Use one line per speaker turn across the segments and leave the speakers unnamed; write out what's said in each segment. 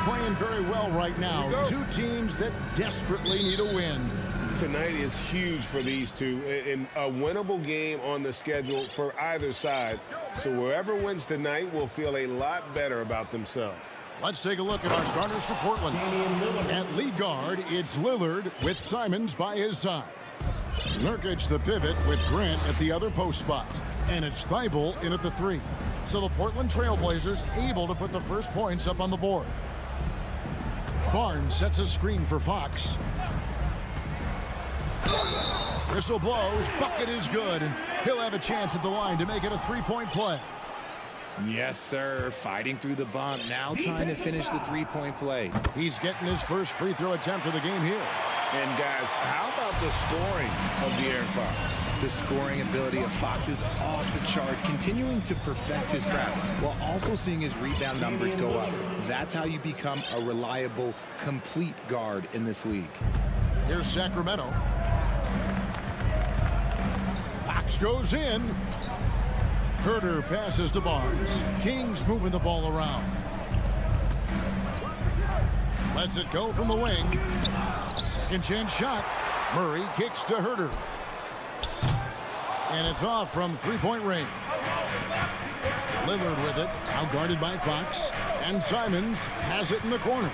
playing very well right now. Two teams that desperately need a win.
Tonight is huge for these two, and a winnable game on the schedule for either side. So whoever wins tonight will feel a lot better about themselves.
Let's take a look at our starters for Portland. At lead guard, it's Lillard with Simons by his side. Nurkic the pivot with Grant at the other post spot. And it's Thibault in at the 3. So the Portland Trailblazers able to put the first points up on the board. Barnes sets a screen for Fox. Whistle blows, bucket is good, and he'll have a chance at the line to make it a 3-point play.
Yes, sir. Fighting through the bump, now trying to finish the 3-point play.
He's getting his first free throw attempt of the game here.
And guys, how about the scoring of De'Aaron Fox?
The scoring ability of Fox is off the charts, continuing to perfect his craft while also seeing his rebound numbers go up. That's how you become a reliable, complete guard in this league.
Here's Sacramento. Fox goes in. Herter passes to Barnes. Kings moving the ball around. Lets it go from the wing. Second chance shot. Murray kicks to Herter. And it's off from 3-point range. Lillard with it. Now guarded by Fox. And Simons has it in the corner.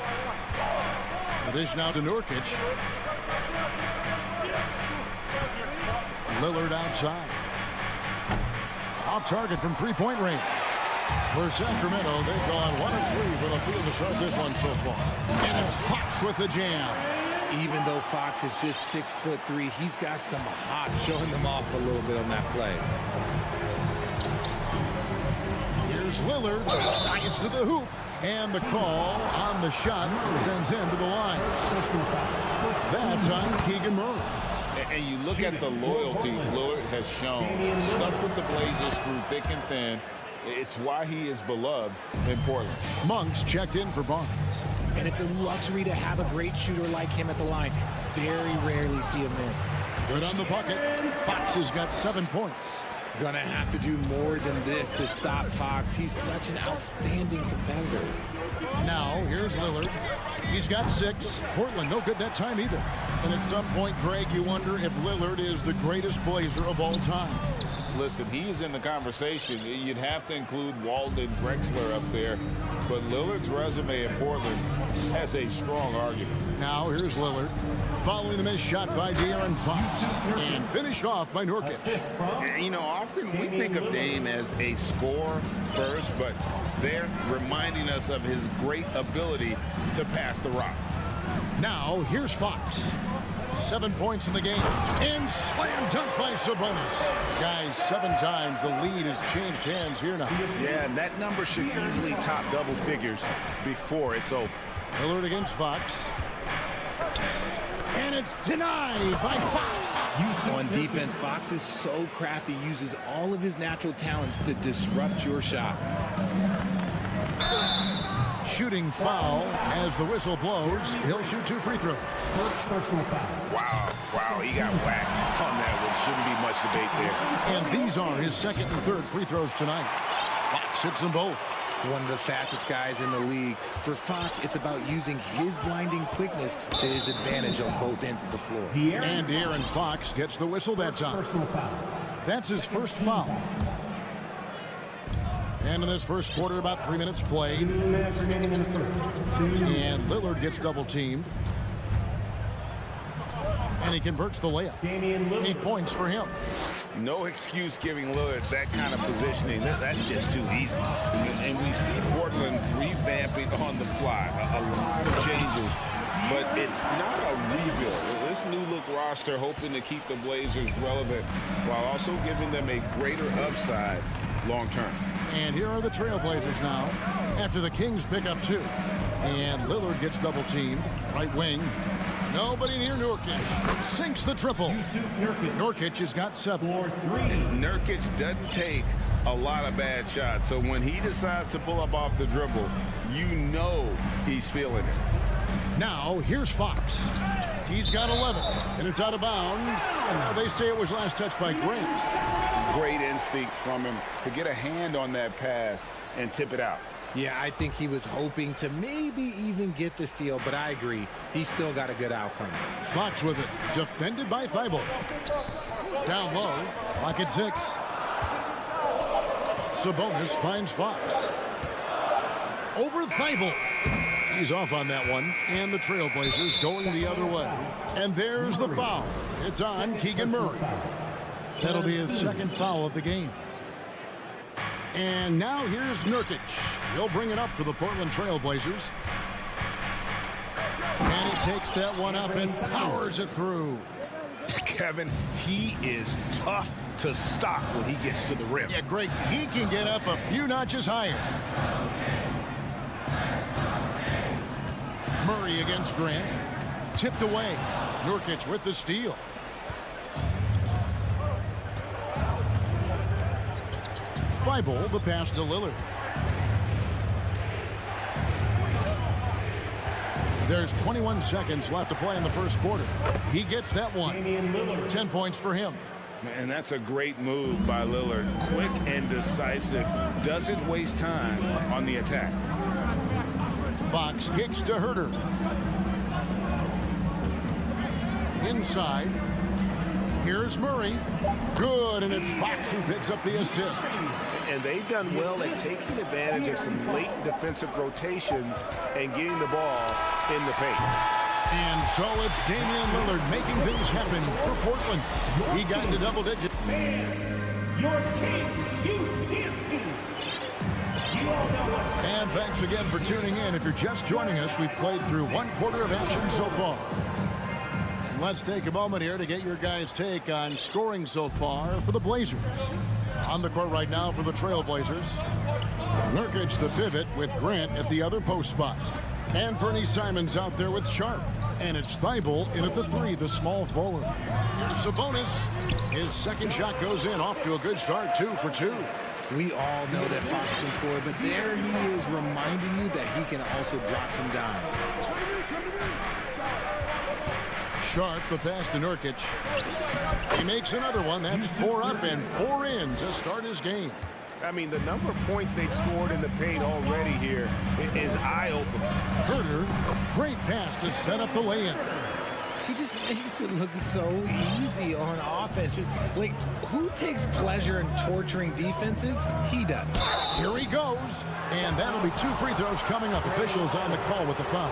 The dish now to Nurkic. Lillard outside. Off target from 3-point range. For Sacramento, they've gone 1 of 3 for the field to start this one so far. And it's Fox with the jam.
Even though Fox is just 6'3", he's got some hop, showing them off a little bit on that play.
Here's Lillard, drives to the hoop, and the call on the shot sends him to the line. That's on Keegan Murray.
And you look at the loyalty Lillard has shown, stuck with the Blazers through thick and thin. It's why he is beloved in Portland.
Monks checked in for Barnes.
And it's a luxury to have a great shooter like him at the line. Very rarely see him miss.
Good on the bucket. Fox has got 7 points.
Gonna have to do more than this to stop Fox. He's such an outstanding competitor.
Now, here's Lillard. He's got 6. Portland, no good that time either. And at some point, Greg, you wonder if Lillard is the greatest Blazer of all time.
Listen, he is in the conversation. You'd have to include Walden Drexler up there. But Lillard's resume in Portland has a strong argument.
Now, here's Lillard. Following the missed shot by De'Aaron Fox. And finished off by Nurkic.
You know, often we think of Dame as a scorer first, but they're reminding us of his great ability to pass the rock.
Now, here's Fox. 7 points in the game. And slam dunk by Sabonis. Guys, 7 times the lead has changed hands here now.
Yeah, and that number should easily top double figures before it's over.
Lillard against Fox. And it's denied by Fox.
On defense, Fox is so crafty, uses all of his natural talents to disrupt your shot.
Shooting foul as the whistle blows. He'll shoot 2 free throws.
First personal foul.
Wow, he got whacked on that one. Shouldn't be much debate there.
And these are his second and third free throws tonight. Fox hits them both.
One of the fastest guys in the league. For Fox, it's about using his blinding quickness to his advantage on both ends of the floor.
And De'Aaron Fox gets the whistle that time.
Personal foul.
That's his first foul. And in this first quarter, about 3 minutes played.
2 minutes remaining in the first.
And Lillard gets double teamed. And he converts the layup. 8 points for him.
No excuse giving Lillard that kind of positioning. That's just too easy.
And we see Portland revamping on the fly. A lot of changes. But it's not a rebuild. This new look roster hoping to keep the Blazers relevant while also giving them a greater upside long term.
And here are the Trailblazers now after the Kings pick up 2. And Lillard gets double teamed. Right wing. Nobody near Nurkic. Sinks the triple. Nurkic has got 7.
Nurkic doesn't take a lot of bad shots. So when he decides to pull up off the dribble, you know he's feeling it.
Now, here's Fox. He's got 11, and it's out of bounds. They say it was last touched by Grant.
Great instincts from him to get a hand on that pass and tip it out.
Yeah, I think he was hoping to maybe even get the steal, but I agree. He still got a good outcome.
Fox with it. Defended by Thibault. Down low. Clock at 6. Sabonis finds Fox. Over Thibault. He's off on that one. And the Trailblazers going the other way. And there's the foul. It's on Keegan Murray. That'll be his second foul of the game. And now here's Nurkic. He'll bring it up for the Portland Trailblazers. And he takes that one up and powers it through.
Kevin, he is tough to stop when he gets to the rim.
Yeah, Greg, he can get up a few notches higher. Murray against Grant. Tipped away. Nurkic with the steal. Thibault, the pass to Lillard. There's 21 seconds left to play in the first quarter. He gets that one. 10 points for him.
And that's a great move by Lillard. Quick and decisive. Doesn't waste time on the attack.
Fox kicks to Herter. Inside. Here's Murray. Good, and it's Fox who picks up the assist.
And they've done well at taking advantage of some late defensive rotations and getting the ball in the paint.
And so it's Damian Lillard making things happen for Portland. He got into double digits. And thanks again for tuning in. If you're just joining us, we've played through one quarter of action so far. And let's take a moment here to get your guys' take on scoring so far for the Blazers. On the court right now for the Trailblazers. Nurkic the pivot with Grant at the other post spot. And Fernie Simons out there with Sharp. And it's Thibault in at the 3, the small forward. Here's Sabonis. His second shot goes in, off to a good start, 2 for 2.
We all know that Fox can score, but there he is reminding you that he can also drop some dimes.
Sharp, the pass to Nurkic. He makes another one. That's 4 up and 4 in to start his game.
I mean, the number of points they've scored in the paint already here is eye-opening.
Herter, great pass to set up the lay-in.
He just makes it look so easy on offense. Like, who takes pleasure in torturing defenses? He does.
Here he goes. And that'll be 2 free throws coming up. Officials on the call with the foul.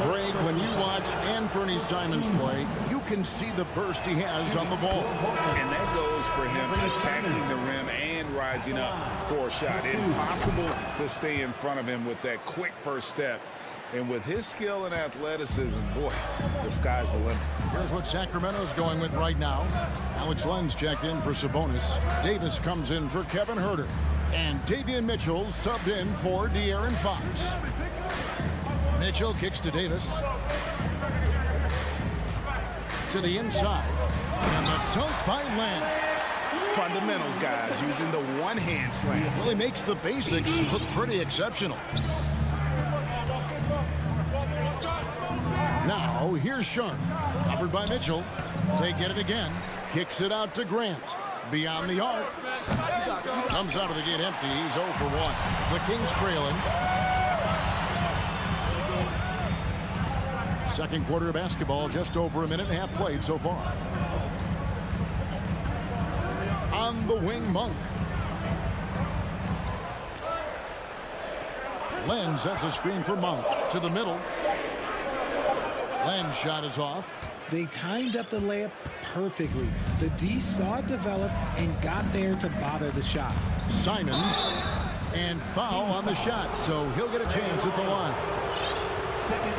Greg, when you watch Fernie Simons play, you can see the burst he has on the ball.
And that goes for him attacking the rim and rising up for a shot. Impossible to stay in front of him with that quick first step. And with his skill and athleticism, boy, the sky's the limit.
Here's what Sacramento's going with right now. Alex Len's checked in for Sabonis. Davis comes in for Kevin Herter. And Davion Mitchell subbed in for De'Aaron Fox. Mitchell kicks to Davis. To the inside. And the dunk by Len.
Fundamentals, guys, using the one-hand slam.
Really makes the basics look pretty exceptional. Now, here's Sharp. Covered by Mitchell. They get it again. Kicks it out to Grant. Beyond the arc. Comes out of the gate empty. He's 0 for 1. The Kings trailing. Second quarter of basketball, just over a minute and a half played so far. On the wing, Monk. Len sets a screen for Monk. To the middle. Len's shot is off.
They timed up the layup perfectly. The D saw it develop and got there to bother the shot.
Simons, and foul on the shot, so he'll get a chance at the line.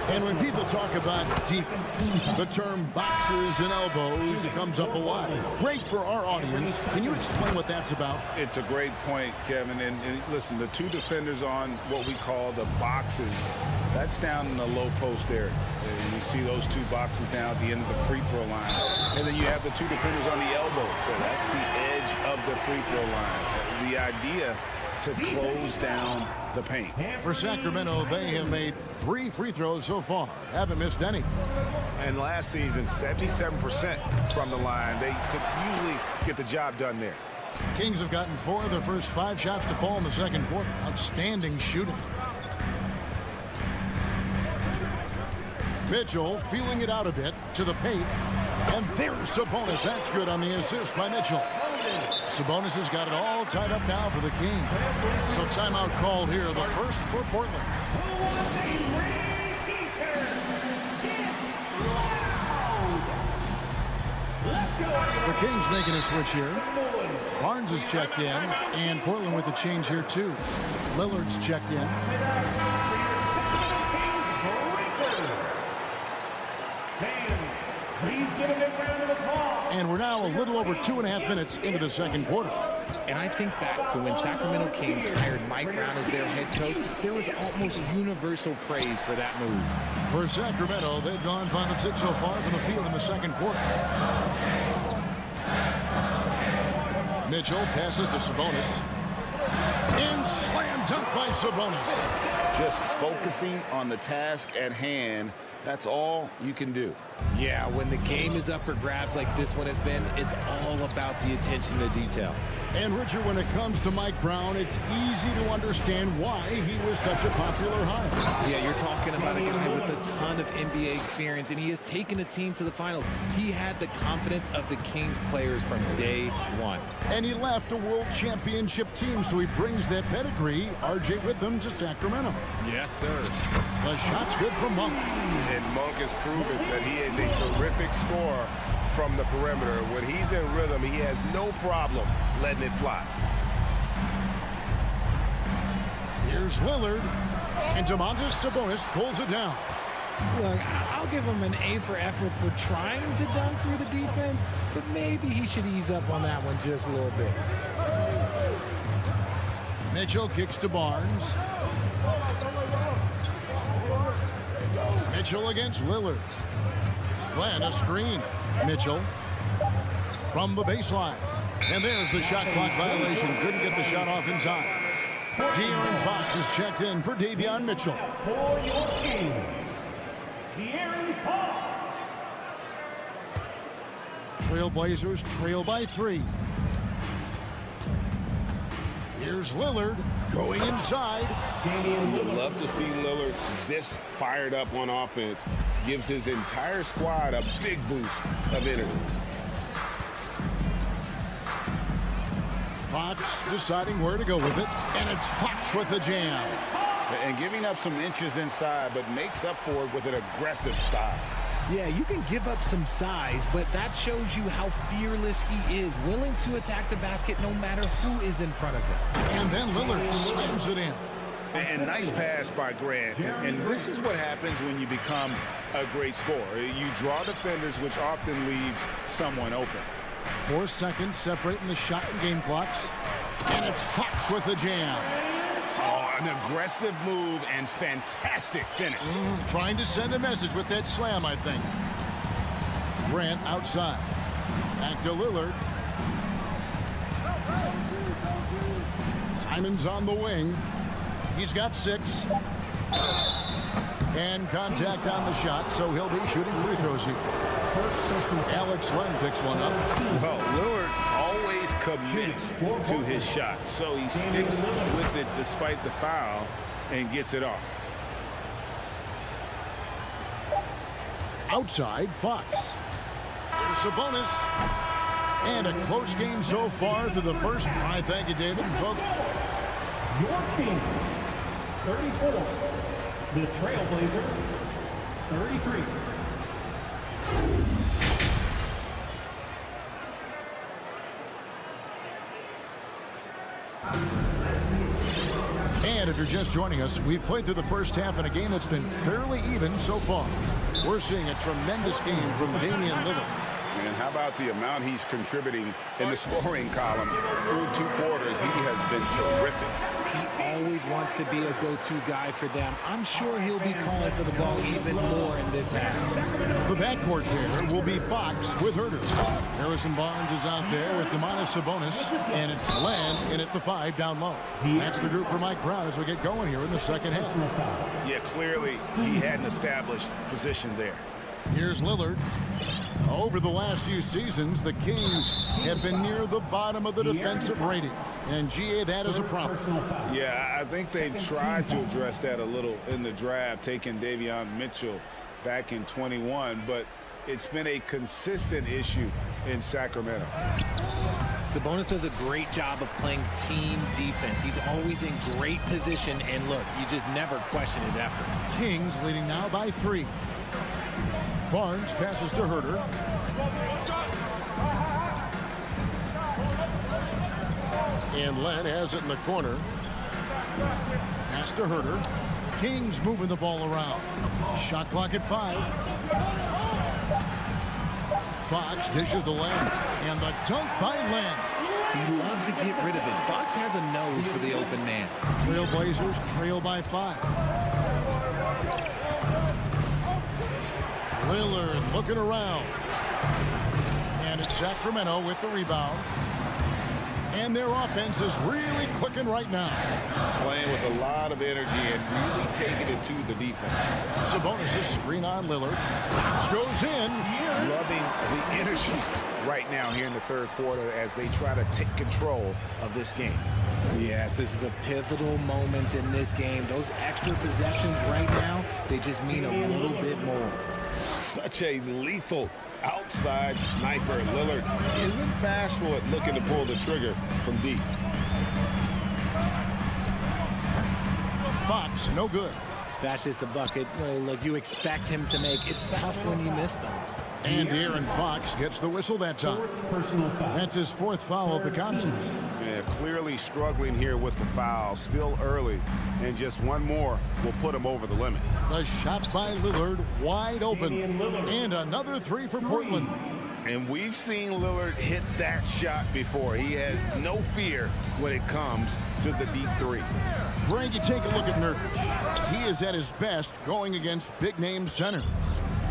And when people talk about defense, the term boxes and elbows comes up a lot. Great for our audience. Can you explain what that's about?
It's a great point, Kevin. And listen, the 2 defenders on what we call the boxes, that's down in the low post area. You see those 2 boxes down at the end of the free throw line. And then you have the 2 defenders on the elbow. So that's the edge of the free throw line. The idea to close down the paint.
For Sacramento, they have made 3 free throws so far. Haven't missed any.
And last season, 77% from the line. They could usually get the job done there.
Kings have gotten 4 of their first 5 shots to fall in the second quarter. Outstanding shooting. Mitchell feeling it out a bit to the paint. And there's Sabonis. That's good on the assist by Mitchell. Sabonis has got it all tied up now for the Kings. So timeout called here, the first for Portland. The Kings making a switch here. Barnes is checked in, and Portland with a change here too. Lillard's checked in. And we're now a little over 2.5 minutes into the second quarter.
And I think back to when Sacramento Kings hired Mike Brown as their head coach, there was almost universal praise for that move.
For Sacramento, they've gone 5 of 6 so far from the field in the second quarter. Mitchell passes to Sabonis. And slam dunk by Sabonis.
Just focusing on the task at hand. That's all you can do.
Yeah, when the game is up for grabs like this one has been, it's all about the attention to detail.
And Richard, when it comes to Mike Brown, it's easy to understand why he was such a popular hire.
Yeah, you're talking about a guy with a ton of NBA experience, and he has taken the team to the finals. He had the confidence of the Kings players from day one.
And he left a world championship team, so he brings that pedigree, RJ, with him to Sacramento.
Yes, sir.
The shot's good from Monk.
And Monk has proven that he is a terrific scorer from the perimeter. When he's in rhythm, he has no problem letting it fly.
Here's Lillard, and Domantas Sabonis pulls it down.
Look, I'll give him an A for effort for trying to dunk through the defense, but maybe he should ease up on that one just a little bit.
Mitchell kicks to Barnes. Mitchell against Lillard. Glenn, a screen. Mitchell from the baseline. And there's the shot clock violation. Couldn't get the shot off in time. De'Aaron Fox is checked in for Davion Mitchell.
For your Kings, De'Aaron Fox.
Trailblazers trail by 3. Here's Lillard going inside.
You'd love to see Lillard this fired up on offense. Gives his entire squad a big boost of energy.
Fox deciding where to go with it. And it's Fox with the jam.
And giving up some inches inside, but makes up for it with an aggressive style.
Yeah, you can give up some size, but that shows you how fearless he is, willing to attack the basket no matter who is in front of him.
And then Lillard slams it in.
And nice pass by Grant. And this is what happens when you become a great scorer. You draw defenders, which often leaves someone open.
4 seconds separating the shot and game clocks. And it's Fox with the jam.
Oh, an aggressive move and fantastic finish.
Trying to send a message with that slam, I think. Grant outside. Back to Lillard. Simon's on the wing. He's got 6. And contact on the shot, so he'll be shooting free throws here. Alex Len picks one up.
Well, Lillard always commits to his shot, so he sticks with it despite the foul and gets it off.
Outside, Fox. Here's Sabonis. And a close game so far through the first. I thank you, David. And folks,
Your Kings, 34. The Trailblazers, 33.
and if you're just joining us, we've played through the first half in a game that's been fairly even so far. We're seeing a tremendous game from Damian Lillard.
And how about the amount he's contributing in the scoring column through 2 quarters? He has been terrific.
He always wants to be a go-to guy for them. I'm sure he'll be calling for the ball even more in this half.
The backcourt pair will be Fox with Herter. Harrison Barnes is out there with Domantas Sabonis, and it's Len in at the 5 down low. That's the group for Mike Brown as we get going here in the second half.
Yeah, clearly he had an established position there.
Here's Lillard. Over the last few seasons, the Kings have been near the bottom of the defensive rating. And, GA, that is a problem.
Yeah, I think they've tried to address that a little in the draft, taking Davion Mitchell back in 21, but it's been a consistent issue in Sacramento.
Sabonis does a great job of playing team defense. He's always in great position, and look, you just never question his effort.
Kings leading now by 3. Barnes passes to Herter. And Len has it in the corner. Pass to Herter. Kings moving the ball around. Shot clock at 5. Fox dishes to Len. And the dunk by Len.
He loves to get rid of it. Fox has a nose for the open man.
Trailblazers trail by 5. Lillard looking around. And it's Sacramento with the rebound. And their offense is really clicking right now.
Playing with a lot of energy and really taking it to the defense.
Sabonis' screen on Lillard. Goes in.
Loving the energy right now here in the third quarter as they try to take control of this game.
Yes, this is a pivotal moment in this game. Those extra possessions right now, they just mean a little bit more.
Such a lethal outside sniper. Lillard isn't bashful at looking to pull the trigger from deep.
Fox, no good.
That's just the bucket. Look, you expect him to make. It's tough when you miss those.
And Aaron Fox gets the whistle that time.
Personal foul.
That's his 4th foul of the contest.
Yeah, clearly struggling here with the foul. Still early, and just one more will put him over the limit.
The shot by Lillard wide open. And another 3 for Portland.
And we've seen Lillard hit that shot before. He has no fear when it comes to the deep 3.
Greg, you take a look at Nurkic. He is at his best going against big-name centers.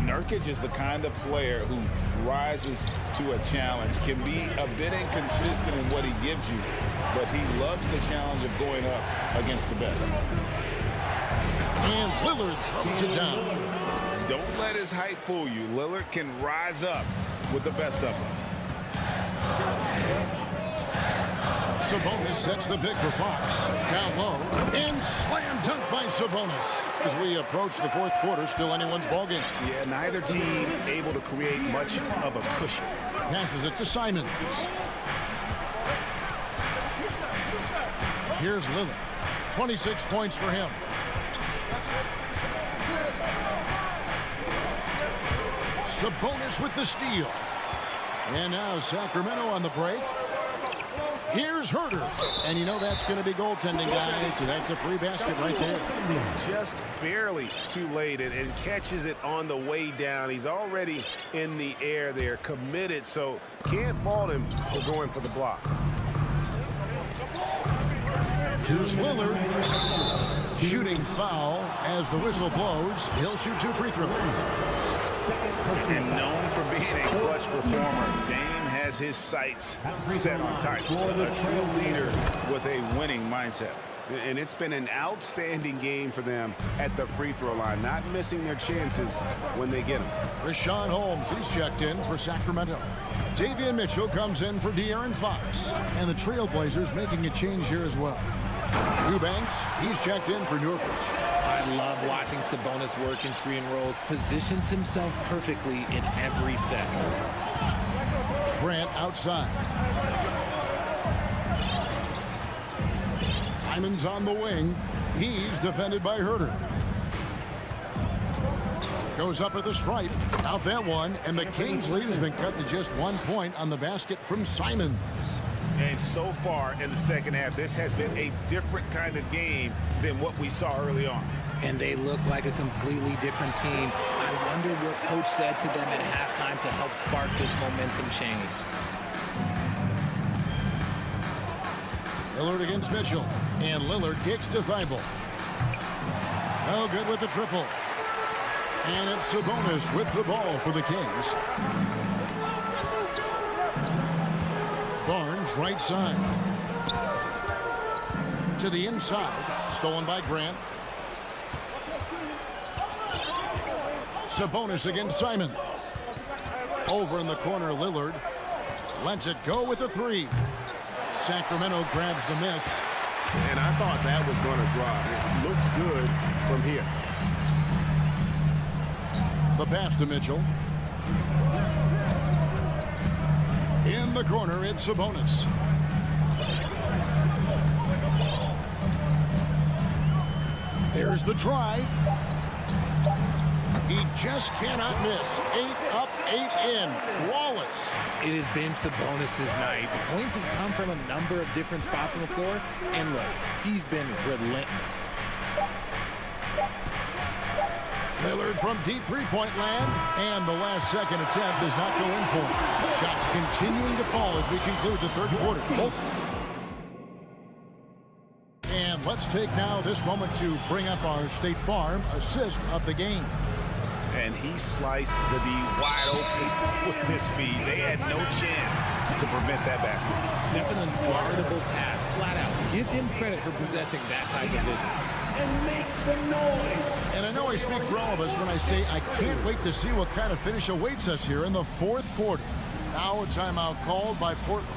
Nurkic is the kind of player who rises to a challenge, can be a bit inconsistent in what he gives you, but he loves the challenge of going up against the best.
And Lillard throws it down.
Don't let his height fool you. Lillard can rise up with the best of them.
Sabonis sets the pick for Fox. Down low. And slam dunk by Sabonis. As we approach the 4th quarter, still anyone's ballgame.
Yeah, neither team able to create much of a cushion.
Passes it to Simons. Here's Lillard. 26 points for him. Sabonis with the steal. And now Sacramento on the break. Here's Herter. And you know that's going to be goaltending, guys. So that's a free basket right there.
Just barely too late and catches it on the way down. He's already in the air there, committed, so can't fault him for going for the block.
Here's Lillard. Shooting foul as the whistle blows. He'll shoot 2 free throws.
And known for being a clutch performer, Dame has his sights set on target. A true leader with a winning mindset. And it's been an outstanding game for them at the free throw line, not missing their chances when they get them.
Rashawn Holmes, he's checked in for Sacramento. Davion Mitchell comes in for De'Aaron Fox. And the Trailblazers making a change here as well. Eubanks, he's checked in for Nurkic.
I love watching Sabonis work in screen rolls. Positions himself perfectly in every set.
Grant outside. Simons on the wing. He's defended by Herter. Goes up at the stripe. Out that one. And the Kings lead has been cut to just 1 point on the basket from Simons.
And so far in the second half, this has been a different kind of game than what we saw early on.
And they look like a completely different team. I wonder what coach said to them at halftime to help spark this momentum change.
Lillard against Mitchell. And Lillard kicks to Thibault. No good with the triple. And it's Sabonis with the ball for the Kings. Barnes right side. To the inside. Stolen by Grant. Sabonis against Simons. Over in the corner, Lillard. Lets it go with the 3. Sacramento grabs the miss.
And I thought that was going to drop. It looked good from here.
The pass to Mitchell. In the corner, it's Sabonis. There's the drive. He just cannot miss. 8 up, 8 in. Flawless.
It has been Sabonis' night. The points have come from a number of different spots on the floor. And look, he's been relentless.
Lillard from deep three-point land. And the last second attempt does not go in for him. Shots continuing to fall as we conclude the third quarter. And let's take now this moment to bring up our State Farm assist of the game.
And he sliced the D wide open with his feet. They had no chance to prevent that basket.
That's an unguardable pass, flat out. Give him credit for possessing that type of vision.
And make some noise.
And I know I speak for all of us when I say I can't wait to see what kind of finish awaits us here in the fourth quarter. Now a timeout called by Portland.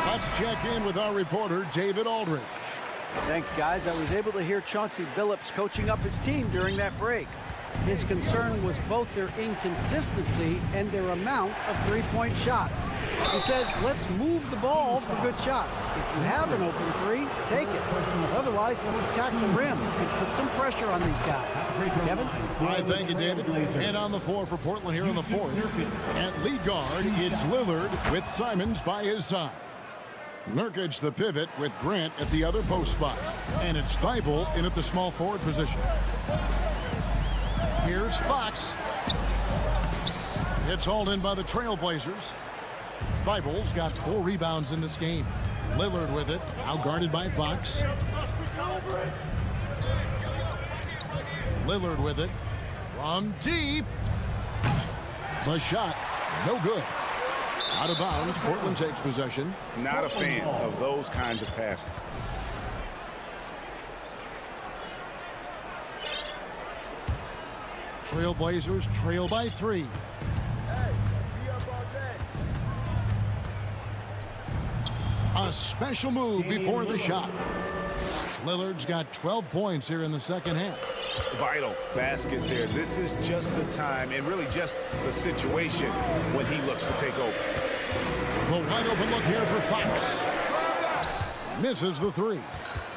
Let's check in with our reporter, David Aldridge.
Thanks, guys. I was able to hear Chauncey Billups coaching up his team during that break. His concern was both their inconsistency and their amount of three-point shots. He said, let's move the ball for good shots. If you have an open three, take it. Otherwise, let's attack the rim and put some pressure on these guys. Kevin?
All right, thank you, David. And on the floor for Portland here in the fourth. At lead guard, it's Lillard with Simons by his side. Nurkic the pivot with Grant at the other post spot. And it's Thibault in at the small forward position. Here's Fox. It's hauled in by the Trailblazers. Thibault's got 4 rebounds in this game. Lillard with it, out guarded by Fox. Lillard with it from deep. The shot, no good. Out of bounds, Portland takes possession.
Not a fan of those kinds of passes.
Trailblazers trail by 3. A special move before the shot. Lillard's got 12 points here in the second half.
Vital basket there. This is just the time and really just the situation when he looks to take over.
The wide open look here for Fox. Misses the 3.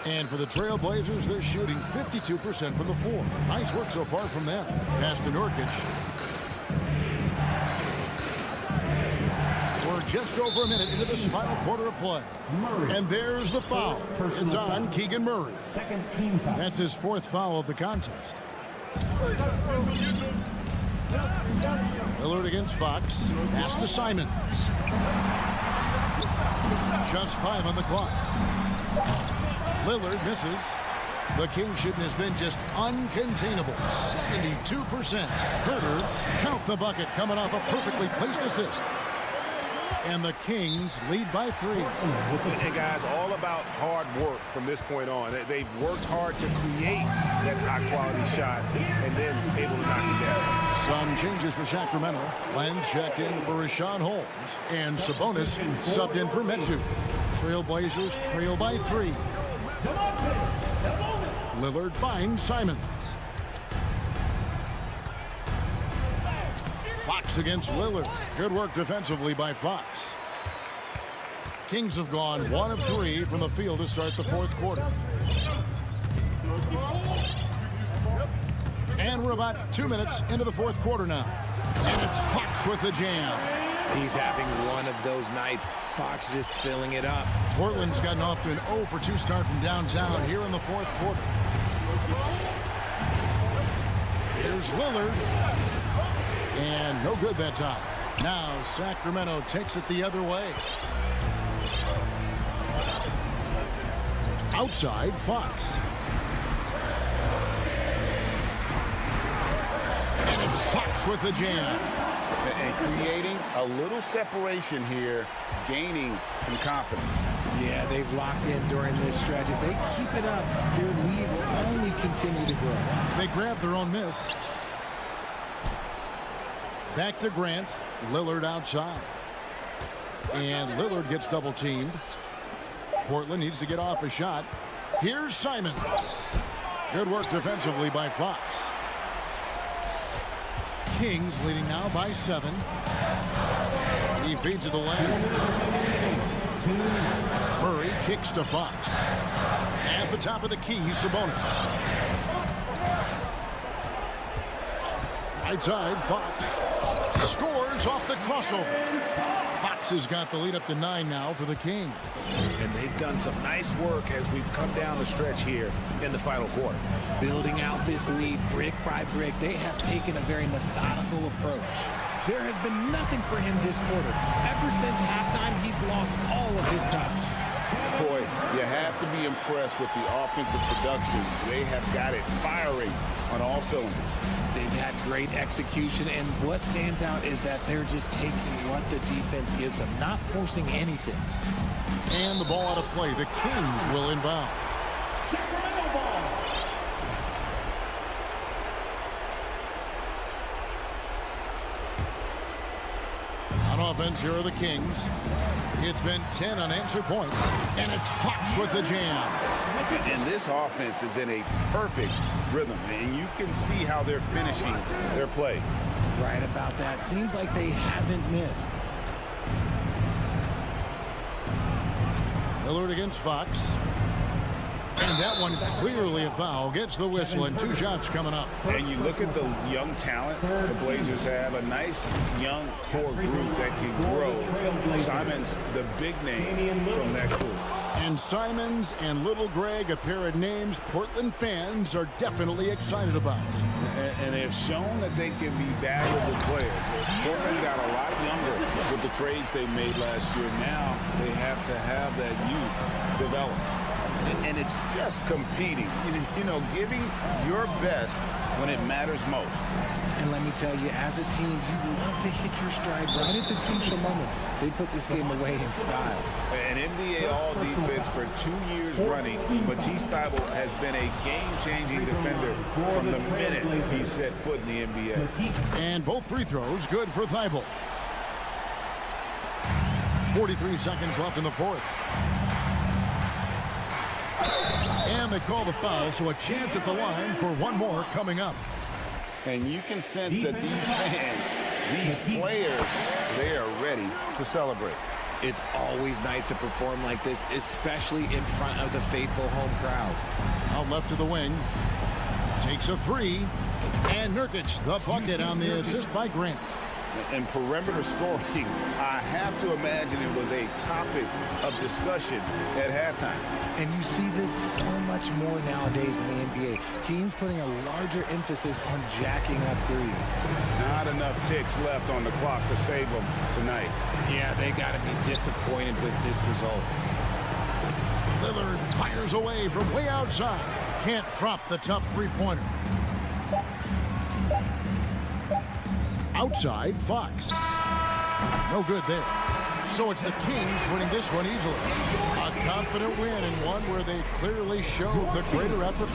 And for the Trailblazers, they're shooting 52% from the floor. Nice work so far from them. Pass to Nurkic. We're just over a minute into this final quarter of play. And there's the foul. It's on Keegan Murray.
Second team foul.
That's his 4th foul of the contest. Lillard against Fox. Pass to Simons. Just 5 on the clock. Lillard misses. The Kingship has been just uncontainable. 72%. Herter, count the bucket, coming off a perfectly placed assist. And the Kings lead by 3.
And guys, all about hard work from this point on. They've worked hard to create that high-quality shot and then able to knock it down.
Some changes for Sacramento. Lenz checked in for Rashawn Holmes. And Sabonis subbed in for Metsu. Trailblazers trail by 3. Lillard finds Simons. Fox against Lillard. Good work defensively by Fox. Kings have gone 1 of 3 from the field to start the fourth quarter. And we're about 2 minutes into the fourth quarter now. And it's Fox with the jam.
He's having one of those nights. Fox just filling it up.
Portland's gotten off to an 0 for 2 start from downtown here in the fourth quarter. Here's Lillard. And no good that time. Now Sacramento takes it the other way. Outside, Fox. And it's Fox with the jam.
And creating a little separation here, gaining some confidence.
Yeah, they've locked in during this stretch. If they keep it up, their lead will only continue to grow.
They grab their own miss. Back to Grant. Lillard outside. And Lillard gets double teamed. Portland needs to get off a shot. Here's Simons. Good work defensively by Fox. Kings leading now by 7. He feeds to the lane. Murray kicks to Fox. At the top of the key, Sabonis. Right side, Fox. Scores off the crossover. Fox has got the lead up to 9 now for the Kings.
And they've done some nice work as we've come down the stretch here in the final quarter.
Building out this lead brick by brick, they have taken a very methodical approach. There has been nothing for him this quarter. Ever since halftime, he's lost all of his touch.
Boy, you have to be impressed with the offensive production. They have got it firing on all cylinders.
They've had great execution, and what stands out is that they're just taking what the defense gives them, not forcing anything.
And the ball out of play. The Kings will inbound.
Sacramento ball.
On offense, here are the Kings. It's been 10 unanswered points, and it's Fox with the jam.
And this offense is in a perfect rhythm, and you can see how they're finishing their play.
Right about that. Seems like they haven't missed.
Lillard against Fox. And that one clearly a foul. Gets the whistle, and 2 shots coming up.
And you look at the young talent the Blazers have, a nice young core group that can grow. Simons, the big name from that group.
And Simons and Little Greg, a pair of names Portland fans are definitely excited about.
And they've shown that they can be valuable players. Portland got a lot younger with the trades they made last year. Now they have to have that youth develop. And it's just competing, you know, giving your best when it matters most.
And let me tell you, as a team, you love to hit your stride right at the crucial moments. They put this game away in style.
An NBA All-Defense for 2 years running, Matisse Thybulle has been a game-changing defender from the minute he set foot in the NBA.
And both free throws good for Thybulle. 43 seconds left in the fourth. And they call the foul, so a chance at the line for one more coming up.
And you can sense that these fans, these players, they are ready to celebrate.
It's always nice to perform like this, especially in front of the faithful home crowd.
Out left to the wing. Takes a 3. And Nurkic, the bucket on the assist by Grant.
And perimeter scoring, I have to imagine it was a topic of discussion at halftime.
And you see this so much more nowadays in the NBA. Teams putting a larger emphasis on jacking up threes.
Not enough ticks left on the clock to save them tonight.
Yeah, they got to be disappointed with this result.
Lillard fires away from way outside. Can't drop the tough three-pointer. Outside, Fox. No good there. So it's the Kings winning this one easily. A confident win and one where they clearly showed the greater effort.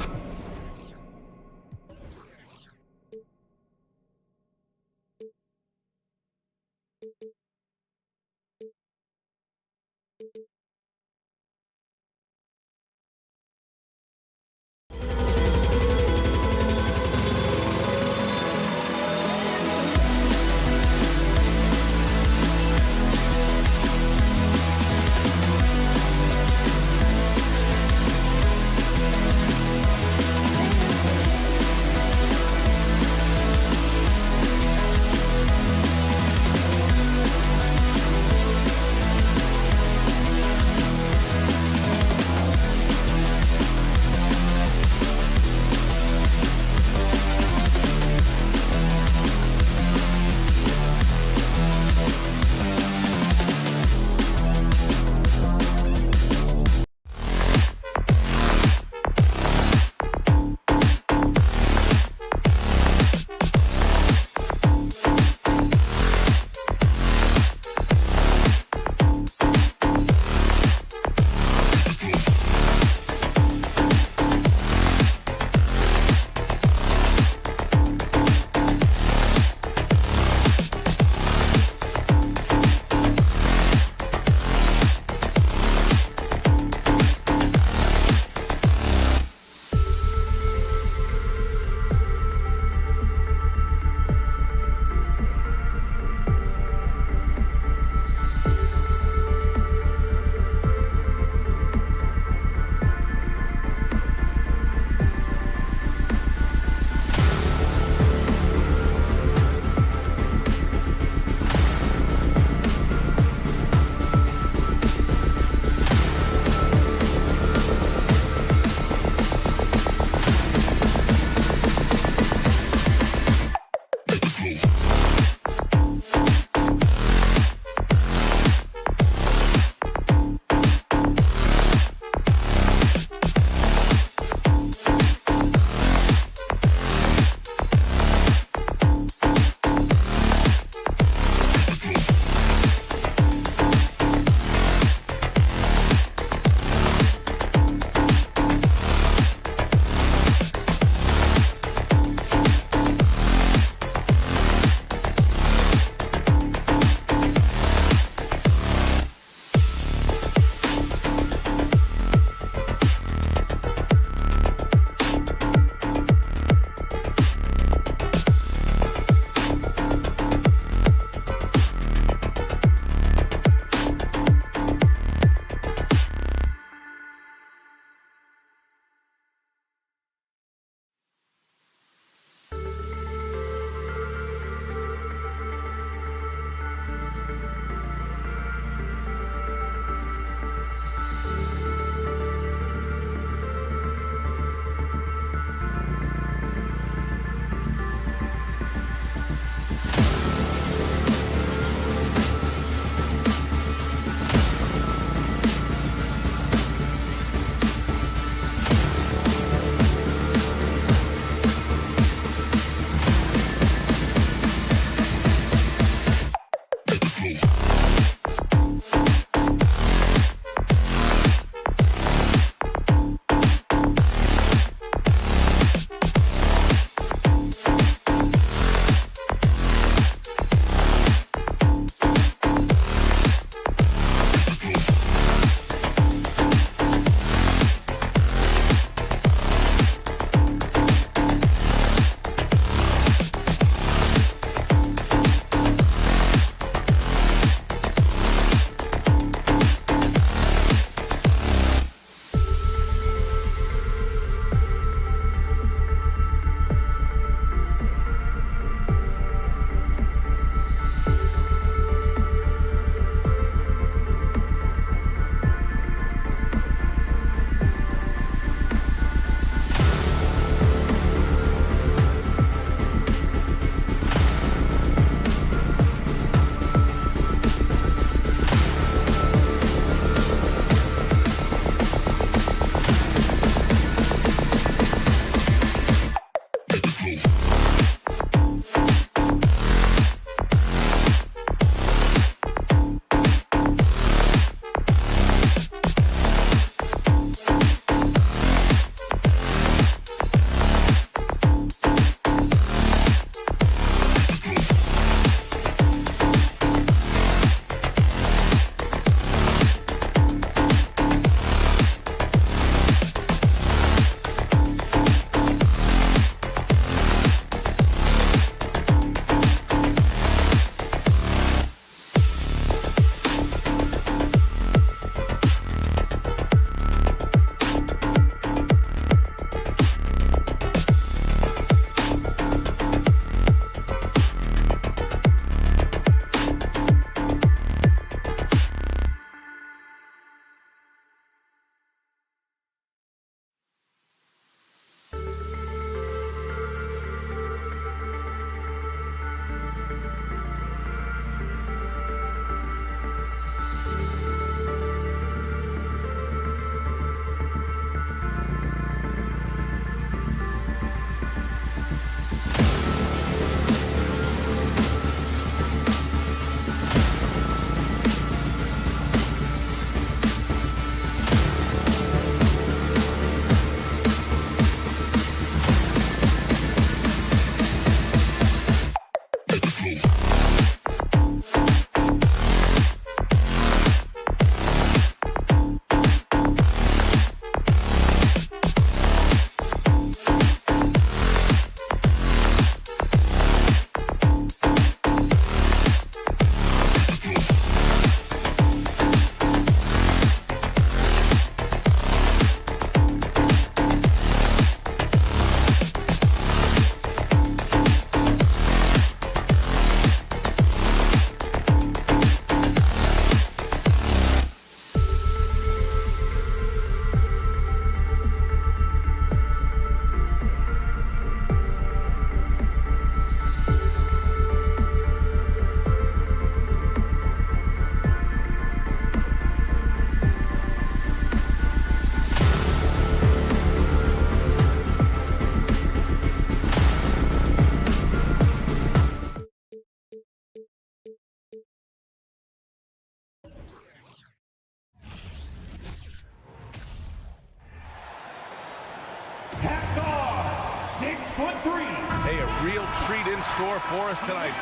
6'3".
Hey, a real treat in store for us tonight.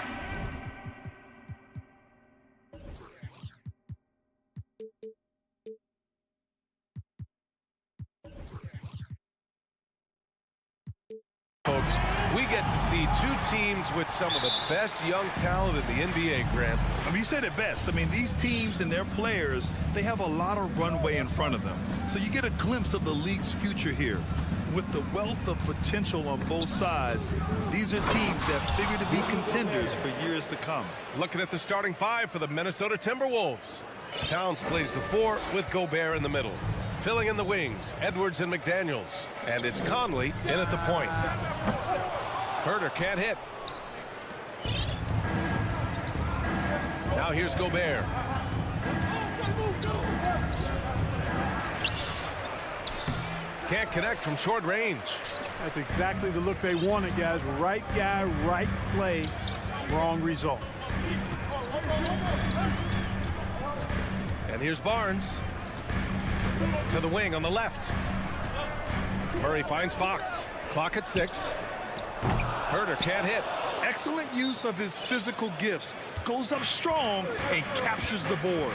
Folks, we get to see two teams with some of the best young talent in the NBA, Grant.
I mean, you said it best. I mean, these teams and their players, they have a lot of runway in front of them. So you get a glimpse of the league's future here. With the wealth of potential on both sides, these are teams that figure to be contenders for years to come.
Looking at the starting five for the Minnesota Timberwolves. Towns plays the 4 with Gobert in the middle. Filling in the wings, Edwards and McDaniels. And it's Conley in at the point. Herter can't hit. Now here's Gobert. Can't connect from short range.
That's exactly the look they wanted, guys. Right guy, right play, wrong result.
And here's Barnes. To the wing on the left. Murray finds Fox. Clock at 6. Herter can't hit.
Excellent use of his physical gifts. Goes up strong and captures the board.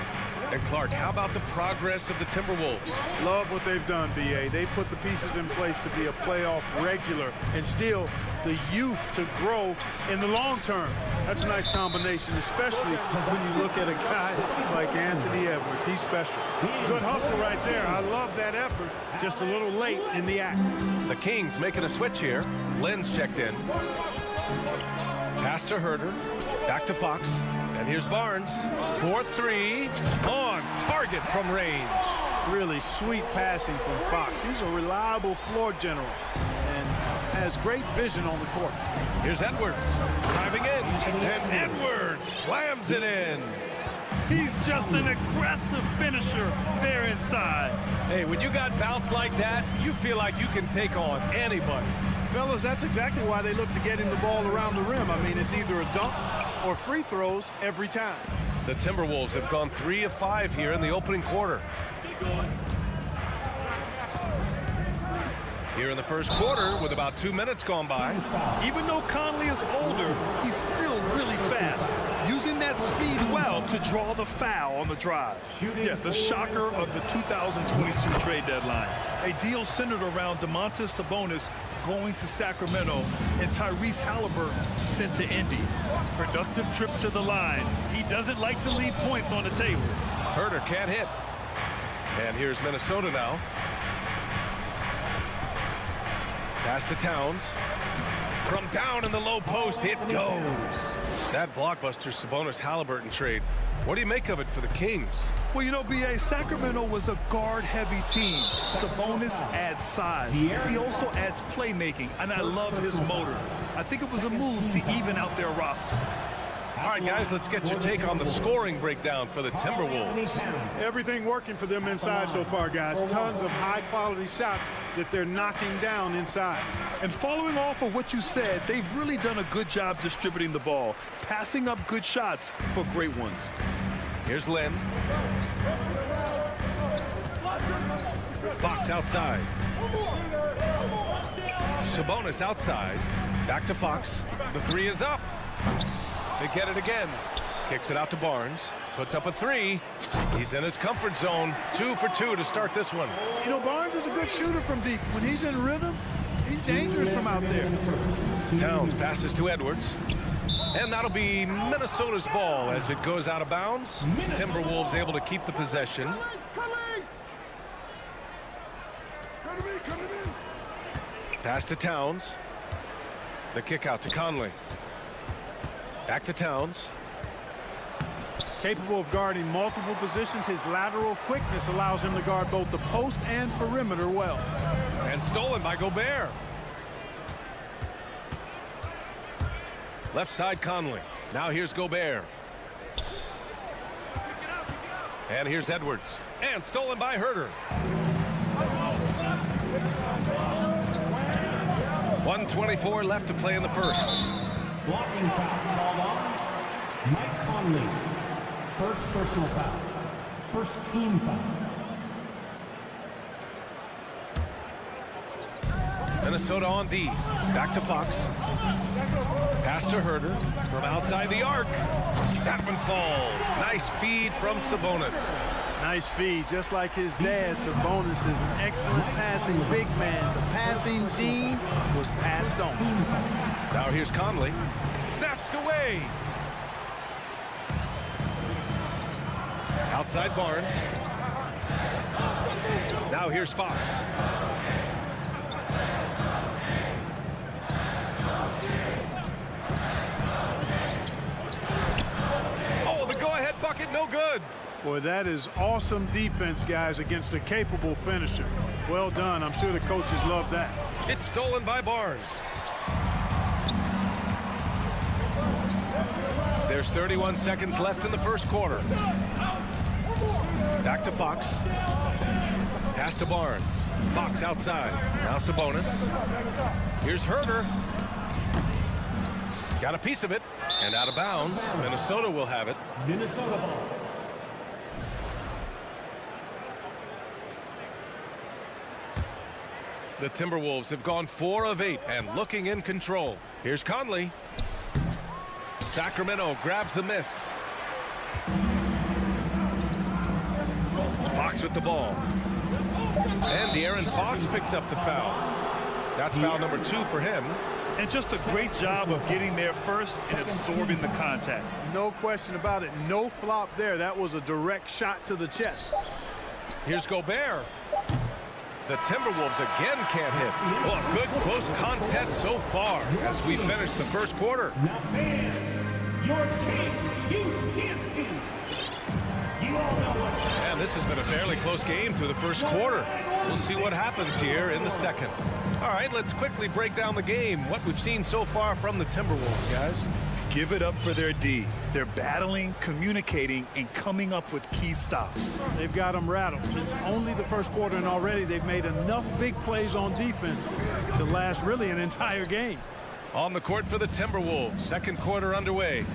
And Clark, how about the progress of the Timberwolves?
Love what they've done, B.A. They put the pieces in place to be a playoff regular and still the youth to grow in the long term. That's a nice combination, especially when you look at a guy like Anthony Edwards. He's special. Good hustle right there. I love that effort. Just a little late in the act.
The Kings making a switch here. Len's checked in. Pass to Herter. Back to Fox. And here's Barnes. 4-3. On target from range.
Really sweet passing from Fox. He's a reliable floor general and has great vision on the court.
Here's Edwards. Driving in. And Edwards slams it in.
He's just an aggressive finisher there inside.
Hey, when you got bounce like that, you feel like you can take on anybody.
Fellas, that's exactly why they look to getting the ball around the rim. I mean, it's either a dunk or free throws every time.
The Timberwolves have gone 3 of 5 here in the opening quarter. Here in the first quarter with about 2 minutes gone by.
Even though Conley is older, he's still really fast, using that speed well to draw the foul on the drive. Yeah, the shocker of the 2022 trade deadline. A deal centered around Domantas Sabonis going to Sacramento and Tyrese Halliburton sent to Indy. Productive trip to the line. He doesn't like to leave points on the table.
Herter can't hit. And here's Minnesota now. Pass to Towns. From down in the low post, it goes. That blockbuster Sabonis Halliburton trade. What do you make of it for the Kings?
Well, you know, B.A., Sacramento was a guard-heavy team. Sabonis adds size. He also adds playmaking, and I love his motor. I think it was a move to even out their roster.
All right, guys, let's get your take on the scoring breakdown for the Timberwolves.
Everything working for them inside so far, guys. Tons of high-quality shots that they're knocking down inside.
And following off of what you said, they've really done a good job distributing the ball, passing up good shots for great ones.
Here's Len. Fox outside. Sabonis outside. Back to Fox. The 3 is up. They get it again. Kicks it out to Barnes. Puts up a 3. He's in his comfort zone. 2 for 2 to start this one.
You know, Barnes is a good shooter from deep. When he's in rhythm, he's dangerous from out there.
Towns passes to Edwards. And that'll be Minnesota's ball as it goes out of bounds. Timberwolves able to keep the possession. Pass to Towns. The kick out to Conley. Back to Towns.
Capable of guarding multiple positions, his lateral quickness allows him to guard both the post and perimeter well.
And stolen by Gobert. Left side Conley. Now here's Gobert. And here's Edwards. And stolen by Herter. 1:24 left to play in the first.
Blocking foul called on Mike Conley. First personal foul. First team foul.
And Minnesota on D. Back to Fox. Pass to Herder from outside the arc. That one falls. Nice feed from Sabonis.
Nice feed, just like his dad. Sabonis is an excellent passing big man. The passing gene was passed on.
Now here's Conley. Snatched away. Outside Barnes. Now here's Fox. Oh, the go-ahead bucket, no good.
Boy, that is awesome defense, guys, against a capable finisher. Well done. I'm sure the coaches love that.
It's stolen by Barnes. There's 31 seconds left in the first quarter. Back to Fox. Pass to Barnes. Fox outside. Now Sabonis. Here's Herder. Got a piece of it. And out of bounds. Minnesota will have it.
Minnesota ball.
The Timberwolves have gone 4 of 8 and looking in control. Here's Conley. Sacramento grabs the miss. Fox with the ball. And De'Aaron Fox picks up the foul. That's foul number 2 for him.
And just a great job of getting there first and absorbing the contact.
No question about it. No flop there. That was a direct shot to the chest.
Here's Gobert. The Timberwolves again can't hit. Oh, a good close contest so far as we finish the first quarter.
Now fans, your team, you team. You all know what's happening.
And this has been a fairly close game through the first quarter. We'll see what happens here in the second. All right, let's quickly break down the game. What we've seen so far from the Timberwolves, guys.
Give it up for their D. They're battling, communicating, and coming up with key stops.
They've got them rattled. It's only the first quarter, and already they've made enough big plays on defense to last really an entire game.
On the court for the Timberwolves, second quarter underway.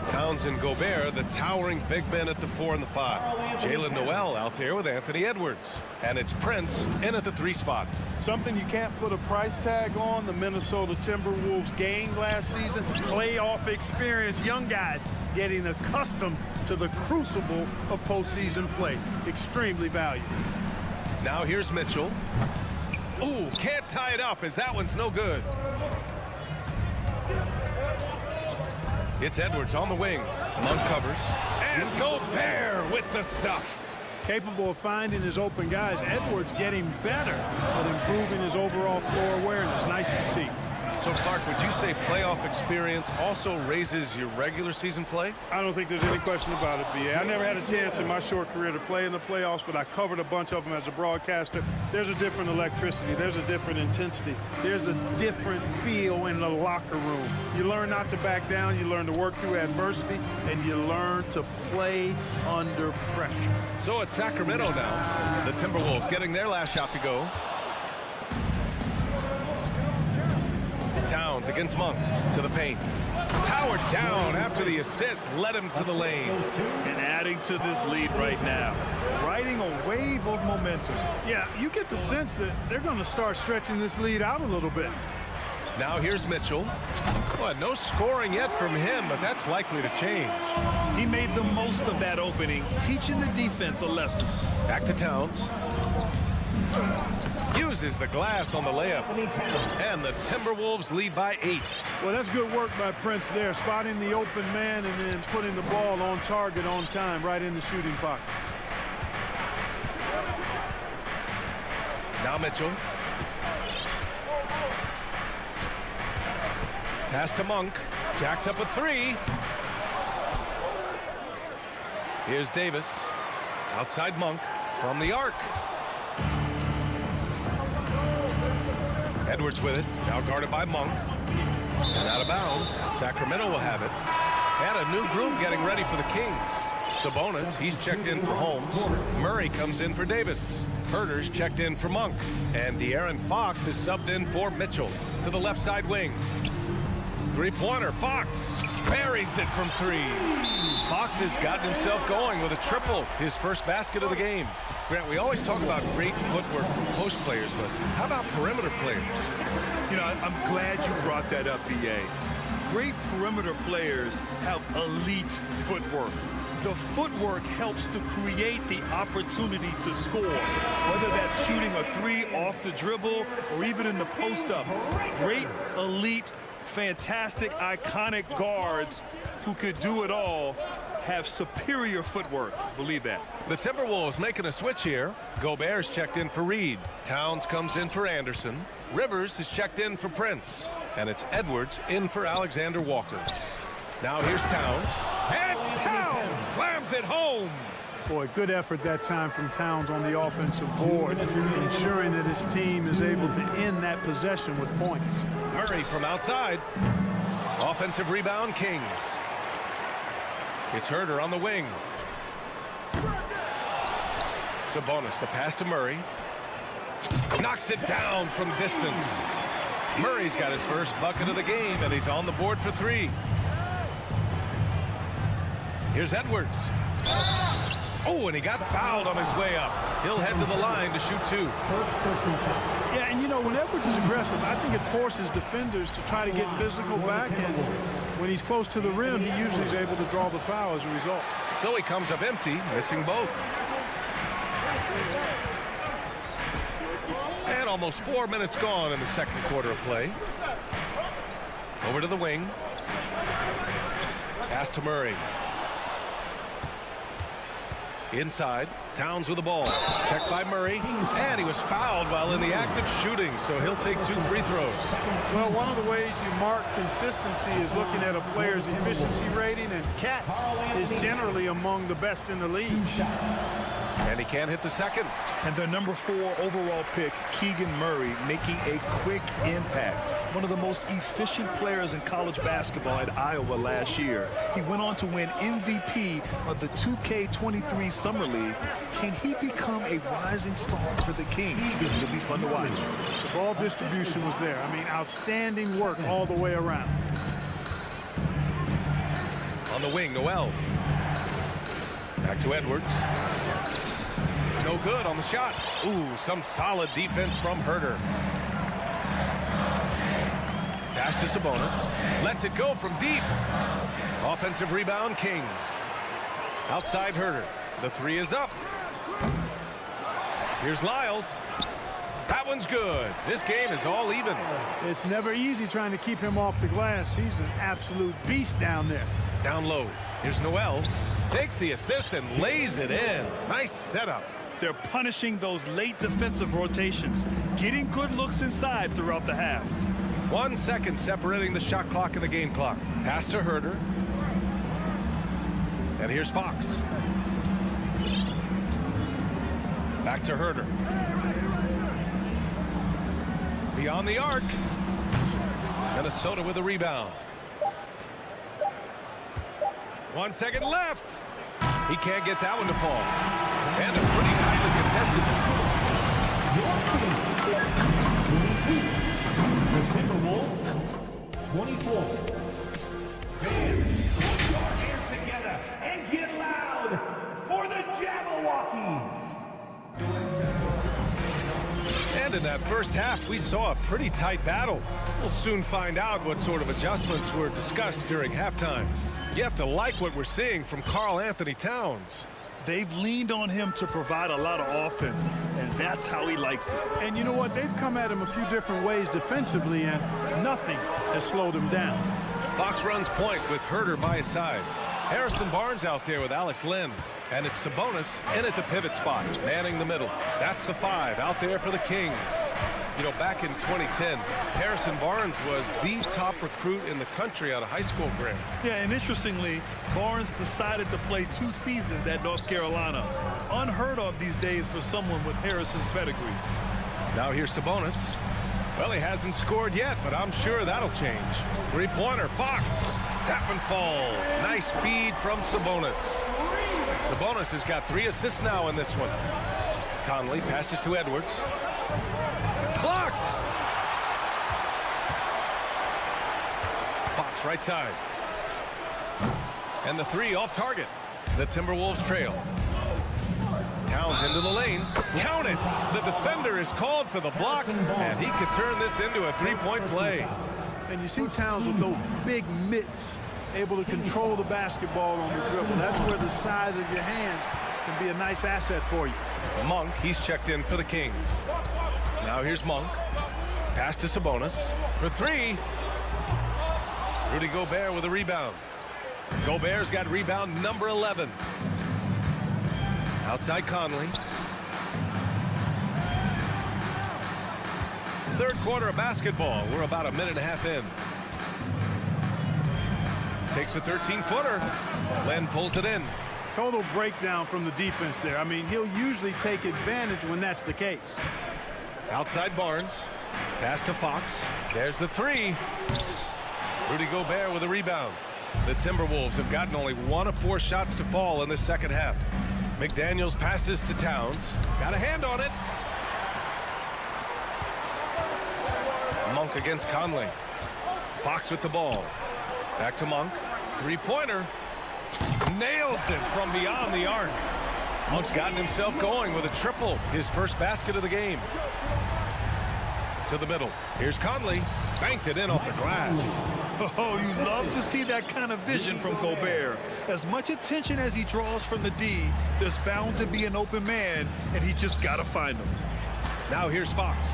Towns and Gobert, the towering big men at the 4 and the 5. Jalen Noel out there with Anthony Edwards. And it's Prince in at the 3 spot.
Something you can't put a price tag on. The Minnesota Timberwolves gained last season. Playoff experience. Young guys getting accustomed to the crucible of postseason play. Extremely valuable.
Now here's Mitchell. Ooh, can't tie it up as that one's no good. It's Edwards on the wing. Monk covers. And Gobert with the stuff.
Capable of finding his open guys. Edwards getting better at improving his overall floor awareness. Nice to see.
So, Clark, would you say playoff experience also raises your regular season play?
I don't think there's any question about it, B.A. I never had a chance in my short career to play in the playoffs, but I covered a bunch of them as a broadcaster. There's a different electricity. There's a different intensity. There's a different feel in the locker room. You learn not to back down. You learn to work through adversity, and you learn to play under pressure.
So it's Sacramento now. The Timberwolves getting their last shot to go. Towns against Monk to the paint. Powered down after the assist led him to the lane.
And adding to this lead right now. Riding a wave of momentum.
Yeah, you get the sense that they're going to start stretching this lead out a little bit.
Now here's Mitchell. Well, no scoring yet from him, but that's likely to change.
He made the most of that opening, teaching the defense a lesson.
Back to Towns. Uses the glass on the layup. And the Timberwolves lead by 8.
Well, that's good work by Prince there, spotting the open man and then putting the ball on target on time right in the shooting pocket.
Now Mitchell. Pass to Monk. Jacks up a 3. Here's Davis. Outside Monk from the arc. Edwards with it. Now guarded by Monk. And out of bounds. Sacramento will have it. And a new group getting ready for the Kings. Sabonis, he's checked in for Holmes. Murray comes in for Davis. Herder's checked in for Monk. And De'Aaron Fox is subbed in for Mitchell to the left side wing. Three-pointer, Fox. Very buries it from three. Fox has gotten himself going with a triple, his first basket of the game. Grant, we always talk about great footwork from post players, but how about perimeter players?
You know, I'm glad you brought that up, B.A. Great perimeter players have elite footwork. The footwork helps to create the opportunity to score, whether that's shooting a three off the dribble or even in the post-up. Great, elite, fantastic, iconic guards who could do it all have superior footwork. Believe that.
The Timberwolves making a switch here. Gobert's checked in for Reed. Towns comes in for Anderson. Rivers is checked in for Prince. And it's Edwards in for Alexander Walker. Now here's Towns. And Towns slams it home.
Boy, good effort that time from Towns on the offensive board, ensuring that his team is able to end that possession with points.
Murray from outside. Offensive rebound, Kings. It's Herder on the wing. Sabonis, the pass to Murray. Knocks it down from distance. Murray's got his first bucket of the game, and he's on the board for three. Here's Edwards. Oh, and he got fouled on his way up. He'll head to the line to shoot two.
Yeah, and you know, when Edwards is aggressive, I think it forces defenders to try to get physical back, and when he's close to the rim, he usually is able to draw the foul as a result.
So he comes up empty, missing both. And almost 4 minutes gone in the second quarter of play. Over to the wing. Pass to Murray. Inside, Towns with the ball. Checked by Murray, and he was fouled while in the act of shooting, so he'll take 2 free throws.
Well, one of the ways you mark consistency is looking at a player's efficiency rating, and catch is generally among the best in the league.
And he can't hit the second.
And their number 4 overall pick, Keegan Murray, making a quick impact. One of the most efficient players in college basketball at Iowa last year. He went on to win MVP of the 2K23 Summer League. Can he become a rising star for the Kings? It'll be fun to watch.
The ball distribution was there. I mean, outstanding work all the way around.
On the wing, Noel. Back to Edwards. No good on the shot. Ooh, some solid defense from Herder. Pass to Sabonis. Lets it go from deep. Offensive rebound, Kings. Outside Herder. The three is up. Here's Lyles. That one's good. This game is all even.
It's never easy trying to keep him off the glass. He's an absolute beast down there.
Down low. Here's Noel. Takes the assist and lays it in. Nice setup.
They're punishing those late defensive rotations, getting good looks inside throughout the half.
1 second separating the shot clock and the game clock. Pass to Herder. And here's Fox. Back to Herder. Beyond the arc. Minnesota with a rebound. 1 second left. He can't get that one to fall. And a pretty tightly contested
The Timberwolves, 24. Fans, put your hands together and get loud for the Jabberwockies.
And in that first half, we saw a pretty tight battle. We'll soon find out what sort of adjustments were discussed during halftime. You have to like what we're seeing from Karl Anthony Towns.
They've leaned on him to provide a lot of offense, and that's how he likes it.
And you know what? They've come at him a few different ways defensively, and nothing has slowed him down.
Fox runs point with Herder by his side. Harrison Barnes out there with Alex Len. And it's Sabonis in at the pivot spot, manning the middle. That's the 5 out there for the Kings. You know, back in 2010, Harrison Barnes was the top recruit in the country out of high school, Grant.
Yeah, and interestingly, Barnes decided to play 2 seasons at North Carolina. Unheard of these days for someone with Harrison's pedigree.
Now here's Sabonis. Well, he hasn't scored yet, but I'm sure that'll change. Three-pointer, Fox. That one falls. Nice feed from Sabonis. Sabonis has got 3 assists now in this one. Conley passes to Edwards. Blocked! Fox right side. And the three off target. The Timberwolves trail. Towns into the lane. Count it. The defender is called for the block, and he could turn this into a three-point play.
And you see Towns with those big mitts, able to control the basketball on the dribble. That's where the size of your hands can be a nice asset for you.
Monk, he's checked in for the Kings. Now here's Monk. Pass to Sabonis for three. Rudy Gobert with a rebound. Gobert's got rebound number 11. Outside Conley. Third quarter of basketball. We're about a minute and a half in. Takes a 13-footer. Len pulls it in.
Total breakdown from the defense there. I mean, he'll usually take advantage when that's the case.
Outside Barnes. Pass to Fox. There's the three. Rudy Gobert with a rebound. The Timberwolves have gotten only 1 of 4 shots to fall in the second half. McDaniels passes to Towns. Got a hand on it. Monk against Conley. Fox with the ball. Back to Monk. Three-pointer. Nails it from beyond the arc. Monk's gotten himself going with a triple. His first basket of the game. To the middle. Here's Conley. Banked it in off the glass.
Oh, you love to see that kind of vision from Gobert. As much attention as he draws from the D, there's bound to be an open man, and he just got to find him.
Now here's Fox.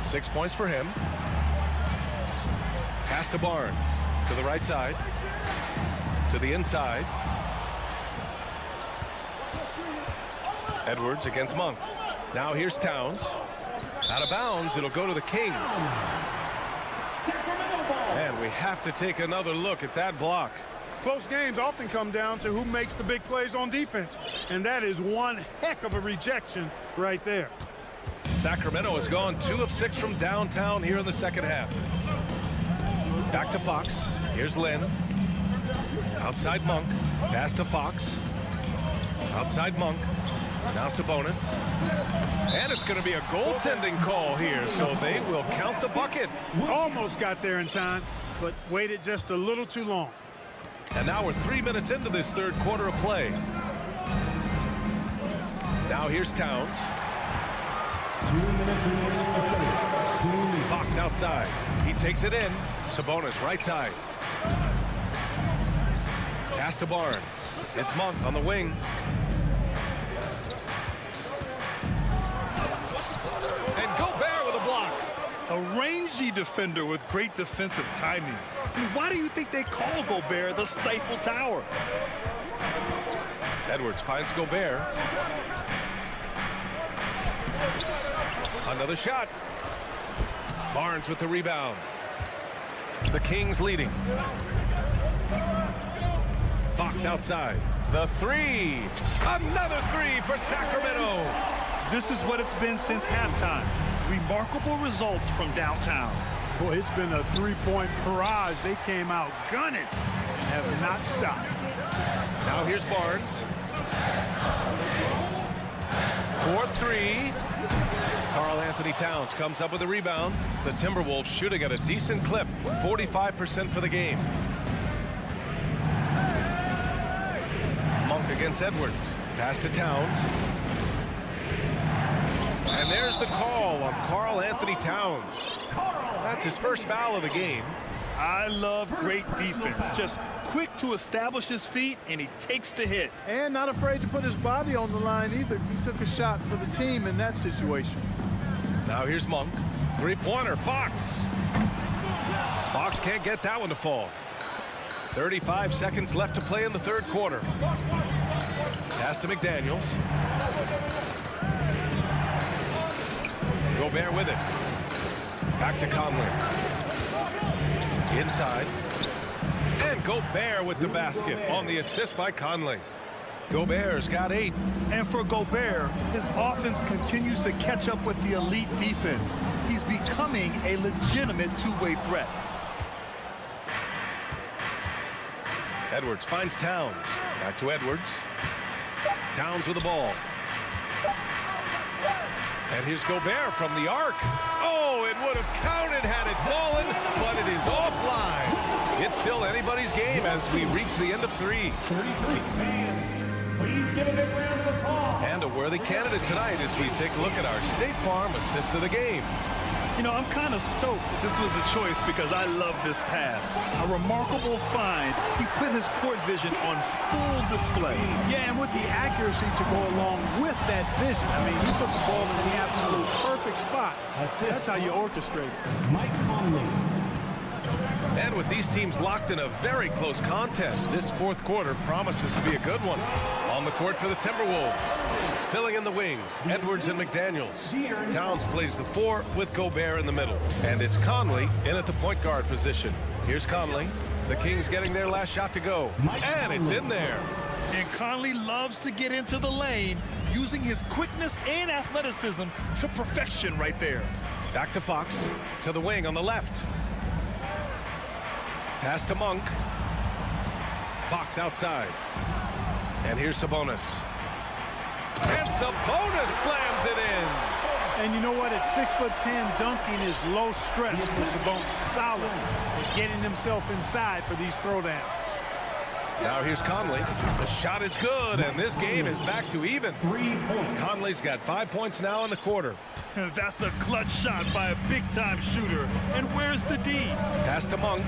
6 points for him. Pass to Barnes. To the right side. To the inside. Edwards against Monk. Now here's Towns. Out of bounds. It'll go to the Kings. And we have to take another look at that block.
Close games often come down to who makes the big plays on defense. And that is one heck of a rejection right there.
Sacramento has gone 2 of 6 from downtown here in the second half. Back to Fox. Here's Lynn. Outside Monk. Pass to Fox. Outside Monk. Now Sabonis. And it's going to be a goaltending call here, so they will count the bucket.
Almost got there in time, but waited just a little too long.
And now we're 3 minutes into this third quarter of play. Now here's Towns.
2 minutes remaining.
Fox outside. He takes it in. Sabonis right side. Pass to Barnes. It's Monk on the wing. And Gobert with a block.
A rangy defender with great defensive timing. I mean, why do you think they call Gobert the Stifle Tower?
Edwards finds Gobert. Another shot. Barnes with the rebound. The Kings leading. Fox outside. The three. Another three for Sacramento.
This is what it's been since halftime. Remarkable results from downtown.
Boy, it's been a three-point barrage. They came out gunning and have not stopped.
Now here's Barnes. 4-3. Karl-Anthony Towns comes up with a rebound. The Timberwolves shooting at a decent clip. 45% for the game. Monk against Edwards. Pass to Towns. And there's the call on Karl-Anthony Towns. That's his first foul of the game.
I love great defense. Just quick to establish his feet, and he takes the hit.
And not afraid to put his body on the line either. He took a shot for the team in that situation.
Now here's Monk. Three-pointer, Fox. Fox can't get that one to fall. 35 seconds left to play in the third quarter. Pass to McDaniels. Gobert with it. Back to Conley. Inside. And Gobert with the basket on the assist by Conley. Gobert's got 8.
And for Gobert, his offense continues to catch up with the elite defense. He's becoming a legitimate two-way threat.
Edwards finds Towns. Back to Edwards. Towns with the ball. And here's Gobert from the arc. Oh, it would have counted had it fallen, but it is offline. It's still anybody's game as we reach the end of 3.
Please give a big round of applause.
And a worthy candidate tonight as we take a look at our State Farm assist of the game.
You know, I'm kind of stoked that this was a choice because I love this pass. A remarkable find. He put his court vision on full display.
Yeah, and with the accuracy to go along with that vision. I mean, he put the ball in the absolute perfect spot. That's how you orchestrate it.
Mike Conley.
And with these teams locked in a very close contest, this fourth quarter promises to be a good one. On the court for the Timberwolves. Filling in the wings, Edwards and McDaniels. Towns plays the 4 with Gobert in the middle. And it's Conley in at the point guard position. Here's Conley. The Kings getting their last shot to go. And it's in there.
And Conley loves to get into the lane, using his quickness and athleticism to perfection right there.
Back to Fox. To the wing on the left. Pass to Monk. Fox outside. And here's Sabonis. And Sabonis slams it in.
And you know what? At 6'10", dunking is low stress for Sabonis. Solid at getting himself inside for these throwdowns.
Now here's Conley. The shot is good, and this game is back to even.
3 points.
Conley's got 5 points now in the quarter.
That's a clutch shot by a big-time shooter. And where's the D?
Pass to Monk.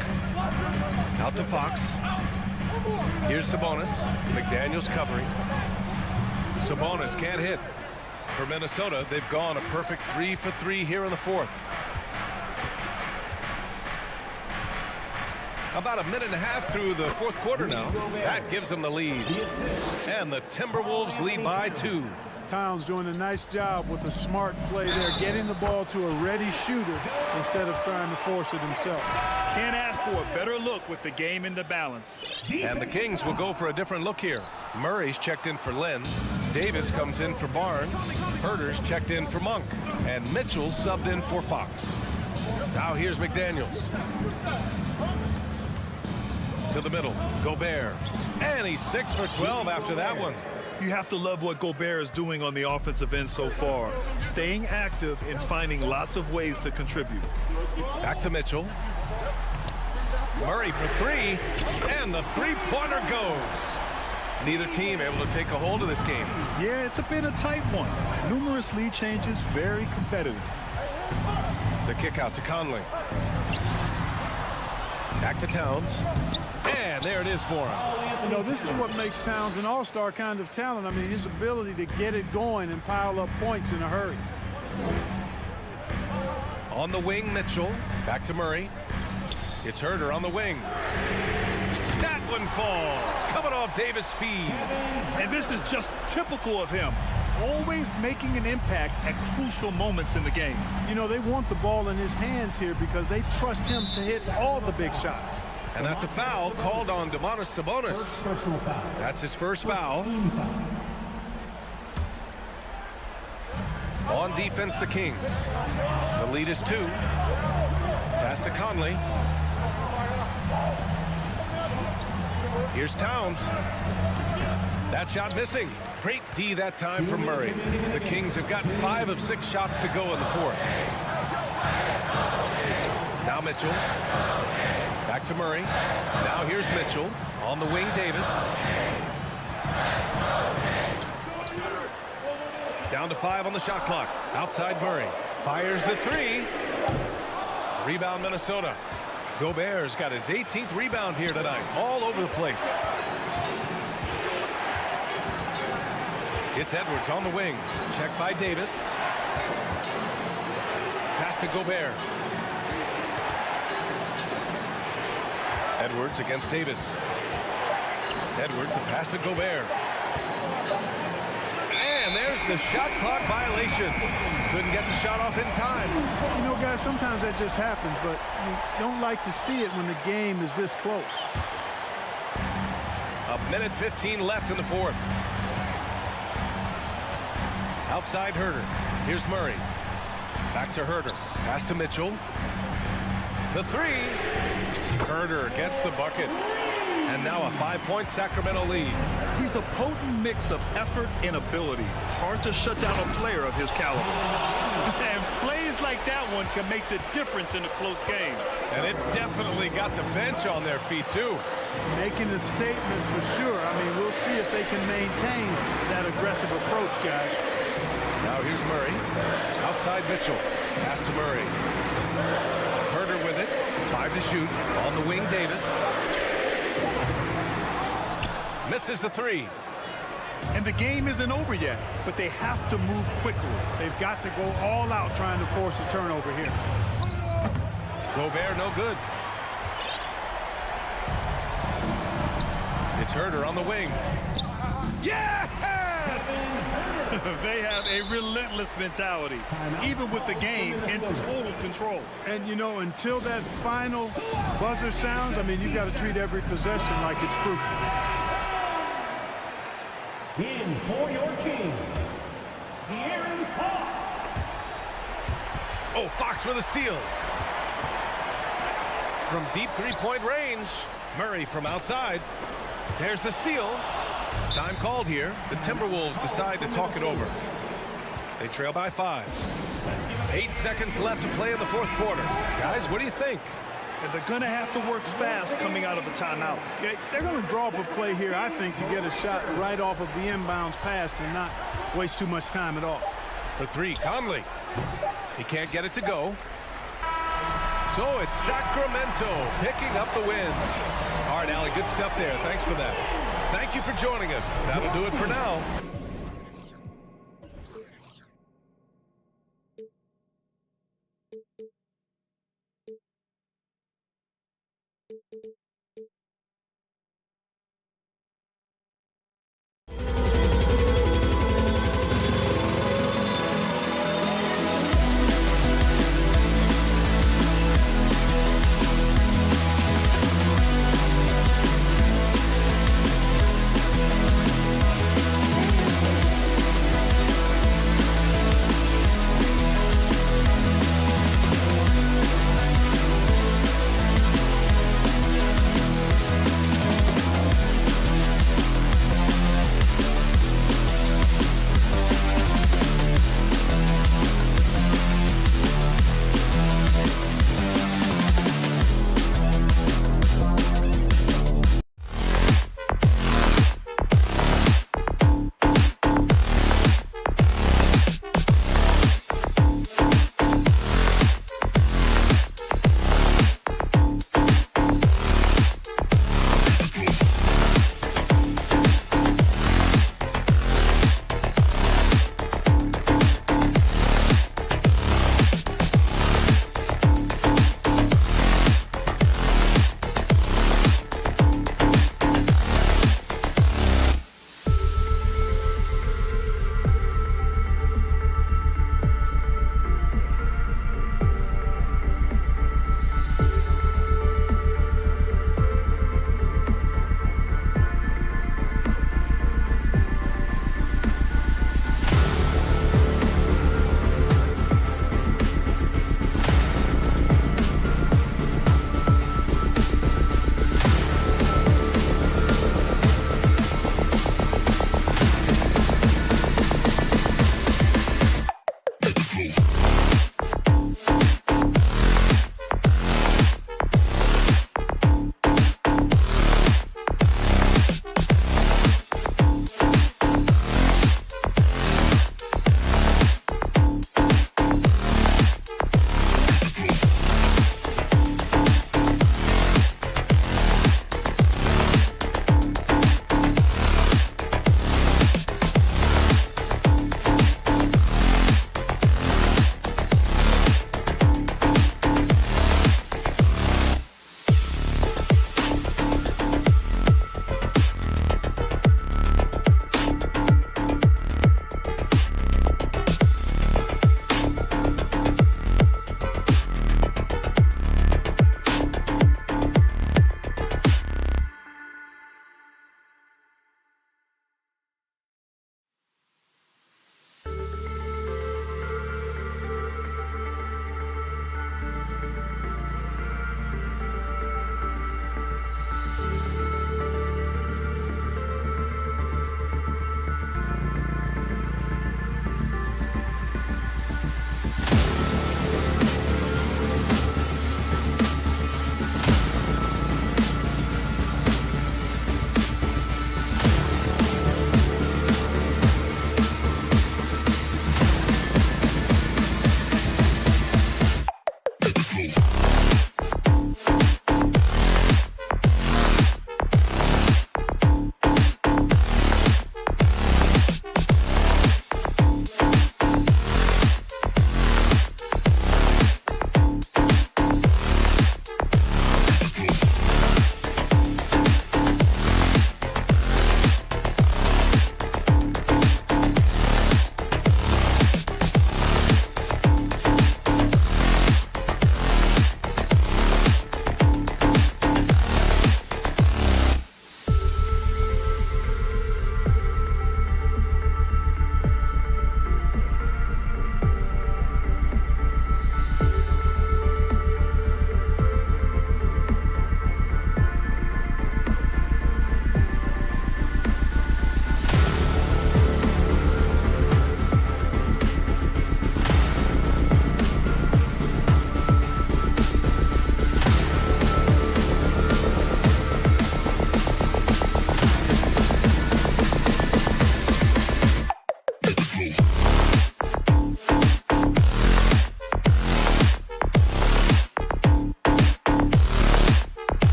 Out to Fox. Here's Sabonis. McDaniels covering. Sabonis can't hit. For Minnesota, they've gone a perfect 3 for 3 here in the fourth. About a minute and a half through the fourth quarter now. That gives them the lead. And the Timberwolves lead by 2.
Towns doing a nice job with a smart play there, getting the ball to a ready shooter instead of trying to force it himself.
Can't ask for a better look with the game in the balance.
And the Kings will go for a different look here. Murray's checked in for Lynn. Davis comes in for Barnes. Herter's checked in for Monk. And Mitchell's subbed in for Fox. Now here's McDaniels. To the middle, Gobert. And he's 6 for 12 after that one.
You have to love what Gobert is doing on the offensive end so far. Staying active and finding lots of ways to contribute.
Back to Mitchell. Murray for 3. And the three-pointer goes. Neither team able to take a hold of this game.
Yeah, it's been a tight one. Numerous lead changes, very competitive.
The kick out to Conley. Back to Towns. And there it is for him.
You know, this is what makes Towns an all-star kind of talent. I mean, his ability to get it going and pile up points in a hurry.
On the wing, Mitchell. Back to Murray. It's Herter on the wing. That one falls. Coming off Davis' feed.
And this is just typical of him. Always making an impact at crucial moments in the game.
You know, they want the ball in his hands here because they trust him to hit all the big shots.
And that's a foul called on Domantas Sabonis.
Personal foul.
That's his first foul. On defense, the Kings. The lead is 2. Pass to Conley. Here's Towns. That shot missing. Great D that time from Murray. The Kings have gotten 5 of 6 shots to go in the fourth. Now Mitchell. Back to Murray. Now here's Mitchell. On the wing, Davis. Down to 5 on the shot clock. Outside Murray. Fires the 3. Rebound Minnesota. Gobert's got his 18th rebound here tonight. All over the place. It's Edwards on the wing. Checked by Davis. Pass to Gobert. Edwards against Davis. Edwards, a pass to Gobert. And there's the shot clock violation. Couldn't get the shot off in time.
You know, guys, sometimes that just happens, but you don't like to see it when the game is this close.
A minute 15 left in the fourth. Outside Herter. Here's Murray. Back to Herter. Pass to Mitchell. The 3. Herter gets the bucket. And now a 5-point Sacramento lead.
He's a potent mix of effort and ability. Hard to shut down a player of his caliber. And plays like that one can make the difference in a close game.
And it definitely got the bench on their feet, too.
Making a statement for sure. I mean, we'll see if they can maintain that aggressive approach, guys.
Now here's Murray. Outside Mitchell. Pass to Murray. Herder with it. 5 to shoot. On the wing, Davis. Misses the 3.
And the game isn't over yet, but they have to move quickly.
They've got to go all out trying to force a turnover here.
Gobert, no good. It's Herder on the wing.
Yes! They have a relentless mentality, even with the game in total control.
And, you know, until that final buzzer sounds, I mean, you've got to treat every possession like it's crucial.
In for your Kings, De'Aaron Fox.
Oh, Fox with a steal. From deep three-point range. Murray from outside. There's the steal. Time called here. The Timberwolves decide to talk it over. They trail by 5. 8 seconds left to play in the fourth quarter. Guys, what do you think?
And they're going to have to work fast coming out of a timeout.
Okay, they're going to draw up a play here, I think, to get a shot right off of the inbounds pass and not waste too much time at all.
For 3, Conley. He can't get it to go. So it's Sacramento picking up the win. All right, Allie, good stuff there. Thanks for that. Thank you for joining us. That'll do it for now.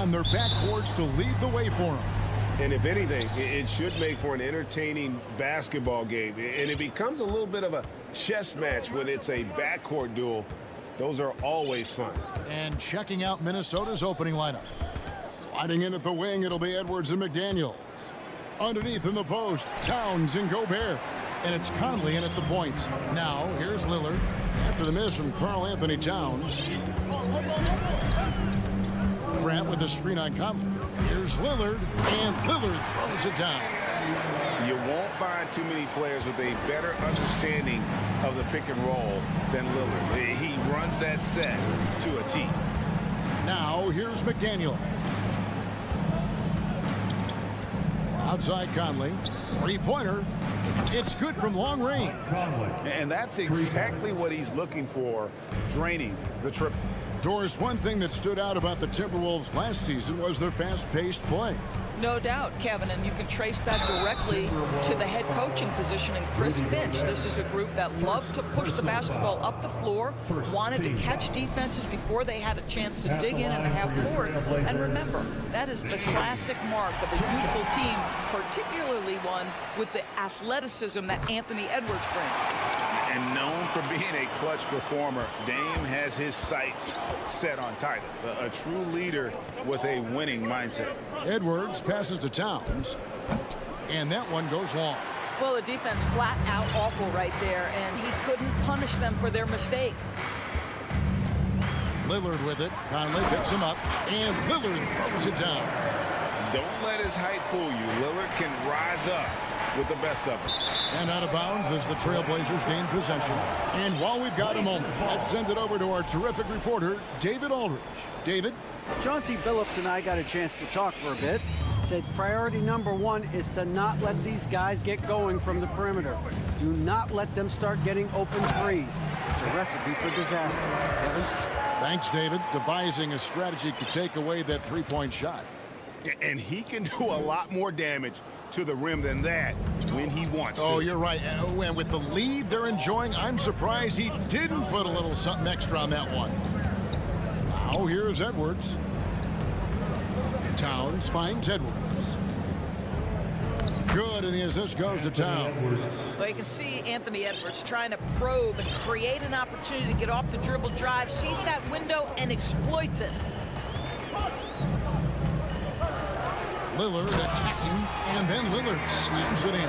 on their backcourts to lead the way for them.
And if anything, it should make for an entertaining basketball game. And it becomes a little bit of a chess match when it's a backcourt duel. Those are always fun.
And checking out Minnesota's opening lineup. Sliding in at the wing, it'll be Edwards and McDaniels. Underneath in the post, Towns and Gobert. And it's Conley in at the point. Now, here's Lillard. After the miss from Karl Anthony Towns. Grant with the screen on Conley. Here's Lillard, and Lillard throws it down.
You won't find too many players with a better understanding of the pick and roll than Lillard. He runs that set to a T.
Now, here's McDaniels. Outside Conley. Three-pointer. It's good from long range.
And that's exactly what he's looking for, draining the triple.
Doris, one thing that stood out about the Timberwolves last season was their fast-paced play.
No doubt, Kevin, and you can trace that directly to the head coaching position in Chris Finch. This is a group that loved to push the basketball up the floor, wanted to catch defenses before they had a chance to dig in the half court. And remember, that is the classic mark of a youthful team, particularly one with the athleticism that Anthony Edwards brings.
And known for being a clutch performer, Dame has his sights set on titles. A true leader with a winning mindset.
Edwards passes to Towns, and that one goes long.
Well, the defense flat out awful right there, and he couldn't punish them for their mistake.
Lillard with it. Conley picks him up, and Lillard throws it down.
Don't let his height fool you. Lillard can rise up with the best of them.
And out of bounds as the Trailblazers gain possession. And while we've got a moment, let's send it over to our terrific reporter, David Aldridge. David?
Chauncey Billups and I got a chance to talk for a bit. Said priority number one is to not let these guys get going from the perimeter. Do not let them start getting open threes. It's a recipe for disaster. Kevin?
Thanks, David. Devising a strategy to take away that three-point shot.
And he can do a lot more damage to the rim than that when he wants to.
Oh, you're right. And with the lead they're enjoying, I'm surprised he didn't put a little something extra on that one. Now here's Edwards. Towns finds Edwards. Good, and the assist goes to Towns.
Well, you can see Anthony Edwards trying to probe and create an opportunity to get off the dribble drive, sees that window and exploits it.
Lillard attacking, and then Lillard slams it in.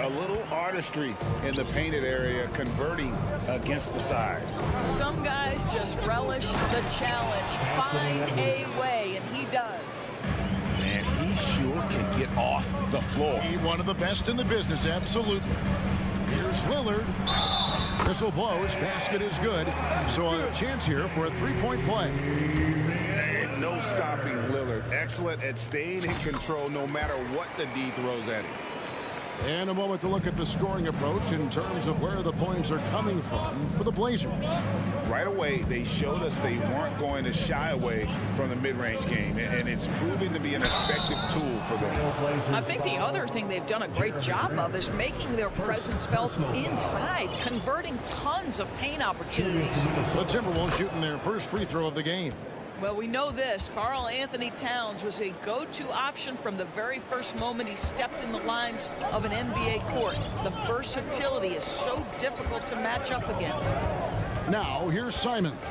A little artistry in the painted area, converting against the size.
Some guys just relish the challenge, find a way, and he does.
And he sure can get off the floor.
He's one of the best in the business, absolutely. Here's Lillard. Whistle blows, basket is good. So a chance here for a three-point play.
No stopping Lillard. Excellent at staying in control no matter what the D throws at him.
And a moment to look at the scoring approach in terms of where the points are coming from for the Blazers.
Right away, they showed us they weren't going to shy away from the mid-range game, and it's proving to be an effective tool for them.
I think the other thing they've done a great job of is making their presence felt inside, converting tons of paint opportunities.
The Timberwolves shooting their first free throw of the game.
Well, we know this. Karl Anthony Towns was a go-to option from the very first moment he stepped in the lines of an NBA court. The versatility is so difficult to match up against.
Now, here's Simons.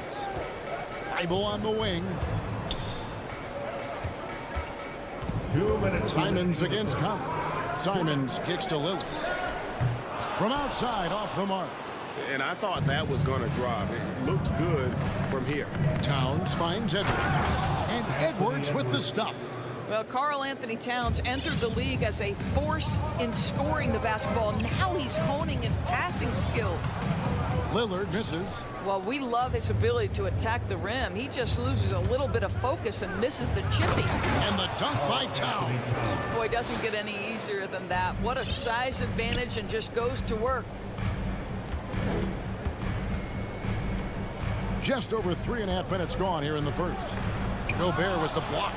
Bible on the wing.
2 minutes.
Simons against Conley. Simons kicks to Lillard. From outside, off the mark.
And I thought that was going to drop. It looked good from here.
Towns finds Edwards. And Edwards with the stuff.
Well, Karl Anthony Towns entered the league as a force in scoring the basketball. Now he's honing his passing skills.
Lillard misses.
Well, we love his ability to attack the rim. He just loses a little bit of focus and misses the chipping.
And the dunk by Towns.
Boy, it doesn't get any easier than that. What a size advantage, and just goes to work.
Just over 3.5 minutes gone here in the first. Gobert with the block.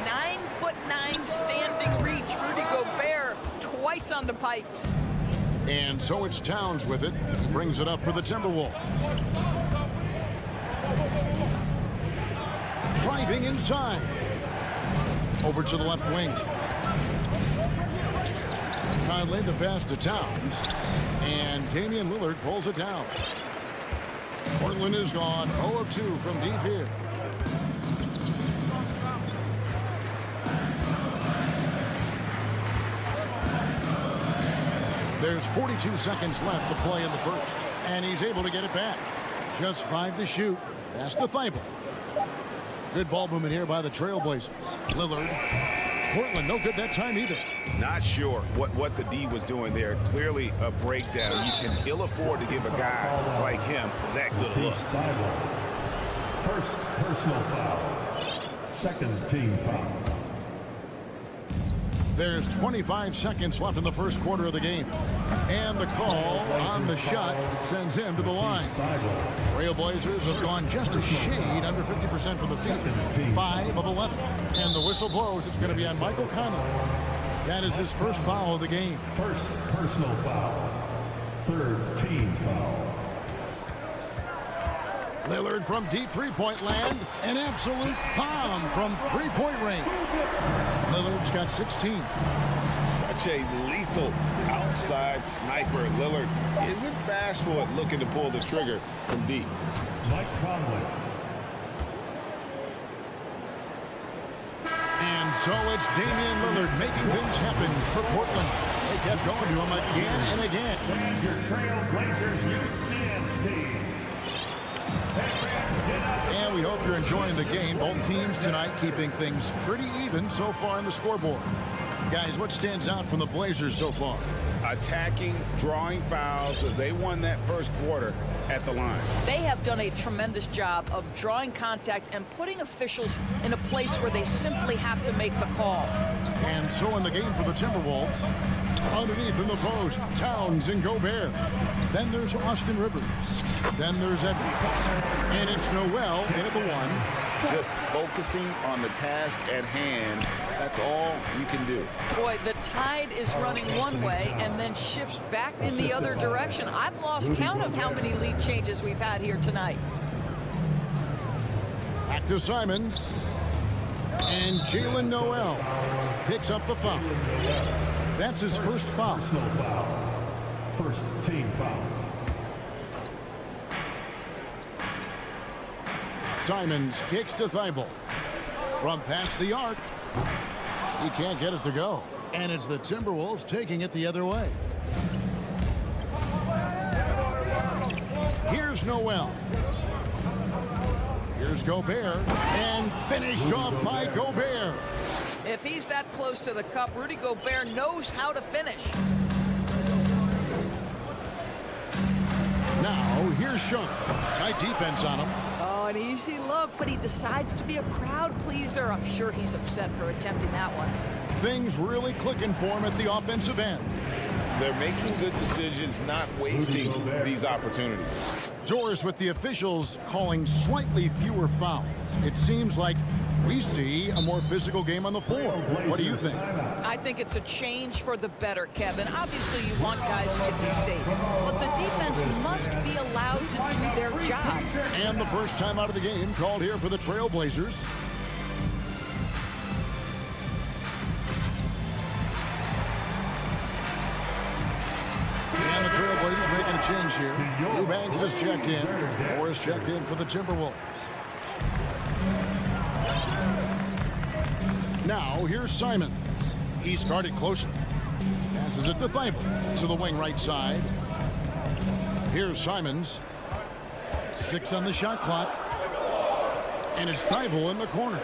9'9" standing reach. Rudy Gobert twice on the pipes.
And so it's Towns with it. He brings it up for the Timberwolves. Driving inside. Over to the left wing. Conley, the pass to Towns. And Damian Lillard pulls it down. Portland is gone 0 of 2 from deep here. There's 42 seconds left to play in the first. And he's able to get it back. Just 5 to shoot. Pass to Thibault. Good ball movement here by the Trailblazers. Lillard. Portland, no good that time either.
Not sure what the D was doing there. Clearly a breakdown. You can ill afford to give a guy like him that good a look.
First personal foul. Second team foul.
There's 25 seconds left in the first quarter of the game. And the call on the shot that sends him to the line. Trailblazers have gone just a shade under 50% from the field. 5 of 11. And the whistle blows. It's going to be on Michael Conley. That is his first foul of the game.
First personal foul. Third team foul.
Lillard from deep three-point land. An absolute bomb from three-point range. Lillard's got 16.
Such a lethal outside sniper. Lillard isn't bashful at looking to pull the trigger from deep.
Mike Conley.
And so it's Damian Lillard making things happen for Portland. They kept going to him again and again.
And your Trailblazers youth dance team.
And we hope you're enjoying the game. Both teams tonight keeping things pretty even so far on the scoreboard. Guys, what stands out from the Blazers so far?
Attacking, drawing fouls. They won that first quarter at the line.
They have done a tremendous job of drawing contact and putting officials in a place where they simply have to make the call.
And so in the game for the Timberwolves, underneath in the post, Towns and Gobert. Then there's Austin Rivers. Then there's Edwards. And it's Noel in at the one.
Just focusing on the task at hand. That's all you can do.
Boy, the tide is running one way and then shifts back in the other direction. I've lost count of how many lead changes we've had here tonight.
Back to Simons. And Jalen Noel picks up the foul. That's his first foul.
First team foul.
Simons kicks to Thibault. From past the arc. He can't get it to go. And it's the Timberwolves taking it the other way. Here's Noel. Here's Gobert. And finished off by Gobert.
If he's that close to the cup, Rudy Gobert knows how to finish.
Now, here's Shunk. Tight defense on him.
Oh, an easy look, but he decides to be a crowd pleaser. I'm sure he's upset for attempting that one.
Things really clicking for him at the offensive end.
They're making good decisions, not wasting these opportunities.
Doris with the officials calling slightly fewer fouls. It seems like we see a more physical game on the floor. What do you think?
I think it's a change for the better, Kevin. Obviously, you want guys to be safe, but the defense must be allowed to do their job.
And the first time out of the game called here for the Trailblazers. And the Trailblazers making a change here. Eubanks is checked in. Moore is checked in for the Timberwolves. Now, here's Simons. He's guarded closer. Passes it to Thibault. To the wing right side. Here's Simons. 6 on the shot clock. And it's Thibault in the corner.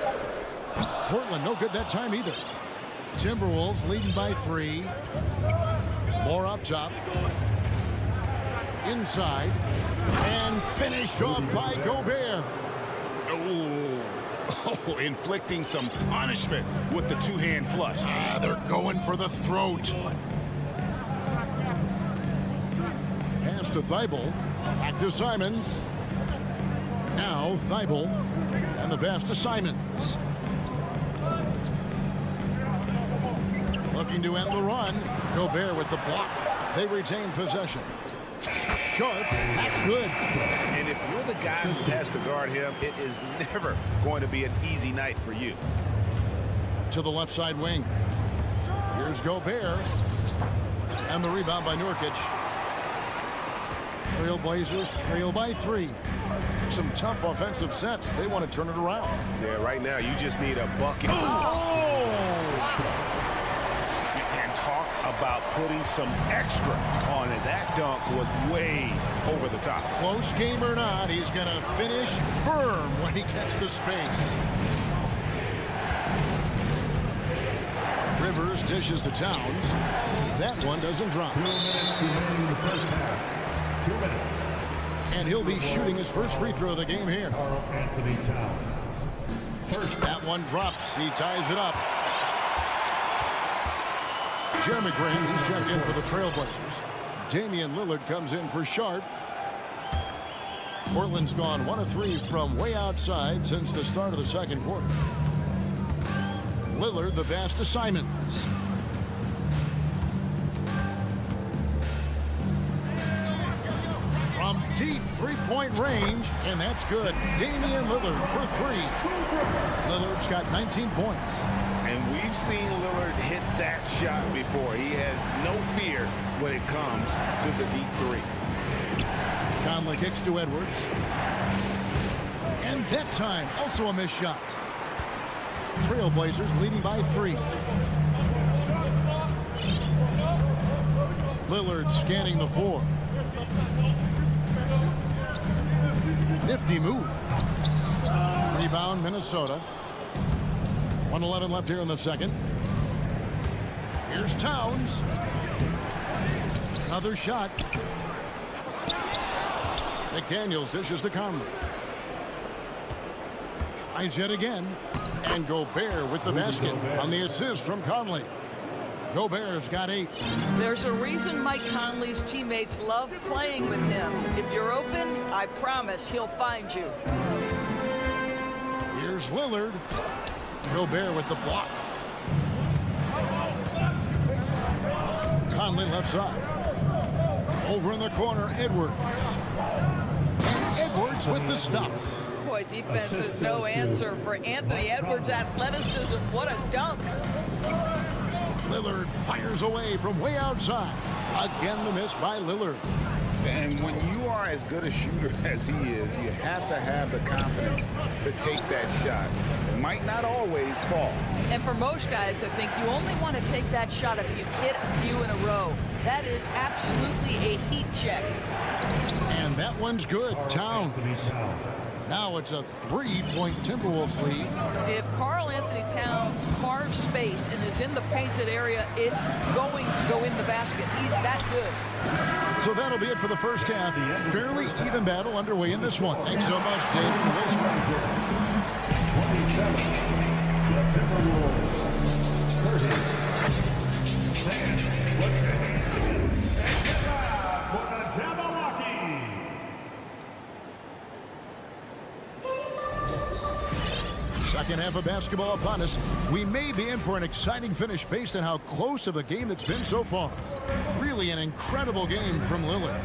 Portland no good that time either. Timberwolves leading by 3. More up top. Inside. And finished off by Gobert.
Oh, inflicting some punishment with the two-hand flush.
They're going for the throat. Pass to Thibault. Back to Simons. Now Thibault. And the pass to Simons. Looking to end the run. Gobert with the block. They retain possession. Sharp. That's good.
And if you're the guy who has to guard him, it is never going to be an easy night for you.
to the left side wing. Here's Gobert. And the rebound by Nurkic. Trailblazers trail by 3. Some tough offensive sets. They want to turn it around.
Yeah, right now you just need a bucket. And talk about putting some extra on it. That dunk was way over the top.
Close game or not, he's going to finish firm when he gets the space. Rivers dishes to Towns. That one doesn't drop.
2 minutes remaining in the first half. 2 minutes.
And he'll be shooting his first free throw of the game here.
Anthony Towns.
First, that one drops. He ties it up. Jeremy Green, he's checked in for the Trailblazers. Damian Lillard comes in for Sharp. Portland's gone 1 of 3 from way outside since the start of the second quarter. Lillard, the pass to Simons. From deep three-point range, and that's good. Damian Lillard for 3. Lillard's got 19 points.
And we've seen Lillard hit that shot before. He has no fear when it comes to the deep 3.
Conley kicks to Edwards. And that time, also a missed shot. Trailblazers leading by 3. Lillard scanning the floor. Nifty move. Rebound, Minnesota. 1:11 left here in the second. Here's Towns. Another shot. McDaniels dishes to Conley. Tries yet again. And Gobert with the basket on the assist from Conley. Gobert's got 8.
There's a reason Mike Conley's teammates love playing with him. If you're open, I promise he'll find you.
Here's Lillard. Gobert with the block. Conley left side. Over in the corner, Edwards. And Edwards with the stuff.
Boy, defense is no answer for Anthony Edwards' athleticism. What a dunk.
Lillard fires away from way outside. Again, the miss by Lillard.
And when you are as good a shooter as he is, you have to have the confidence to take that shot. It might not always fall.
And for most guys, I think you only want to take that shot if you've hit a few in a row. That is absolutely a heat check.
And that one's good. Towns. Now it's a 3-point Timberwolves lead.
If Karl Anthony Towns carves space and is in the painted area, it's going to go in the basket. He's that good.
So that'll be it for the first half. Fairly even battle underway in this one. Thanks so much, David.
27. The Timberwolves. 30. Second. Look for the Jabberwocky.
Second half of basketball upon us. We may be in for an exciting finish based on how close of a game it's been so far. Really an incredible game from Lillard.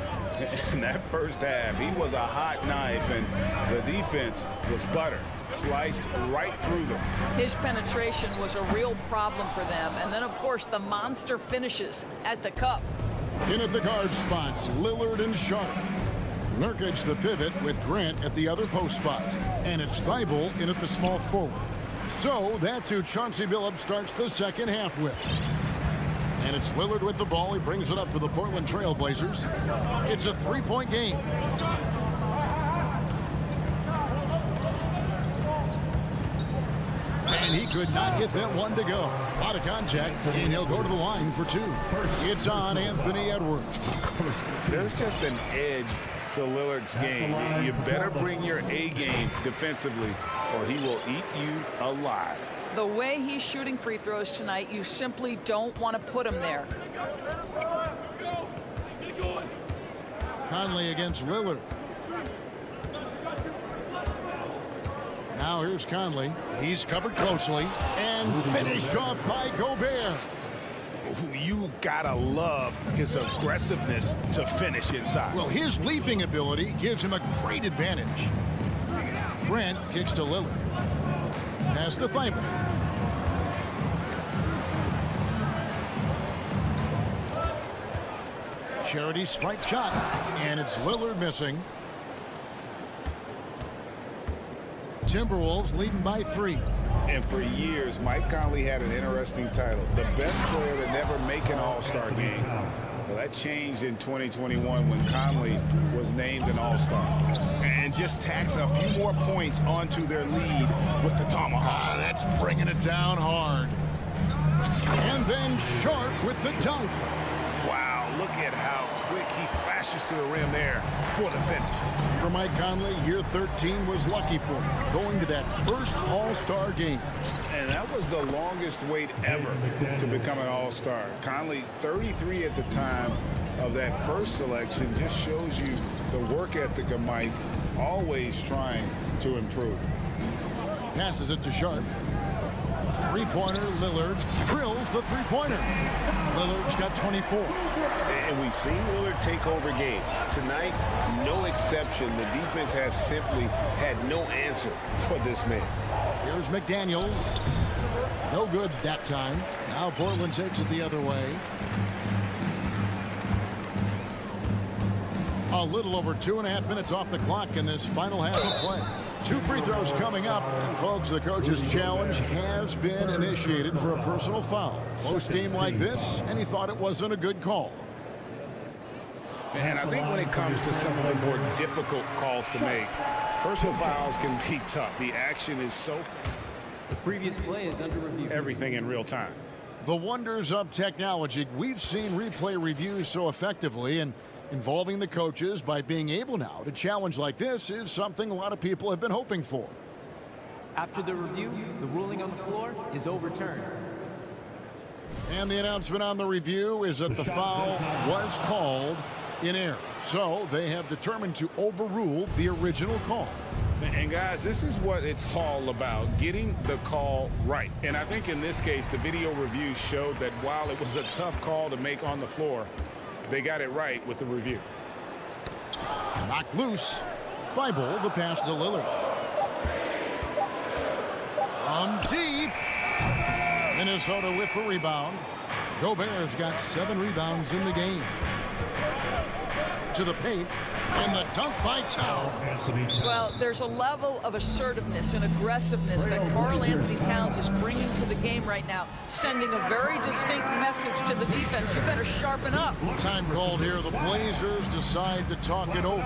In that first half, he was a hot knife, and the defense was butter. Sliced right through them.
His penetration was a real problem for them. And then, of course, the monster finishes at the cup.
In at the guard spots, Lillard and Sharp. Nurkic the pivot with Grant at the other post spot. And it's Thibault in at the small forward. So that's who Chauncey Billups starts the second half with. And it's Lillard with the ball. He brings it up for the Portland Trailblazers. It's a 3-point game. And he could not get that one to go. A lot of contact, and he'll go to the line for 2. It's on Anthony Edwards.
There's just an edge to Lillard's game. You better bring your A game defensively, or he will eat you alive.
The way he's shooting free throws tonight, you simply don't want to put him there.
Conley against Lillard. Now here's Conley. He's covered closely and finished off by Gobert.
You gotta love his aggressiveness to finish inside.
Well, his leaping ability gives him a great advantage. Grant kicks to Lillard. Pass to Thibault. Charity stripe shot, and it's Lillard missing. Timberwolves leading by 3.
And for years, Mike Conley had an interesting title, the best player to never make an all-star game. Well, that changed in 2021 when Conley was named an all-star. And just tacks a few more points onto their lead with the tomahawk.
That's bringing it down hard. And then Sharp with the dunk.
Wow, look at how quick he flashes to the rim there for the finish.
For Mike Conley, year 13 was lucky for him, going to that first all-star game.
And that was the longest wait ever to become an all-star. Conley, 33 at the time of that first selection, just shows you the work ethic of Mike, always trying to improve.
Passes it to Sharp. Three-pointer, Lillard drills the three-pointer. Lillard's got 24.
And we've seen Lillard take over games. Tonight, no exception. The defense has simply had no answer for this man.
Here's McDaniels. No good that time. Now Portland takes it the other way. A little over 2.5 minutes off the clock in this final half of play. 2 free throws coming up. And folks, the coach's challenge has been initiated for a personal foul. Close game like this, and he thought it wasn't a good call.
And I think when it comes to some of the more difficult calls to make, personal fouls can be tough. The action is so...
The previous play is under review.
Everything in real time.
The wonders of technology. We've seen replay reviews so effectively, and involving the coaches by being able now to challenge like this is something a lot of people have been hoping for.
After the review, the ruling on the floor is overturned.
And the announcement on the review is that the foul was called in error. So they have determined to overrule the original call.
And guys, this is what it's all about, getting the call right. And I think in this case, the video review showed that while it was a tough call to make on the floor, they got it right with the review.
Knocked loose. Thibault, the pass to Lillard. On deep. Minnesota with the rebound. Gobert's got 7 rebounds in the game. To the paint. And the dunk by Towns.
Well, there's a level of assertiveness and aggressiveness that Karl Anthony Towns is bringing to the game right now, sending a very distinct message to the defense. You better sharpen up.
Time called here. The Blazers decide to talk it over.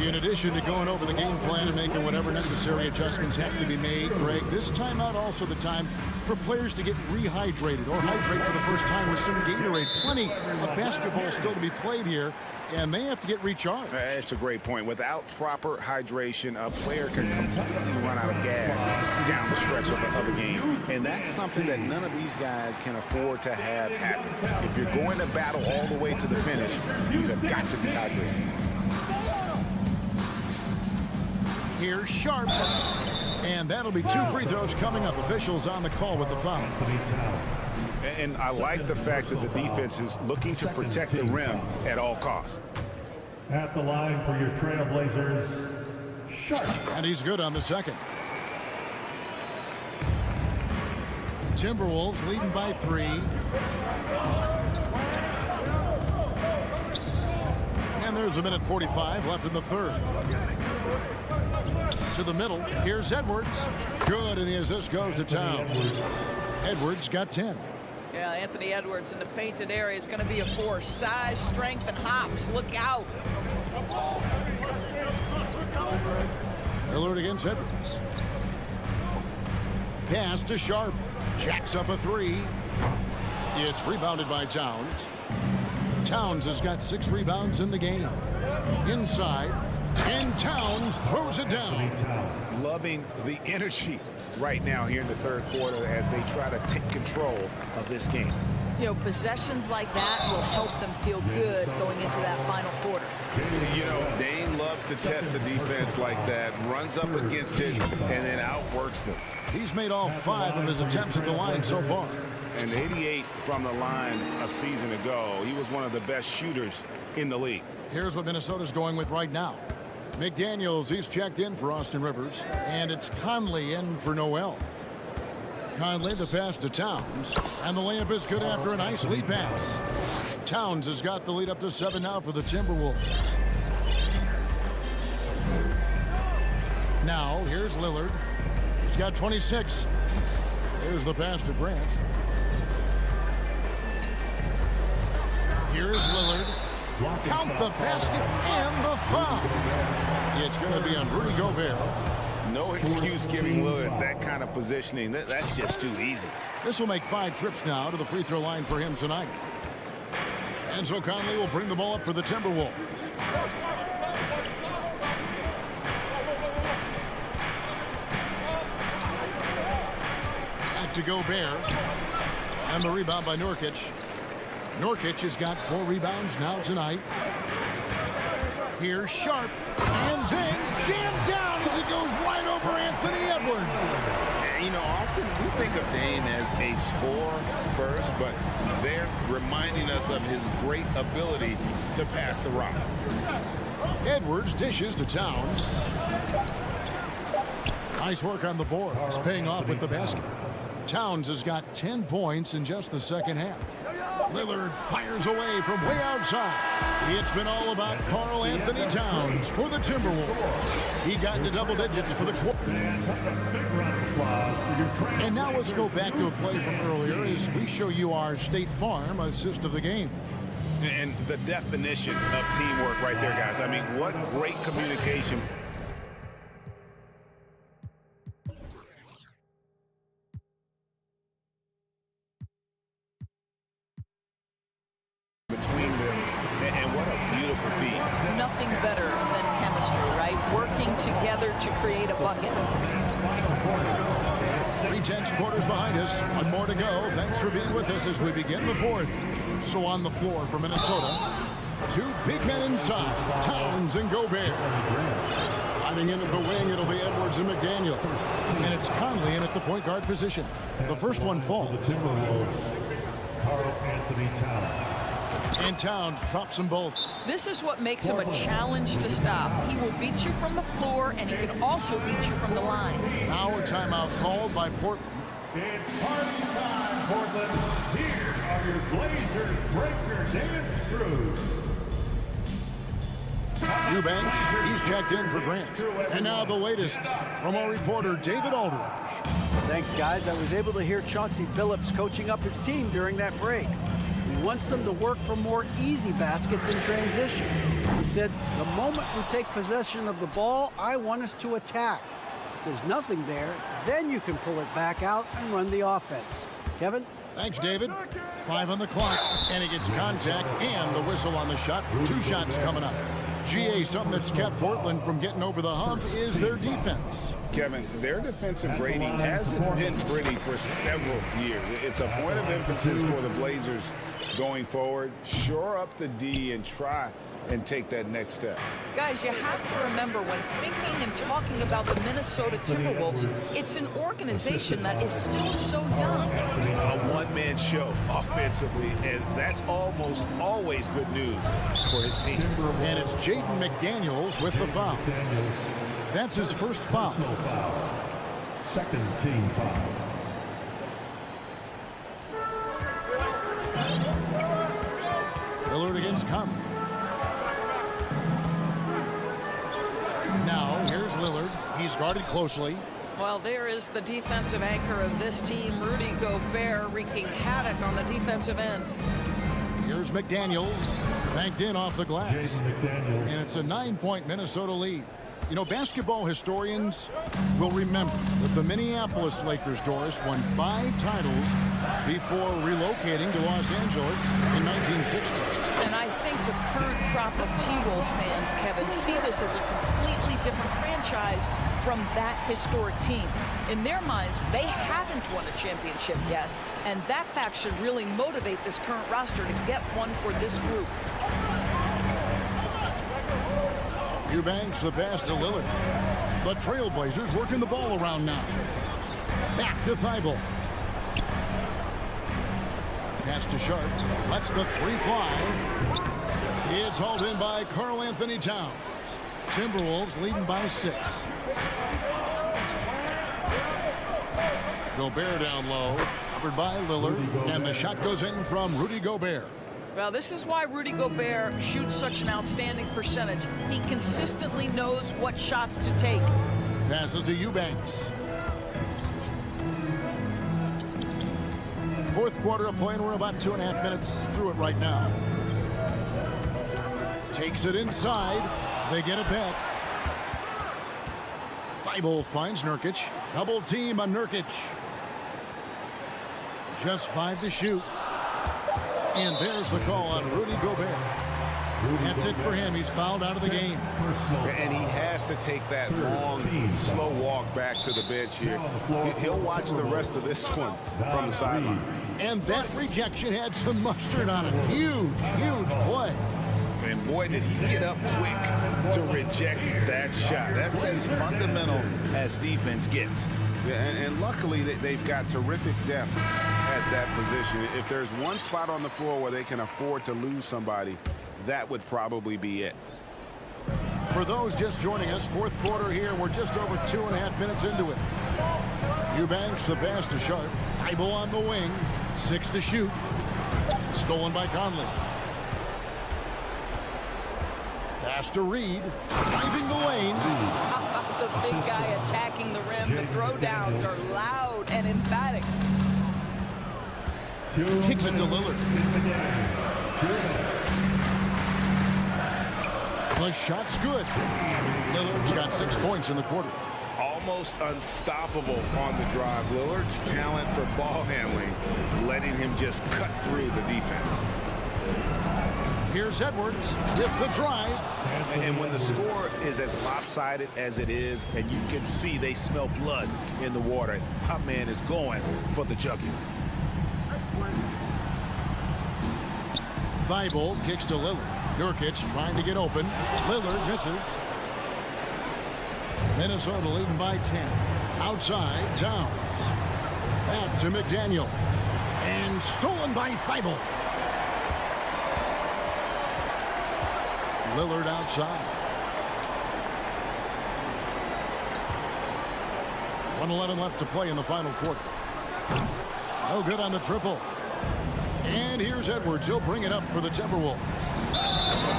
In addition to going over the game plan and making whatever necessary adjustments have to be made, Greg, this timeout also the time for players to get rehydrated or hydrate for the first time with some Gatorade. Plenty of basketball still to be played here, and they have to get recharged.
That's a great point. Without proper hydration, a player can completely run out of gas down the stretch of the game. And that's something that none of these guys can afford to have happen. If you're going to battle all the way to the finish, you have got to be hydrated.
Here's Sharp. And that'll be 2 free throws coming up. Officials on the call with the foul.
And I like the fact that the defense is looking to protect the rim at all costs.
At the line for your Trailblazers, Sharp.
And he's good on the second. Timberwolves leading by 3. And there's a minute 45 left in the third. To the middle. Here's Edwards. Good, and the assist goes to Towns. Edwards got 10.
Yeah, Anthony Edwards in the painted area is going to be a force. Size, strength, and hops. Look out.
Lillard against Edwards. Pass to Sharp. Jacks up a 3. It's rebounded by Towns. Towns has got 6 rebounds in the game. Inside. And Towns throws it down.
Loving the energy right now here in the third quarter as they try to take control of this game.
You know, possessions like that will help them feel good going into that final quarter.
You know, Dane loves to test the defense like that, runs up against it, and then outworks them.
He's made all 5 of his attempts at the line so far.
And 88 from the line a season ago. He was one of the best shooters in the league.
Here's what Minnesota's going with right now. McDaniels, he's checked in for Austin Rivers. And it's Conley in for Noel. Conley, the pass to Towns. And the layup is good after a nice lead pass. Towns has got the lead up to 7 now for the Timberwolves. Now, here's Lillard. He's got 26. Here's the pass to Grant. Here's Lillard. Count the basket and the foul. It's going to be on Rudy Gobert.
No excuse giving Lillard that kind of positioning. That's just too easy.
This will make 5 trips now to the free throw line for him tonight. And so Conley will bring the ball up for the Timberwolves. Back to Gobert. And the rebound by Nurkic. Nurkic has got 4 rebounds now tonight. Here's Sharp. And then jammed down as it goes right over Anthony Edwards.
You know, often we think of Dame as a scorer first, but they're reminding us of his great ability to pass the rock.
Edwards dishes to Towns. Nice work on the boards, paying off with the basket. Towns has got 10 points in just the second half. Lillard fires away from way outside. It's been all about Karl Anthony Towns for the Timberwolves. He got into double digits for the quarter. And now let's go back to a play from earlier as we show you our State Farm assist of the game.
And the definition of teamwork right there, guys. I mean, what great communication. Between them, and what a beautiful feat.
Nothing better than chemistry, right? Working together to create a bucket.
3/10 quarters behind us. One more to go. Thanks for being with us as we begin the fourth. So on the floor for Minnesota, 2 big men inside, Towns and Gobert. Sliding in at the wing, it'll be Edwards and McDaniel. And it's Conley in at the point guard position. The first one falls.
Karl Anthony Towns.
And Towns drops them both.
This is what makes him a challenge to stop. He will beat you from the floor, and he can also beat you from the line.
Now a timeout called by Portland.
It's party time, Portland. Here are your Blazers breaker, David Struz.
Eubanks, he's checked in for Grant. And now the latest from our reporter, David Aldridge.
Thanks, guys. I was able to hear Chauncey Billups coaching up his team during that break. He wants them to work for more easy baskets in transition. He said, the moment we take possession of the ball, I want us to attack. If there's nothing there, then you can pull it back out and run the offense. Kevin?
Thanks, David. 5 on the clock, and he gets contact and the whistle on the shot. 2 shots coming up. GA, something that's kept Portland from getting over the hump is their defense.
Kevin, their defensive rating hasn't been pretty for several years. It's a point of emphasis for the Blazers going forward. Shore up the D and try and take that next step.
Guys, you have to remember when thinking and talking about the Minnesota Timberwolves, it's an organization that is still so young.
A one-man show offensively, and that's almost always good news for his team.
And it's Jaden McDaniels with the foul. That's his first foul.
Second team foul.
Lillard against Conley. Now, here's Lillard. He's guarded closely.
Well, there is the defensive anchor of this team, Rudy Gobert, wreaking havoc on the defensive end.
Here's McDaniels, banked in off the glass. And it's a 9-point Minnesota lead. You know, basketball historians will remember that the Minneapolis Lakers, Doris, won 5 titles before relocating to Los Angeles in 1960.
And I think the current crop of T-Wolves fans, Kevin, see this as a completely different franchise from that historic team. In their minds, they haven't won a championship yet, and that fact should really motivate this current roster to get one for this group.
Eubanks the pass to Lillard. The Trailblazers working the ball around now. Back to Thibault. Pass to Sharp. Lets the 3 fly. It's hauled in by Karl Anthony Towns. Timberwolves leading by 6. Gobert down low. Covered by Lillard. And the shot goes in from Rudy Gobert.
Well, this is why Rudy Gobert shoots such an outstanding percentage. He consistently knows what shots to take.
Passes to Eubanks. Fourth quarter of play, and we're about 2.5 minutes through it right now. Takes it inside. They get it back. Thibault finds Nurkic. Double team on Nurkic. Just 5 to shoot. And there's the call on Rudy Gobert. That's it for him. He's fouled out of the game.
And he has to take that long, slow walk back to the bench here. He'll watch the rest of this one from the sideline.
And that rejection had some mustard on it. Huge, huge play.
And boy, did he get up quick to reject that shot. That's as fundamental as defense gets. And luckily, they've got terrific depth at that position. If there's one spot on the floor where they can afford to lose somebody, that would probably be it.
For those just joining us, fourth quarter here. We're just over 2.5 minutes into it. Eubanks, the pass to Sharp. Thibault on the wing. 6 to shoot. Stolen by Conley. Pass to Reed. Driving the lane.
How about the big guy attacking the rim? The throwdowns are loud and emphatic.
Kicks it to Lillard. The shot's good. Lillard's got 6 points in the quarter.
Almost unstoppable on the drive. Lillard's talent for ball handling, letting him just cut through the defense.
Here's Edwards with the drive.
And when the score is as lopsided as it is, and you can see they smell blood in the water, top man is going for the jugular.
Thibault kicks to Lillard. Nurkic trying to get open. Lillard misses. Minnesota leading by 10. Outside, Towns. Back to McDaniel. And stolen by Thibault. Lillard outside. 1:11 left to play in the final quarter. No good on the triple. And here's Edwards. He'll bring it up for the Timberwolves.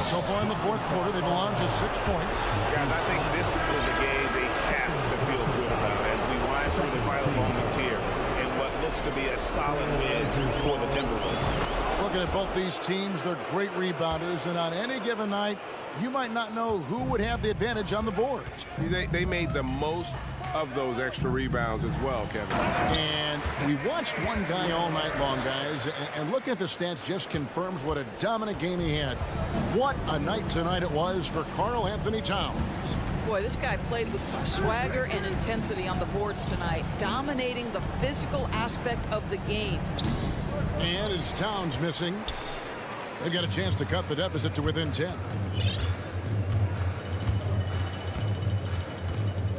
So far in the fourth quarter, they've allowed just 6 points.
Guys, I think this was a game they have to feel good about as we wind through the final moments here in what looks to be a solid win for the Timberwolves.
Looking at both these teams, they're great rebounders, and on any given night, you might not know who would have the advantage on the board.
They made the most of those extra rebounds as well, Kevin.
And we watched one guy all night long, guys, and looking at the stats just confirms what a dominant game he had. What a night tonight it was for Karl Anthony Towns.
Boy, this guy played with some swagger and intensity on the boards tonight, dominating the physical aspect of the game.
And as Towns missing, they've got a chance to cut the deficit to within 10.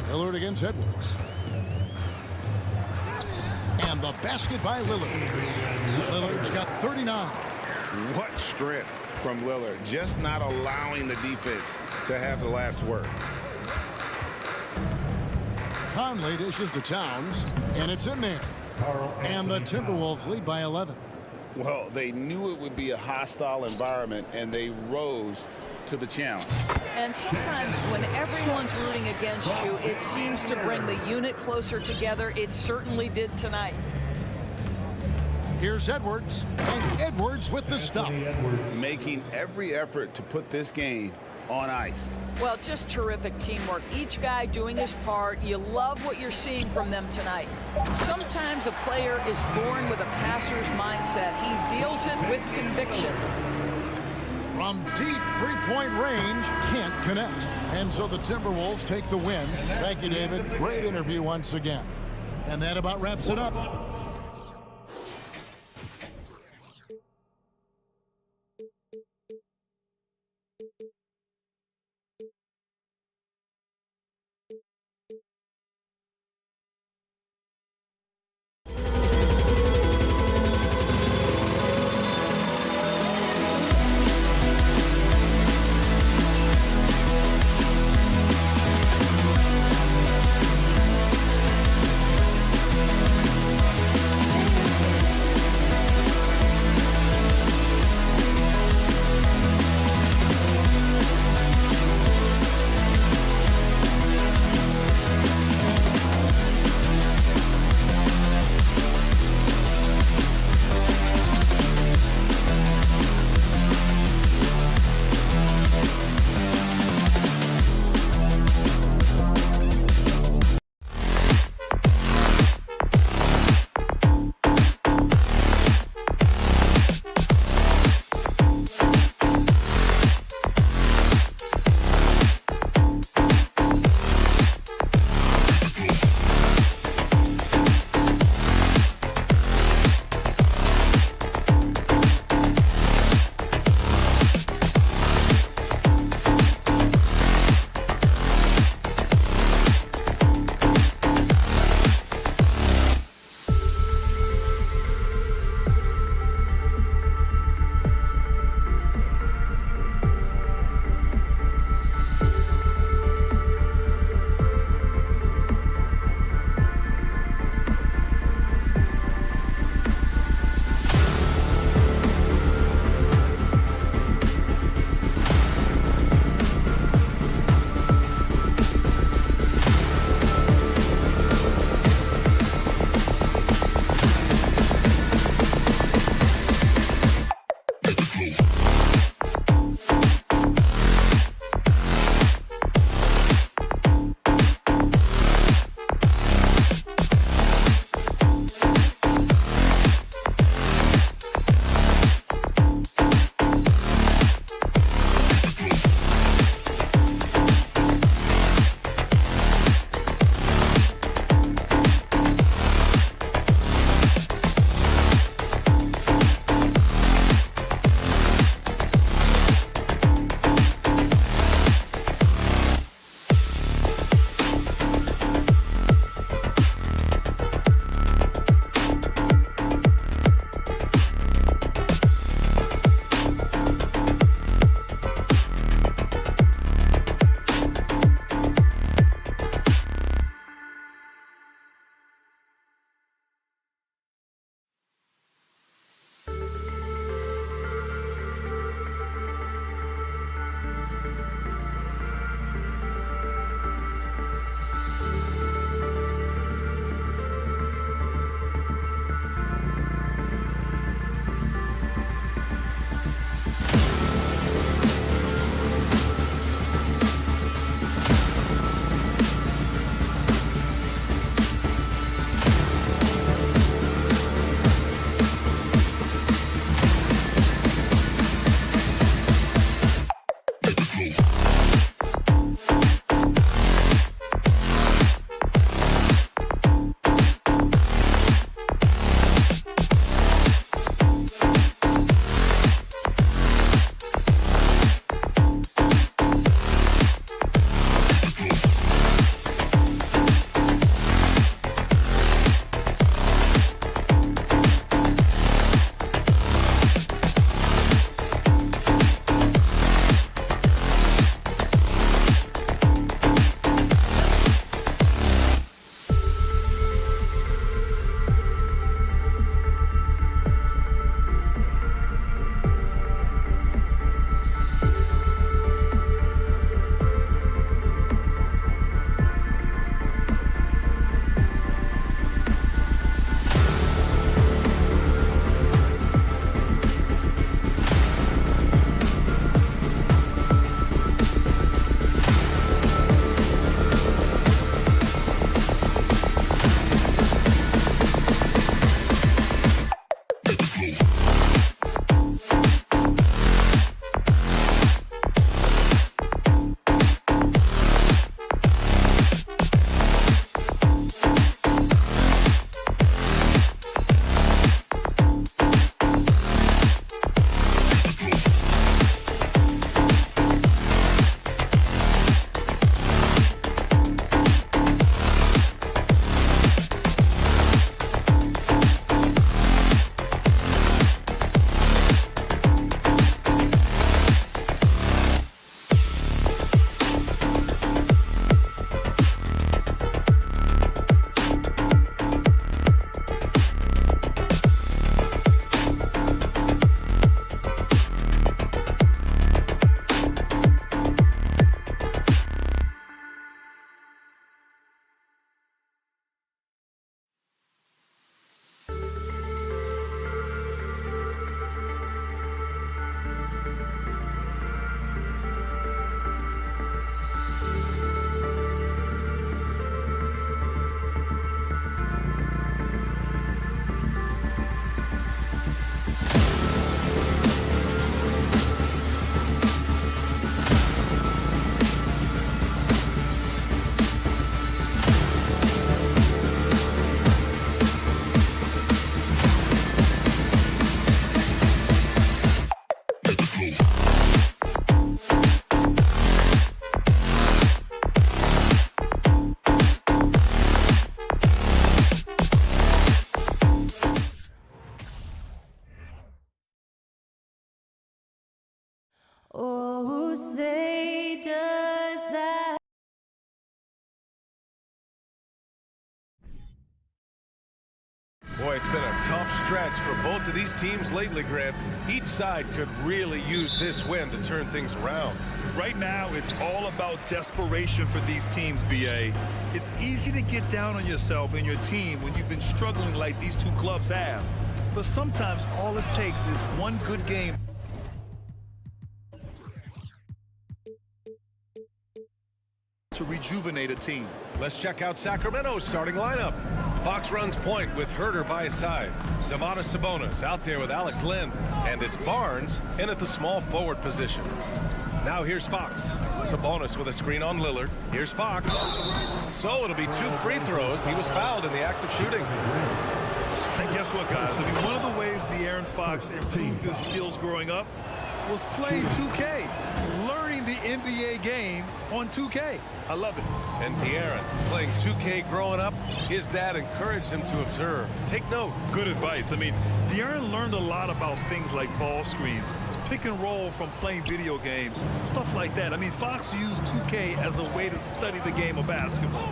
Lillard against Edwards. And the basket by Lillard. Lillard's got 39.
What strength from Lillard, just not allowing the defense to have the last word.
Conley dishes to Towns, and it's in there. And the Timberwolves lead by 11.
Well, they knew it would be a hostile environment, and they rose to the challenge.
And sometimes when everyone's rooting against you, it seems to bring the unit closer together. It certainly did tonight.
Here's Edwards, and Edwards with the stuff.
Making every effort to put this game on ice.
Well, just terrific teamwork. Each guy doing his part. You love what you're seeing from them tonight. Sometimes a player is born with a passer's mindset. He deals it with conviction.
From deep three-point range, can't connect. And so the Timberwolves take the win. Thank you, David. Great interview once again. And that about wraps it up.
say does that.
Boy, it's been a tough stretch for both of these teams lately, Grant. Each side could really use this win to turn things around.
Right now, it's all about desperation for these teams, BA. It's easy to get down on yourself and your team when you've been struggling like these two clubs have. But sometimes all it takes is one good game to rejuvenate a team.
Let's check out Sacramento's starting lineup. Fox runs point with Herter by his side. Domantas Sabonis out there with Alex Len. And it's Barnes in at the small forward position. Now here's Fox. Sabonis with a screen on Lillard. Here's Fox. So it'll be 2 free throws. He was fouled in the act of shooting.
And guess what, guys? I mean, one of the ways De'Aaron Fox improved his skills growing up was playing 2K, learning the NBA game on 2K. I love it.
And De'Aaron playing 2K growing up, his dad encouraged him to observe. Take note.
Good advice. I mean, De'Aaron learned a lot about things like ball screens, pick and roll from playing video games, stuff like that. I mean, Fox used 2K as a way to study the game of basketball.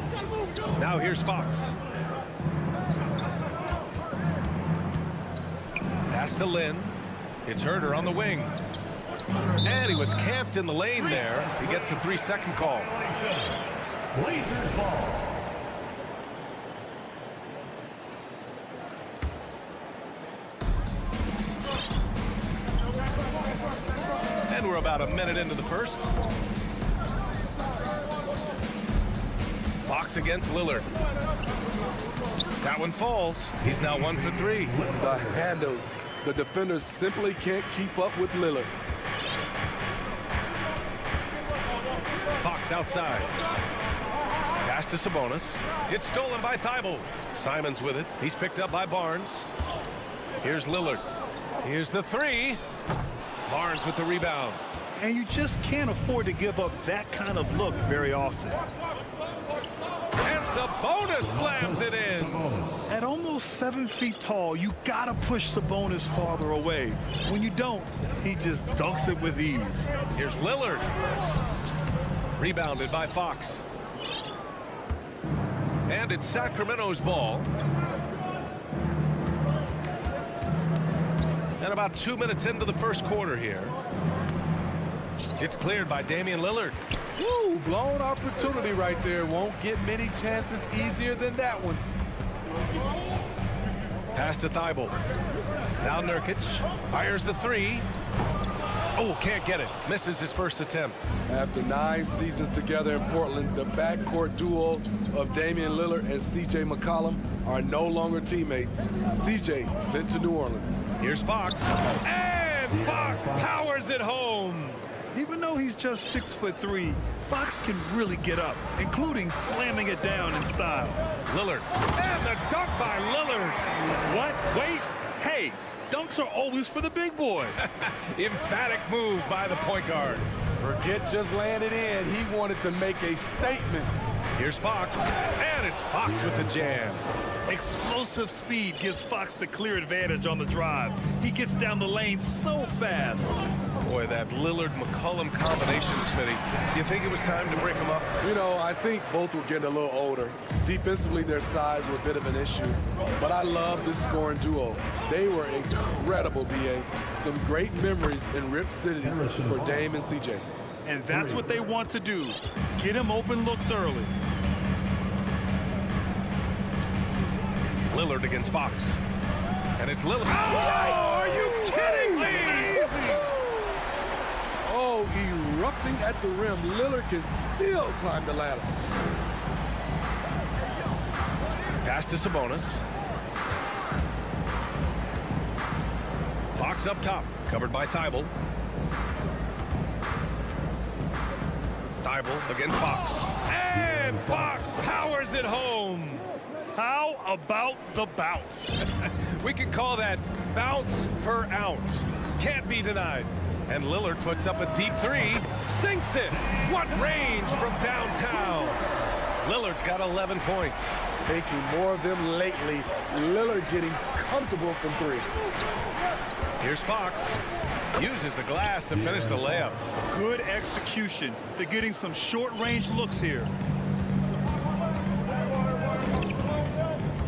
Now here's Fox. Pass to Lynn. It's Herter on the wing. And he was camped in the lane there. He gets a 3-second call.
Blazers ball.
And we're about a minute into the first. Fox against Lillard. That one falls. He's now 1 for 3.
The handles. The defenders simply can't keep up with Lillard.
Fox outside. Pass to Sabonis. It's stolen by Thibault. Simons with it. He's picked up by Barnes. Here's Lillard. Here's the 3. Barnes with the rebound.
And you just can't afford to give up that kind of look very often.
And Sabonis slams it in.
At almost 7 feet tall, you gotta push Sabonis farther away. When you don't, he just dunks it with ease.
Here's Lillard. Rebounded by Fox. And it's Sacramento's ball. And about 2 minutes into the first quarter here. It's cleared by Damian Lillard.
Woo, blown opportunity right there. Won't get many chances easier than that one.
Pass to Thibault. Now Nurkic fires the 3. Oh, can't get it. Misses his first attempt.
After 9 seasons together in Portland, the backcourt duo of Damian Lillard and C.J. McCollum are no longer teammates. C.J. sent to New Orleans.
Here's Fox. And Fox powers it home.
Even though he's just 6'3", Fox can really get up, including slamming it down in style.
Lillard. And the dunk by Lillard.
What? Wait. Hey, dunks are always for the big boys.
Emphatic move by the point guard.
Forget just laying it in. He wanted to make a statement.
Here's Fox. And it's Fox with the jam.
Explosive speed gives Fox the clear advantage on the drive. He gets down the lane so fast.
Boy, that Lillard-McCollum combination, Smitty. Do you think it was time to break them up?
You know, I think both were getting a little older. Defensively, their size were a bit of an issue. But I love this scoring duo. They were incredible, B.A. Some great memories in Rip City for Dame and C.J.
And that's what they want to do. Get him open looks early.
Lillard against Fox. And it's Lillard. Oh, are you kidding me?
Oh, erupting at the rim. Lillard can still climb the ladder.
Pass to Sabonis. Fox up top, covered by Thibault. Thibault against Fox. And Fox powers it home.
How about the bounce?
We can call that bounce per ounce. Can't be denied. And Lillard puts up a deep 3, sinks it. What range from downtown. Lillard's got 11 points.
Taking more of them lately. Lillard getting comfortable from three.
Here's Fox. Uses the glass to finish the layup.
Good execution. They're getting some short-range looks here.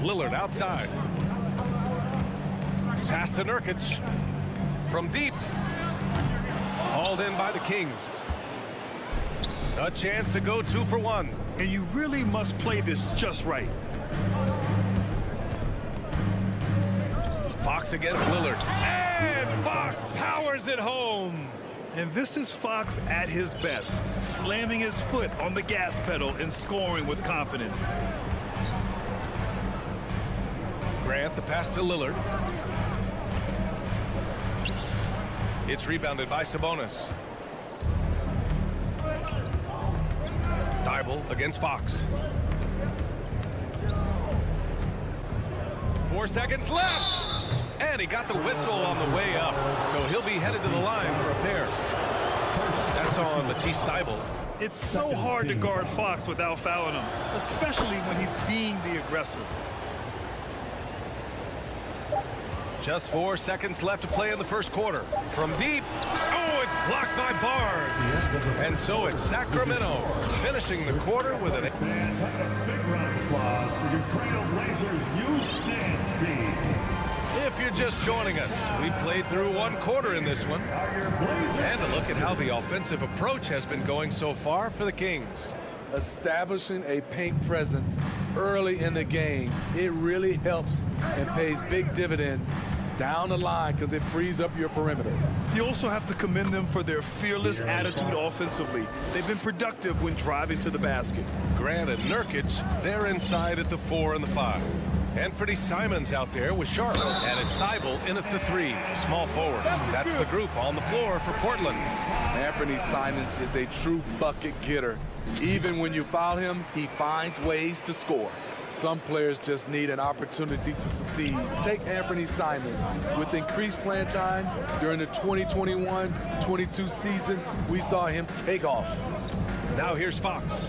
Lillard outside. Pass to Nurkic. From deep. Hauled in by the Kings. A chance to go 2 for 1.
And you really must play this just right.
Fox against Lillard. And Fox powers it home.
And this is Fox at his best, slamming his foot on the gas pedal and scoring with confidence.
Grant the pass to Lillard. It's rebounded by Sabonis. Thibault against Fox. 4 seconds left. And he got the whistle on the way up. So he'll be headed to the line for a pair. That's on Matisse Thibault.
It's so hard to guard Fox without fouling him, especially when he's being the aggressor.
Just 4 seconds left to play in the first quarter. From deep. Oh, it's blocked by Barnes. And so it's Sacramento finishing the quarter with an...
Fans, have a big round of applause for your Trailblazers youth dance team.
If you're just joining us, we played through 1 quarter in this one. And a look at how the offensive approach has been going so far for the Kings.
Establishing a paint presence early in the game, it really helps and pays big dividends down the line because it frees up your perimeter.
You also have to commend them for their fearless attitude offensively. They've been productive when driving to the basket.
Grant and Nurkic, they're inside at the 4 and the 5. Anthony Simons out there with Sharp. And it's Thibault in at the 3, small forward. That's the group on the floor for Portland.
Anthony Simons is a true bucket getter. Even when you foul him, he finds ways to score. Some players just need an opportunity to succeed. Take Anthony Simons. With increased playing time during the 2021-22 season, we saw him take off.
Now here's Fox.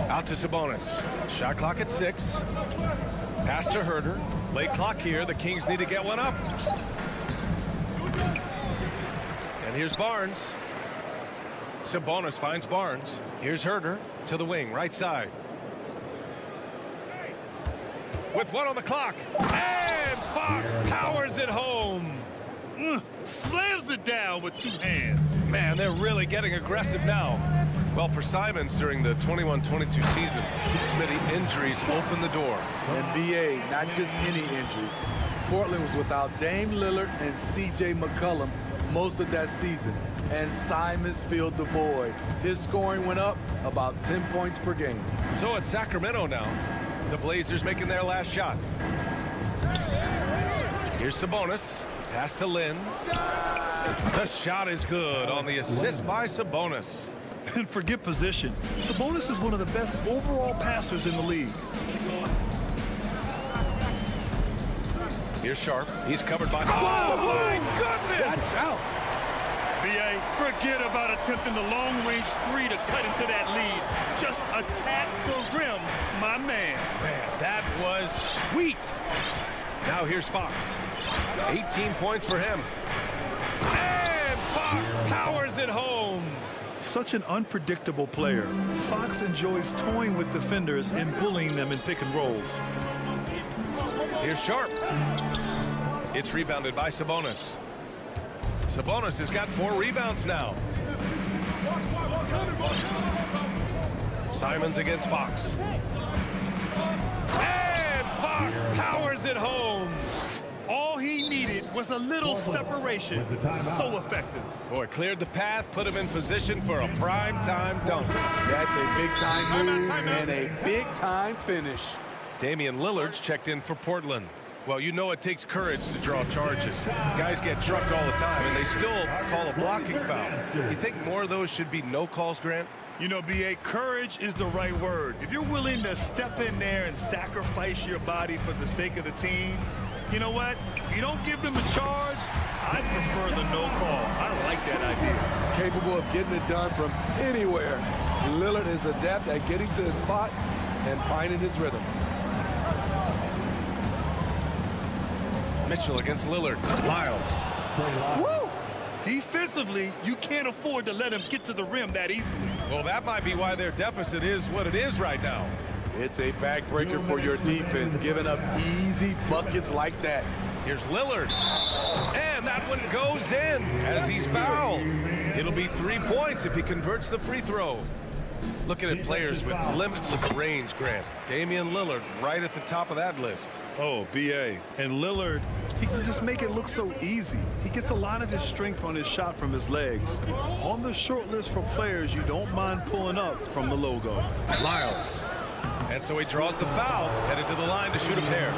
Out to Sabonis. Shot clock at 6. Pass to Herder. Late clock here. The Kings need to get one up. And here's Barnes. Sabonis finds Barnes. Here's Herder to the wing, right side. With 1 on the clock. And Fox powers it home.
Slams it down with 2 hands.
Man, they're really getting aggressive now. Well, for Simons during the 21-22 season, Smitty, injuries opened the door.
And BA, not just any injuries. Portland was without Dame Lillard and C.J. McCollum most of that season, and Simons filled the void. His scoring went up about 10 points per game.
So it's Sacramento now. The Blazers making their last shot. Here's Sabonis. Pass to Lynn. The shot is good on the assist by Sabonis.
And forget position. Sabonis is one of the best overall passers in the league.
Here's Sharp. He's covered by... Oh, my goodness!
That's out. B.A., forget about attempting the long-range 3 to cut into that lead. Just attack the rim, my man.
Man, that was sweet. Now here's Fox. 18 points for him. And Fox powers it home.
Such an unpredictable player. Fox enjoys toying with defenders and bullying them in pick and rolls.
Here's Sharp. It's rebounded by Sabonis. Sabonis has got 4 rebounds now. Simons against Fox. And Fox powers it home.
All he needed was a little separation. So effective.
Boy, cleared the path, put him in position for a prime-time dunk.
That's a big-time move and a big-time finish.
Damian Lillard's checked in for Portland. Well, you know it takes courage to draw charges. Guys get trucked all the time, and they still call a blocking foul. You think more of those should be no calls, Grant?
You know, B.A., courage is the right word. If you're willing to step in there and sacrifice your body for the sake of the team, you know what? If you don't give them a charge, I prefer the no call. I like that idea.
Capable of getting it done from anywhere. Lillard is adept at getting to his spot and finding his rhythm.
Mitchell against Lillard. Lyles.
Woo! Defensively, you can't afford to let him get to the rim that easily.
Well, that might be why their deficit is what it is right now.
It's a backbreaker for your defense, giving up easy buckets like that.
Here's Lillard. And that one goes in as he's fouled. It'll be 3 points if he converts the free throw. Looking at players with limitless range, Grant. Damian Lillard right at the top of that list.
Oh, B.A. And Lillard, he can just make it look so easy. He gets a lot of his strength on his shot from his legs. On the short list for players you don't mind pulling up from the logo.
Lyles. And so he draws the foul, headed to the line to shoot a pair.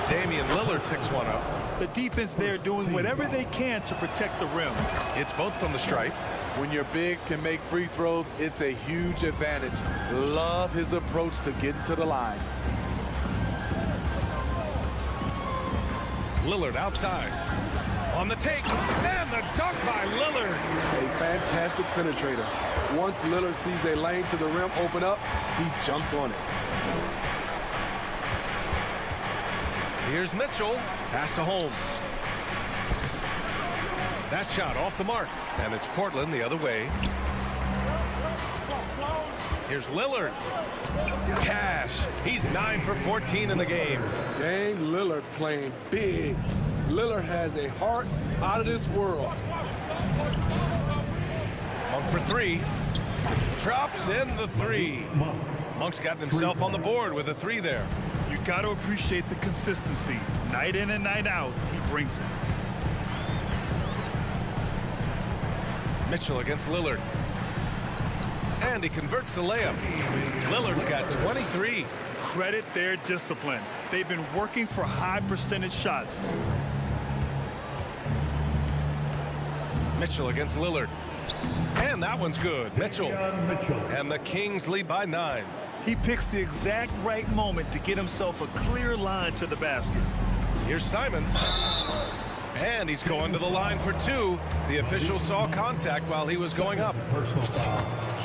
Damian Lillard picks one up.
The defense there doing whatever they can to protect the rim.
It's both from the stripe.
When your bigs can make free throws, it's a huge advantage. Love his approach to getting to the line.
Lillard outside. On the take. And the dunk by Lillard.
A fantastic penetrator. Once Lillard sees a lane to the rim open up, he jumps on it.
Here's Mitchell. Pass to Holmes. That shot off the mark. And it's Portland the other way. Here's Lillard. Cash. He's 9 for 14 in the game.
Dame Lillard playing big. Lillard has a heart out of this world.
Monk for 3. Drops in the 3. Monk's gotten himself on the board with a 3 there.
You got to appreciate the consistency. Night in and night out, he brings it.
Mitchell against Lillard. And he converts the layup. Lillard's got 23.
Credit their discipline. They've been working for high percentage shots.
Mitchell against Lillard. And that one's good. Mitchell. And the Kings lead by 9.
He picks the exact right moment to get himself a clear line to the basket.
Here's Simons. And he's going to the line for 2. The official saw contact while he was going up.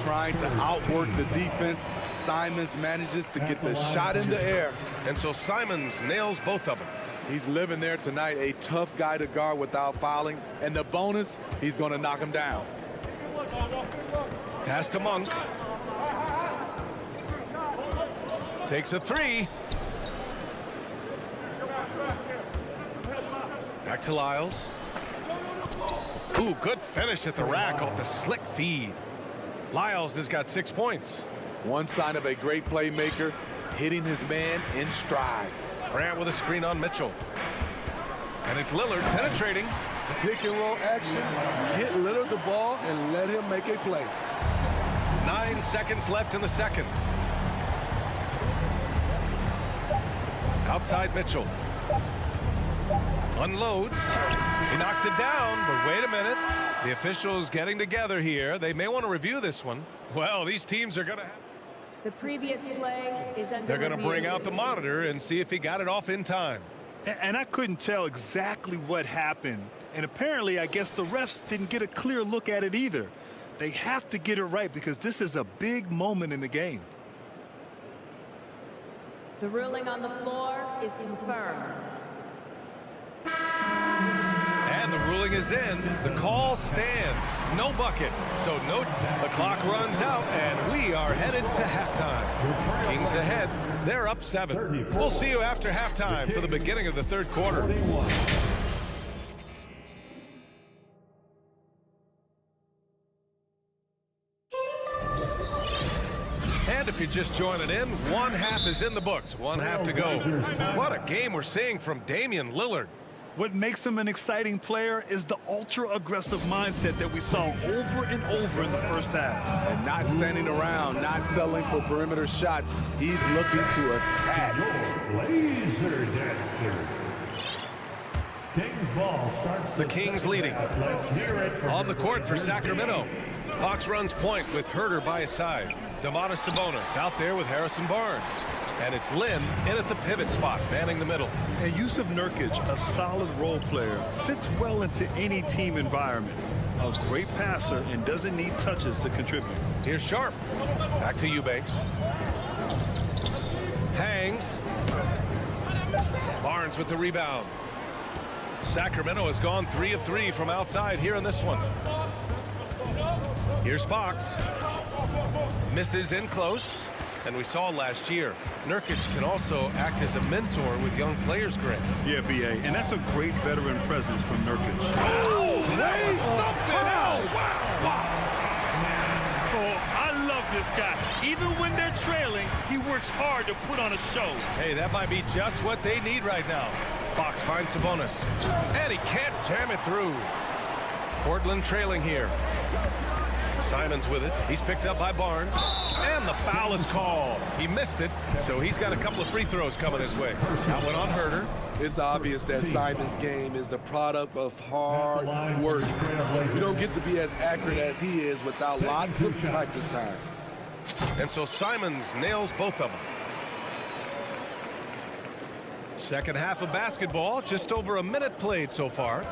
Trying to outwork the defense. Simons manages to get the shot in the air.
And so Simons nails both of them.
He's living there tonight, a tough guy to guard without fouling. And the bonus, he's going to knock him down.
Pass to Monk. Takes a 3. Back to Lyles. Ooh, good finish at the rack off the slick feed. Lyles has got 6 points.
One sign of a great playmaker, hitting his man in stride.
Grant with a screen on Mitchell. And it's Lillard penetrating.
Pick and roll action. Get Lillard the ball and let him make a play.
9 seconds left in the second. Outside Mitchell. Unloads. He knocks it down, but wait a minute. The officials getting together here. They may want to review this one. Well, these teams are going to...
The previous play is under
They're going to bring out the monitor and see if he got it off in time.
And I couldn't tell exactly what happened. And apparently, I guess the refs didn't get a clear look at it either. They have to get it right because this is a big moment in the game.
The ruling on the floor is confirmed.
And the ruling is in. The call stands. No bucket. So the clock runs out, and we are headed to halftime. Kings ahead. They're up 7. We'll see you after halftime for the beginning of the third quarter. And if you're just joining in, 1 half is in the books. 1 half to go. What a game we're seeing from Damian Lillard.
What makes him an exciting player is the ultra-aggressive mindset that we saw over and over in the first half.
And not standing around, not settling for perimeter shots. He's looking to attack.
Laser dancer. Kings ball starts
the Kings leading. On the court for Sacramento. Fox runs point with Herter by his side. Domantas Sabonis out there with Harrison Barnes. And it's Lynn in at the pivot spot, manning the middle.
And Yusuf Nurkic, a solid role player, fits well into any team environment. A great passer and doesn't need touches to contribute.
Here's Sharp. Back to Eubanks. Hangs. Barnes with the rebound. Sacramento has gone 3 of 3 from outside here in this one. Here's Fox. Misses in close. And we saw last year, Nurkic can also act as a mentor with young players, Grant.
Yeah, B.A., and that's a great veteran presence from Nurkic.
Oh, that is something else! Wow.
Oh, I love this guy. Even when they're trailing, he works hard to put on a show.
Hey, that might be just what they need right now. Fox finds Sabonis. And he can't jam it through. Portland trailing here. Simons with it. He's picked up by Barnes. And the foul is called. He missed it, so he's got a couple of free throws coming his way. That one on Herter.
It's obvious that Simons' game is the product of hard work. You don't get to be as accurate as he is without lots of practice time.
And so Simons nails both of them. Second half of basketball, just over a minute played so far.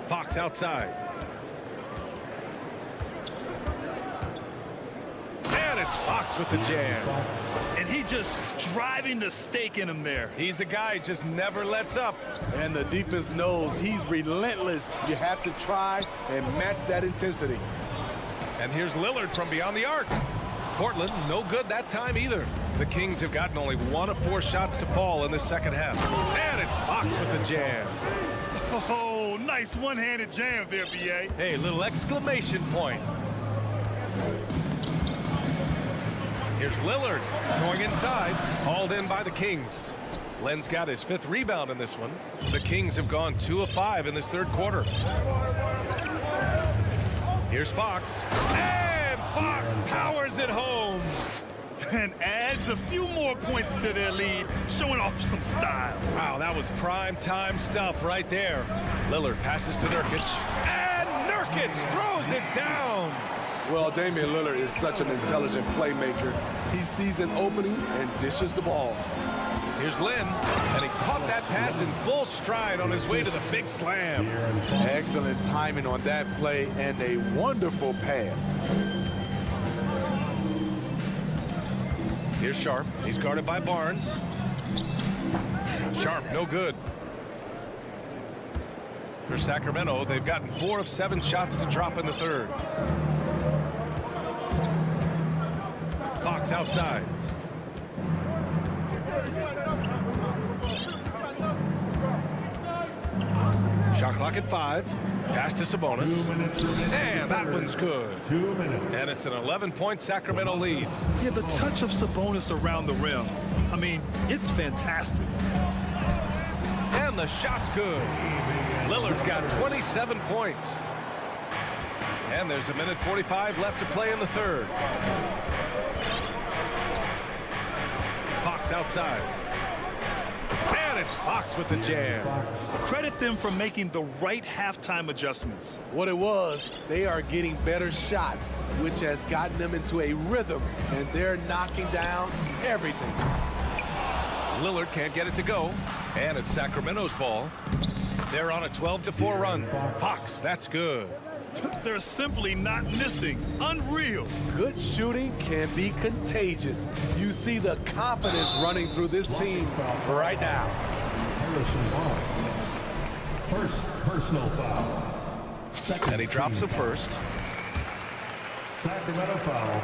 Fox outside. And it's Fox with the jam.
And he just driving the stake in him there.
He's a guy who just never lets up.
And the defense knows he's relentless. You have to try and match that intensity.
And here's Lillard from beyond the arc. Portland, no good that time either. The Kings have gotten only 1 of 4 shots to fall in the second half. And it's Fox with the jam.
Oh, nice one-handed jam there, B.A.
Hey, little exclamation point. Here's Lillard going inside, hauled in by the Kings. Len's got his 5th rebound in this one. The Kings have gone 2 of 5 in this third quarter. Here's Fox. And Fox powers it home.
And adds a few more points to their lead, showing off some style.
Wow, that was prime time stuff right there. Lillard passes to Nurkic. And Nurkic throws it down.
Well, Damian Lillard is such an intelligent playmaker. He sees an opening and dishes the ball.
Here's Lynn, and he caught that pass in full stride on his way to the big slam.
Excellent timing on that play and a wonderful pass.
Here's Sharp. He's guarded by Barnes. Sharp, no good. For Sacramento, they've gotten 4 of 7 shots to drop in the third. Fox outside. Shot clock at 5. Pass to Sabonis. And that one's good. And it's an 11-point Sacramento lead.
Yeah, the touch of Sabonis around the rim. I mean, it's fantastic.
And the shot's good. Lillard's got 27 points. And there's a minute 45 left to play in the third. Fox outside. And it's Fox with the jam.
Credit them for making the right halftime adjustments.
What it was, they are getting better shots, which has gotten them into a rhythm, and they're knocking down everything.
Lillard can't get it to go, and it's Sacramento's ball. They're on a 12-4 run. Fox, that's good.
They're simply not missing. Unreal.
Good shooting can be contagious. You see the confidence running through this team right now.
First personal foul.
And he drops the first.
Sacramento foul.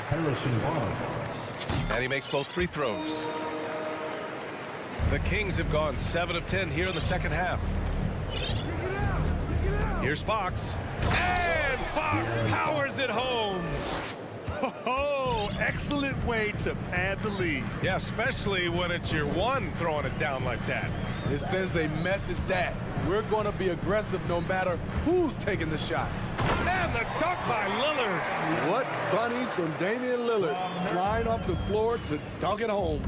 Harrison Barnes.
And he makes both free throws. The Kings have gone 7 of 10 here in the second half. Here's Fox. And Fox powers it home.
Oh, excellent way to pad the lead.
Yeah, especially when it's your one throwing it down like that.
It sends a message that we're going to be aggressive no matter who's taking the shot.
And the dunk by Lillard.
What bunnies from Damian Lillard flying off the floor to dunk it home.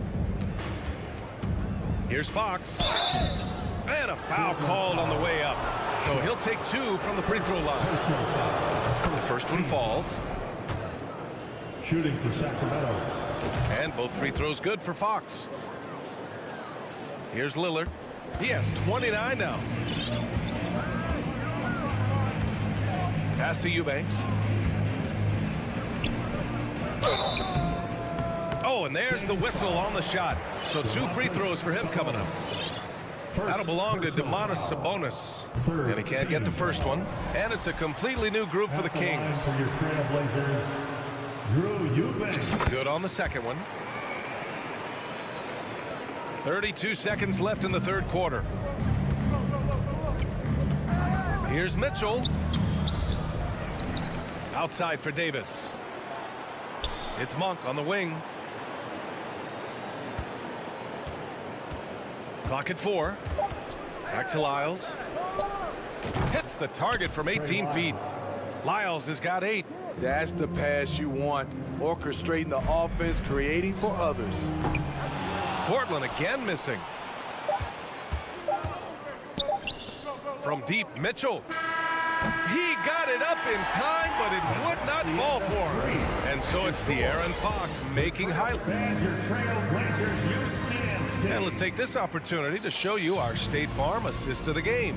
Here's Fox. And a foul called on the way up. So he'll take 2 from the free throw line. The first one falls.
Shooting for Sacramento.
And both free throws good for Fox. Here's Lillard. He has 29 now. Pass to Eubanks. Oh, and there's the whistle on the shot. So 2 free throws for him coming up. That'll belong to Domantas Sabonis. And he can't get the first one. And it's a completely new group for the Kings. Good on the second one. 32 seconds left in the third quarter. Here's Mitchell. Outside for Davis. It's Monk on the wing. Clock at 4. Back to Lyles. Hits the target from 18 feet. Lyles has got 8.
That's the pass you want. Orchestrating the offense, creating for others.
Portland again missing. From deep, Mitchell. He got it up in time, but it would not fall for him. And so it's De'Aaron Fox making highlights. And let's take this opportunity to show you our State Farm assist of the game.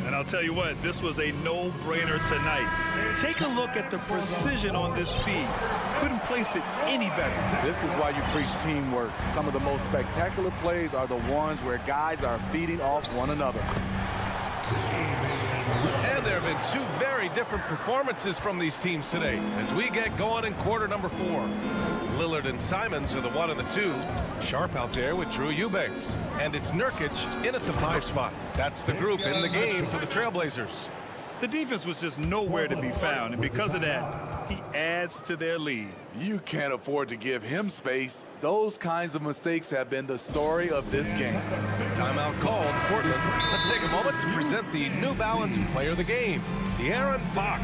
And I'll tell you what, this was a no-brainer tonight. Take a look at the precision on this feed. Couldn't place it any better.
This is why you preach teamwork. Some of the most spectacular plays are the ones where guys are feeding off one another.
And there have been 2 very different performances from these teams today as we get going in quarter number 4. Lillard and Simons are the 1 and the 2. Sharp out there with Drew Eubanks. And it's Nurkic in at the 5 spot. That's the group in the game for the Trailblazers.
The defense was just nowhere to be found, and because of that, he adds to their lead.
You can't afford to give him space. Those kinds of mistakes have been the story of this game.
Timeout called, Portland. Let's take a moment to present the New Balance Player of the Game, De'Aaron Fox.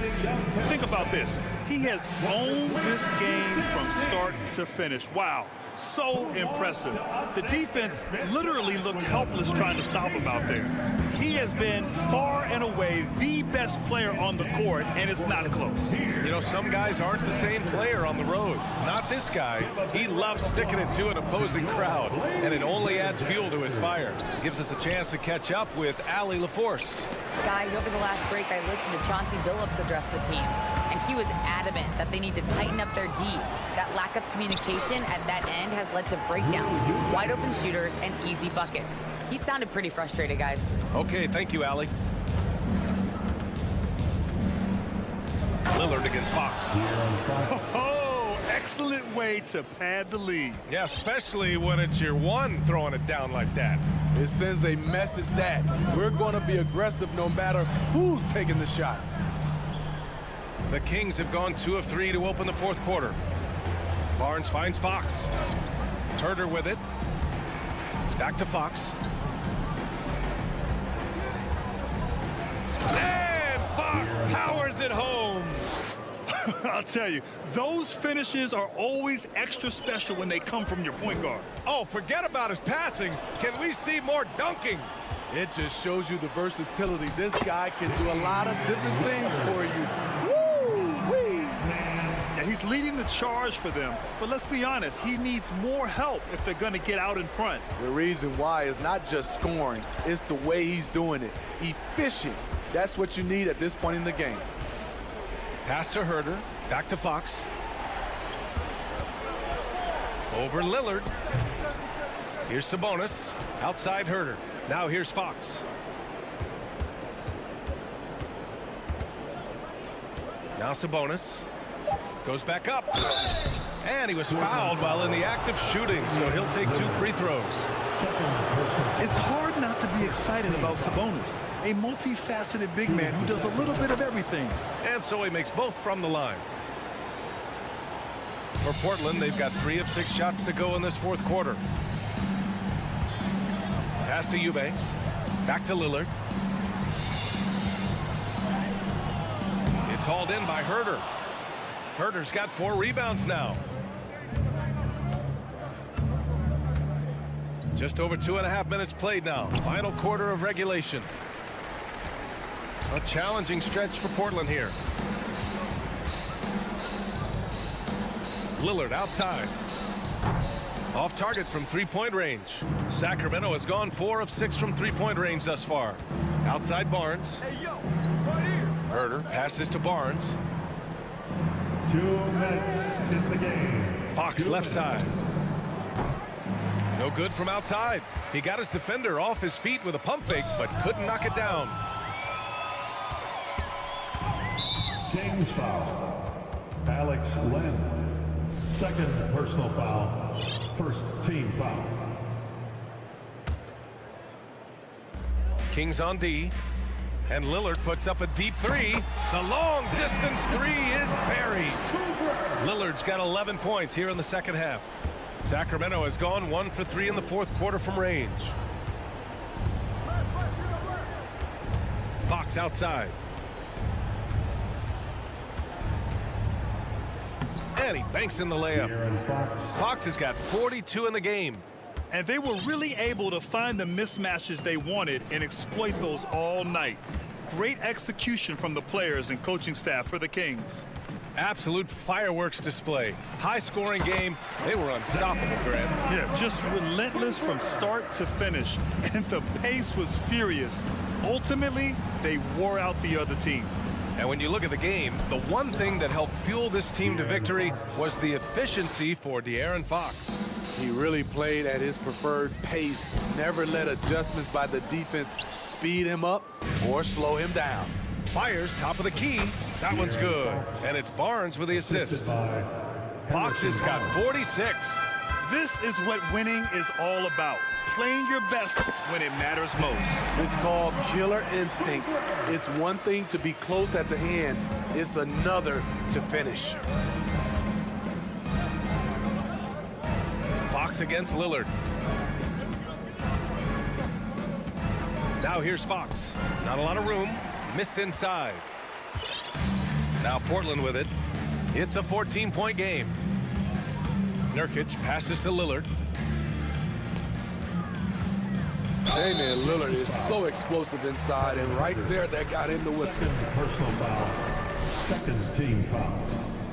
Think about this. He has owned this game from start to finish. Wow. So impressive. The defense literally looked helpless trying to stop him out there. He has been far and away the best player on the court, and it's not close.
You know, some guys aren't the same player on the road. Not this guy. He loves sticking it to an opposing crowd, and it only adds fuel to his fire. Gives us a chance to catch up with Allie LaForce.
Guys, over the last break, I listened to Chauncey Billups address the team, and he was adamant that they need to tighten up their D. That lack of communication at that end has led to breakdowns, wide open shooters, and easy buckets. He sounded pretty frustrated, guys.
Okay, thank you, Allie. Lillard against Fox.
Oh, excellent way to pad the lead.
Yeah, especially when it's your 1 throwing it down like that.
It sends a message that we're going to be aggressive no matter who's taking the shot.
The Kings have gone 2 of 3 to open the 4th quarter. Barnes finds Fox. Herder with it. Back to Fox. And Fox powers it home.
I'll tell you, those finishes are always extra special when they come from your point guard.
Oh, forget about his passing. Can we see more dunking?
It just shows you the versatility. This guy can do a lot of different things for you. Woo-wee!
Yeah, he's leading the charge for them, but let's be honest, he needs more help if they're going to get out in front.
The reason why is not just scoring, it's the way he's doing it. Efficient. That's what you need at this point in the game.
Pass to Herder. Back to Fox. Over Lillard. Here's Sabonis. Outside Herder. Now here's Fox. Now Sabonis. Goes back up. And he was fouled while in the act of shooting, so he'll take 2 free throws.
It's hard not to be excited about Sabonis, a multifaceted big man who does a little bit of everything.
And so he makes both from the line. For Portland, they've got 3 of 6 shots to go in this 4th quarter. Pass to Eubanks. Back to Lillard. It's hauled in by Herder. Herder's got 4 rebounds now. Just over 2.5 minutes played now. Final quarter of regulation. A challenging stretch for Portland here. Lillard outside. Off target from three-point range. Sacramento has gone 4 of 6 from three-point range thus far. Outside Barnes. Herter passes to Barnes.
2 minutes in the game.
Fox left side. No good from outside. He got his defender off his feet with a pump fake, but couldn't knock it down.
Kings foul. Alex Len. Second personal foul. First team foul.
Kings on D. And Lillard puts up a deep three. The long distance three is buried. Lillard's got 11 points here in the second half. Sacramento has gone 1 for 3 in the fourth quarter from range. Fox outside. And he banks in the layup. Fox has got 42 in the game.
And they were really able to find the mismatches they wanted and exploit those all night. Great execution from the players and coaching staff for the Kings.
Absolute fireworks display. High-scoring game. They were unstoppable, Grant.
Yeah, just relentless from start to finish. And the pace was furious. Ultimately, they wore out the other team.
And when you look at the game, the one thing that helped fuel this team to victory was the efficiency for De'Aaron Fox.
He really played at his preferred pace, never let adjustments by the defense speed him up or slow him down.
Fires top of the key. That one's good. And it's Barnes with the assist. Fox has got 46.
This is what winning is all about. Playing your best when it matters most.
It's called killer instinct. It's one thing to be close at the end. It's another to finish.
Fox against Lillard. Now here's Fox. Not a lot of room. Missed inside. Now Portland with it. It's a 14-point game. Nurkic passes to Lillard.
Hey, man, Lillard is so explosive inside, and right there, that got him the whistle.
Personal foul. Second team foul.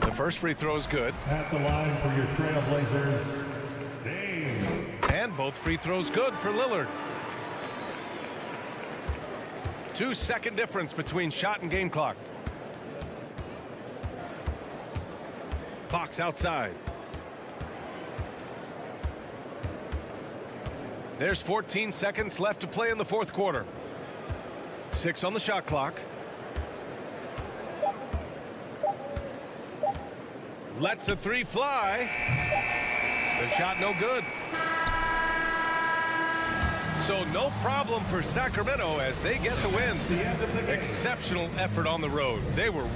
The first free throw is good.
At the line for your Trailblazers, Dame.
And both free throws good for Lillard. 2-second difference between shot and game clock. Fox outside. There's 14 seconds left to play in the fourth quarter. 6 on the shot clock. Lets the three fly. The shot no good. So no problem for Sacramento as they get the win. Exceptional effort on the road. They were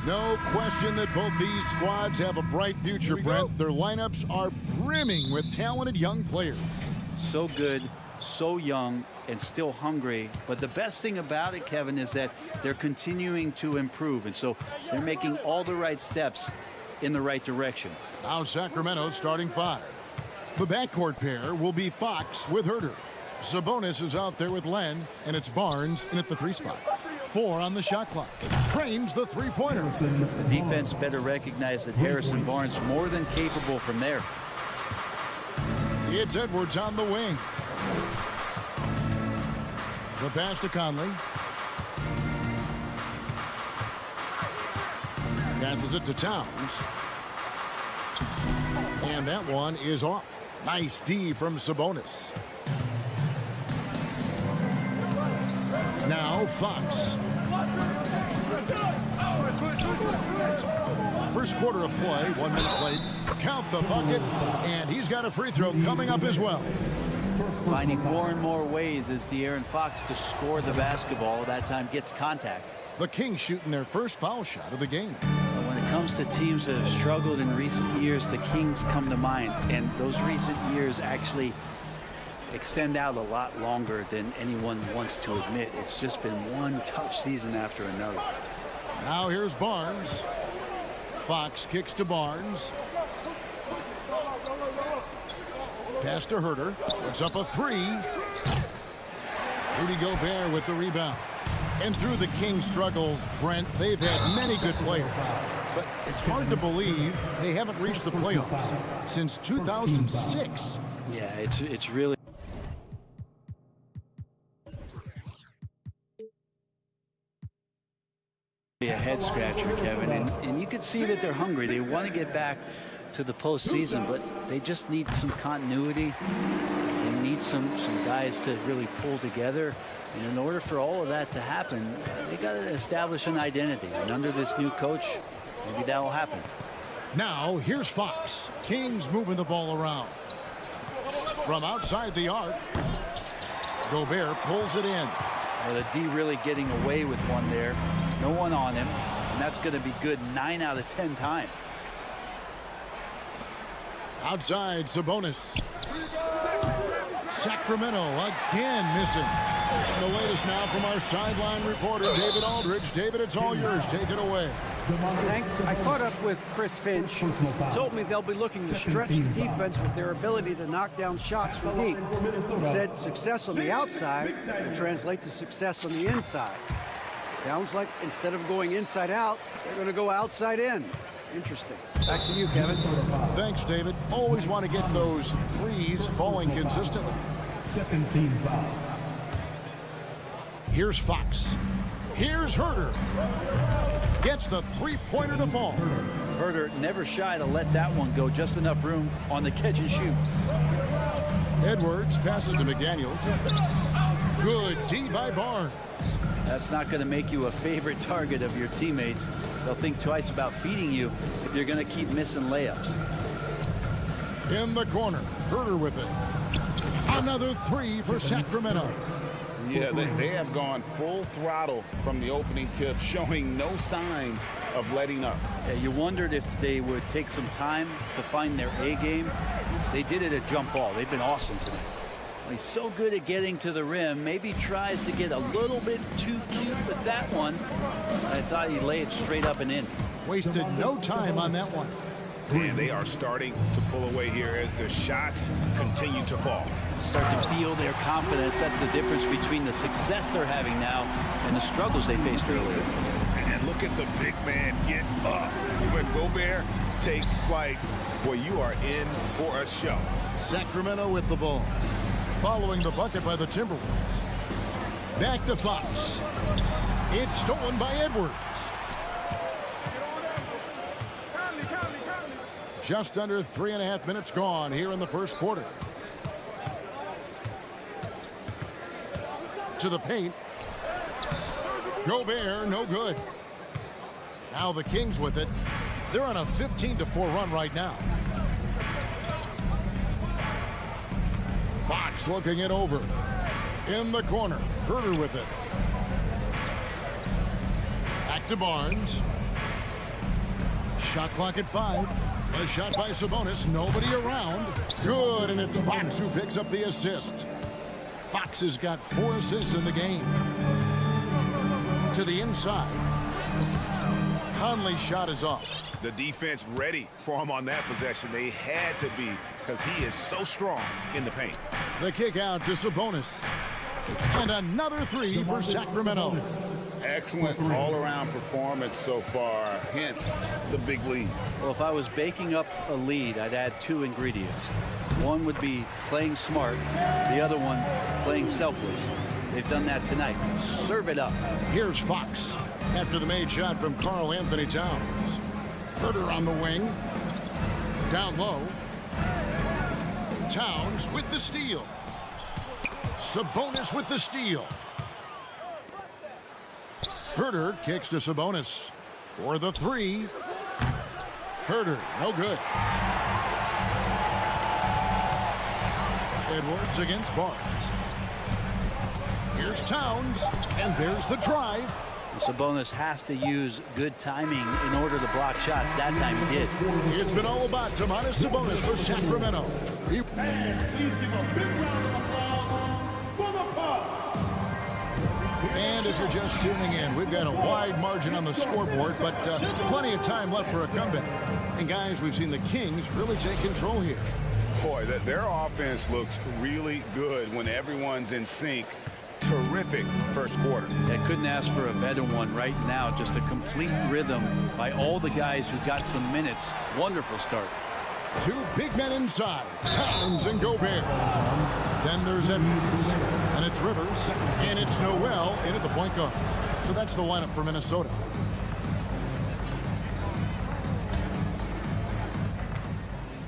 No question that both these squads have a bright future, Brent. Their lineups are brimming with talented young players.
So good, so young, and still hungry. But the best thing about it, Kevin, is that they're continuing to improve. And so they're making all the right steps in the right direction.
Now Sacramento starting 5. The backcourt pair will be Fox with Herter. Sabonis is out there with Len, and it's Barnes in at the 3 spot. 4 on the shot clock. Trains the three-pointer.
The defense better recognize that Harrison Barnes more than capable from there.
It's Edwards on the wing. The pass to Conley. Passes it to Towns. And that one is off. Nice D from Sabonis. Now Fox. First quarter of play, 1 minute played. Count the bucket, and he's got a free throw coming up as well.
Finding more and more ways as De'Aaron Fox to score the basketball. That time gets contact.
The Kings shooting their first foul shot of the game.
When it comes to teams that have struggled in recent years, the Kings come to mind, and those recent years actually extend out a lot longer than anyone wants to admit. It's just been one tough season after another.
Now here's Barnes. Fox kicks to Barnes. Pass to Herter. Puts up a 3. Rudy Gobert with the rebound. And through the Kings' struggles, Brent, they've had many good players. But it's hard to believe they haven't reached the playoffs since 2006.
Yeah, it's really... a head scratcher, Kevin, and you can see that they're hungry. They want to get back to the postseason, but they just need some continuity. They need some guys to really pull together, and in order for all of that to happen, they got to establish an identity. And under this new coach, maybe that will happen.
Now here's Fox. Kings moving the ball around from outside the arc. Gobert pulls it in.
Well, the D really getting away with one there. No one on him, and that's going to be good 9 out of 10 times.
Outside, Sabonis. Sacramento again missing. And the latest now from our sideline reporter, David Aldridge. David, it's all yours. Take it away.
Thanks. I caught up with Chris Finch. He told me they'll be looking to stretch the defense with their ability to knock down shots from deep. He said success on the outside will translate to success on the inside. Sounds like instead of going inside out, they're going to go outside in. Interesting. Back to you, Kevin.
Thanks, David. Always want to get those threes falling consistently.
Second team foul.
Here's Fox. Here's Herter. Gets the three-pointer to fall.
Herter never shy to let that one go. Just enough room on the catch and shoot.
Edwards passes to McDaniels. Good D by Barnes.
That's not going to make you a favorite target of your teammates. They'll think twice about feeding you if you're going to keep missing layups.
In the corner, Herter with it. Another 3 for Sacramento.
Yeah, they have gone full throttle from the opening tip, showing no signs of letting up.
Yeah, you wondered if they would take some time to find their A game. They did it at jump ball. They've been awesome tonight. He's so good at getting to the rim. Maybe tries to get a little bit too cute with that one. I thought he'd lay it straight up and in.
Wasted no time on that one.
And they are starting to pull away here as the shots continue to fall.
Start to feel their confidence. That's the difference between the success they're having now and the struggles they faced earlier.
And look at the big man get up. When Gobert takes flight, boy, you are in for a show.
Sacramento with the ball. Following the bucket by the Timberwolves. Back to Fox. It's stolen by Edwards. Just under 3.5 minutes gone here in the first quarter. To the paint. Gobert, no good. Now the Kings with it. They're on a 15-4 run right now. Fox looking it over. In the corner. Herter with it. Back to Barnes. Shot clock at 5. A shot by Sabonis. Nobody around. Good, and it's Fox who picks up the assist. Fox has got 4 assists in the game. To the inside. Conley's shot is off.
The defense ready for him on that possession. They had to be because he is so strong in the paint.
The kick out to Sabonis. And another 3 for Sacramento.
Excellent all-around performance so far, hence the big lead.
Well, if I was baking up a lead, I'd add 2 ingredients. One would be playing smart, the other one playing selfless. They've done that tonight. Serve it up.
Here's Fox after the made shot from Karl Anthony Towns. Herter on the wing. Down low. Towns with the steal. Sabonis with the steal. Herter kicks to Sabonis for the 3. Herter, no good. Edwards against Barnes. Here's Towns, and there's the drive.
Sabonis has to use good timing in order to block shots. That time he did.
It's been all about Domantas Sabonis for Sacramento. And if you're just tuning in, we've got a wide margin on the scoreboard, but plenty of time left for a comeback. And guys, we've seen the Kings really take control here.
Boy, their offense looks really good when everyone's in sync. Terrific first quarter.
I couldn't ask for a better one right now. Just a complete rhythm by all the guys who got some minutes. Wonderful start.
2 big men inside, Towns and Gobert. Then there's Edwards, and it's Rivers, and it's Noel in at the point guard. So that's the lineup for Minnesota.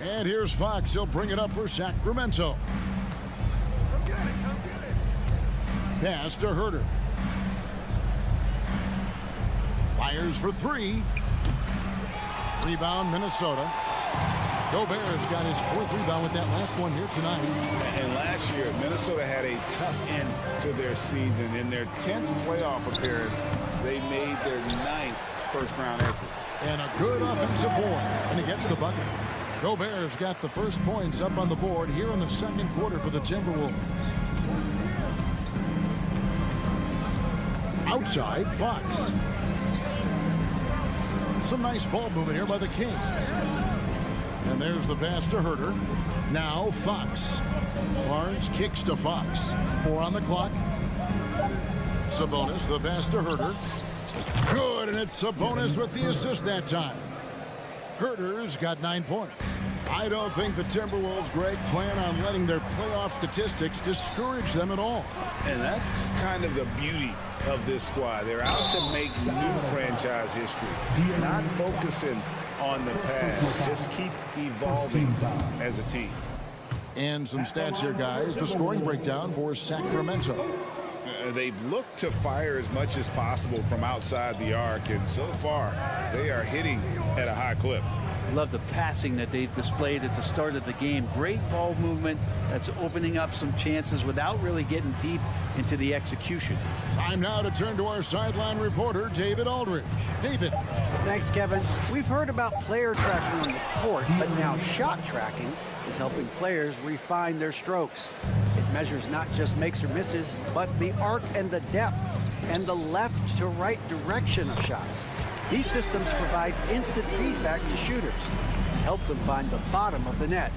And here's Fox. He'll bring it up for Sacramento. Pass to Herter. Fires for 3. Rebound, Minnesota. Gobert's got his 4th rebound with that last one here tonight.
And last year, Minnesota had a tough end to their season. In their 10th playoff appearance, they made their 9th first-round exit.
And a good offensive board, and he gets the bucket. Gobert's got the first points up on the board here in the second quarter for the Timberwolves. Outside, Fox. Some nice ball movement here by the Kings. And there's the pass to Herter. Now Fox. Barnes kicks to Fox. 4 on the clock. Sabonis, the pass to Herter. Good, and it's Sabonis with the assist that time. Herter's got 9 points. I don't think the Timberwolves, Greg, plan on letting their playoff statistics discourage them at all.
And that's kind of the beauty of this squad. They're out to make new franchise history. Not focusing on the past. Just keep evolving as a team.
And some stats here, guys. The scoring breakdown for Sacramento.
They've looked to fire as much as possible from outside the arc, and so far they are hitting at a high clip.
Love the passing that they displayed at the start of the game. Great ball movement that's opening up some chances without really getting deep into the execution.
Time now to turn to our sideline reporter, David Aldridge. David.
Thanks, Kevin. We've heard about player tracking on the court, but now shot tracking is helping players refine their strokes. It measures not just makes or misses, but the arc and the depth and the left to right direction of shots. These systems provide instant feedback to shooters and help them find the bottom of the net.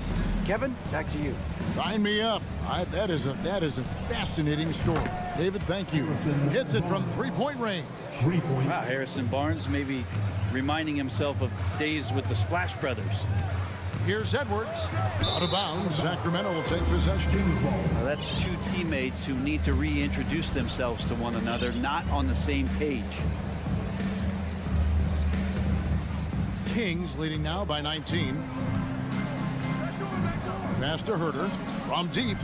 Kevin, back to you.
Sign me up. That is a fascinating story. David, thank you. Hits it from 3-point range.
Wow, Harrison Barnes maybe reminding himself of days with the Splash Brothers.
Here's Edwards. Out of bounds. Sacramento will take possession.
Well, that's 2 teammates who need to reintroduce themselves to one another, not on the same page.
Kings leading now by 19. Pass to Herter from deep.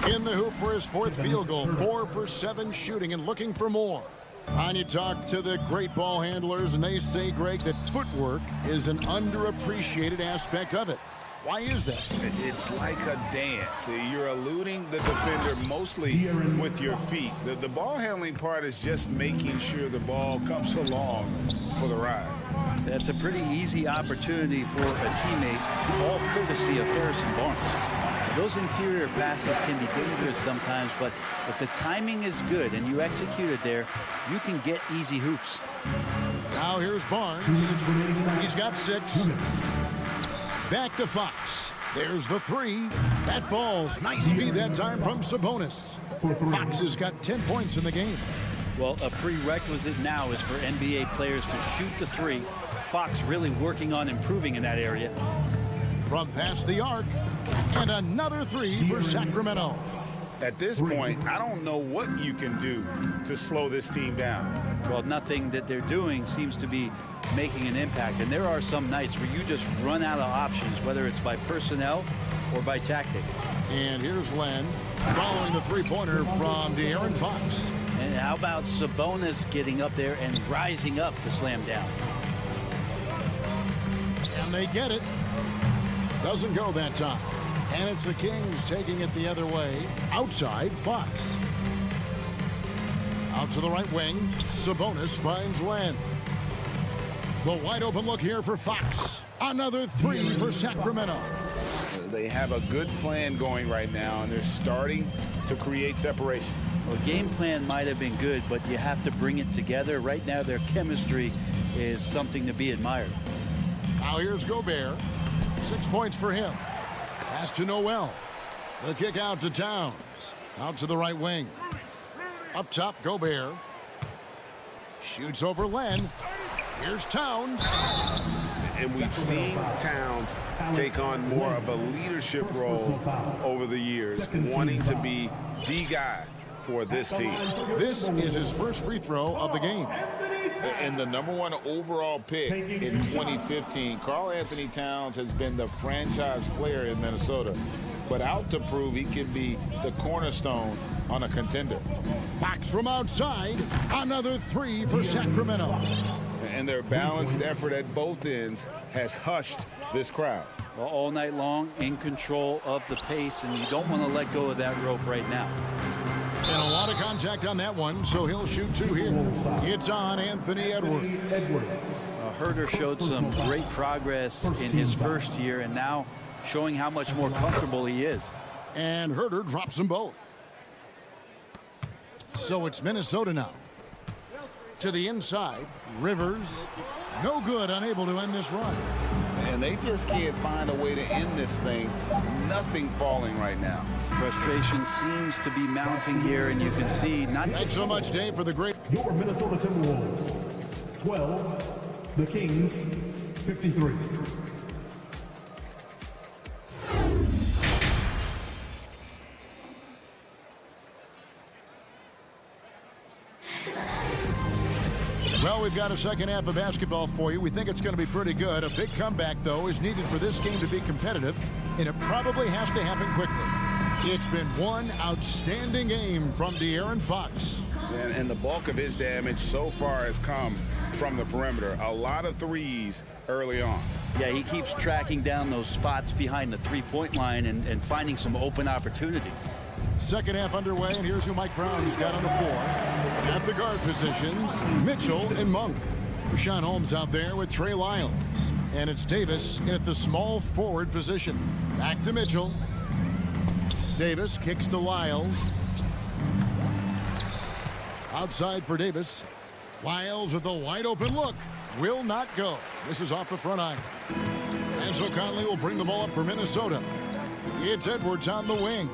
In the hoop for his 4th field goal. 4 for 7 shooting and looking for more. And you talk to the great ball handlers, and they say, Greg, that footwork is an underappreciated aspect of it. Why is that?
It's like a dance. You're eluding the defender mostly with your feet. The ball handling part is just making sure the ball comes along for the ride.
That's a pretty easy opportunity for a teammate, all courtesy of Harrison Barnes. Those interior passes can be dangerous sometimes, but if the timing is good and you execute it there, you can get easy hoops.
Now here's Barnes. He's got 6. Back to Fox. There's the 3. That falls. Nice feed that time from Sabonis. Fox has got 10 points in the game.
Well, a prerequisite now is for NBA players to shoot the 3. Fox really working on improving in that area.
From past the arc, and another 3 for Sacramento.
At this point, I don't know what you can do to slow this team down.
Well, nothing that they're doing seems to be making an impact. And there are some nights where you just run out of options, whether it's by personnel or by tactic.
And here's Len following the three-pointer from De'Aaron Fox.
And how about Sabonis getting up there and rising up to slam down?
And they get it. Doesn't go that time. And it's the Kings taking it the other way. Outside, Fox. Out to the right wing. Sabonis finds Len. The wide open look here for Fox. Another 3 for Sacramento.
They have a good plan going right now, and they're starting to create separation.
Well, game plan might have been good, but you have to bring it together. Right now, their chemistry is something to be admired.
Now here's Gobert. 6 points for him. Pass to Noel. The kick out to Towns. Out to the right wing. Up top, Gobert. Shoots over Len. Here's Towns.
And we've seen Towns take on more of a leadership role over the years, wanting to be the guy for this team.
This is his first free throw of the game.
And the #1 overall pick in 2015, Karl Anthony Towns has been the franchise player in Minnesota, but out to prove he can be the cornerstone on a contender.
Fox from outside. Another 3 for Sacramento.
And their balanced effort at both ends has hushed this crowd.
Well, all night long, in control of the pace, and you don't want to let go of that rope right now.
And a lot of contact on that one, so he'll shoot 2 here. It's on Anthony Edwards.
Herder showed some great progress in his first year, and now showing how much more comfortable he is.
And Herder drops them both. So it's Minnesota now. To the inside, Rivers, no good, unable to end this run.
And they just can't find a way to end this thing. Nothing falling right now.
Frustration seems to be mounting here, and you can see not.
Thanks so much, Dave, for the great.
Your Minnesota Timberwolves, 12. The Kings, 53.
Well, we've got a second half of basketball for you. We think it's going to be pretty good. A big comeback, though, is needed for this game to be competitive, and it probably has to happen quickly. It's been one outstanding game from De'Aaron Fox.
And the bulk of his damage so far has come from the perimeter. A lot of threes early on.
Yeah, he keeps tracking down those spots behind the three-point line and finding some open opportunities.
Second half underway, and here's who Mike Brown's got on the floor. At the guard positions, Mitchell and Monk. Rashawn Holmes out there with Trey Lyles. And it's Davis at the small forward position. Back to Mitchell. Davis kicks to Lyles. Outside for Davis. Lyles with a wide open look. Will not go. This is off the front iron. And so Conley will bring the ball up for Minnesota. It's Edwards on the wing.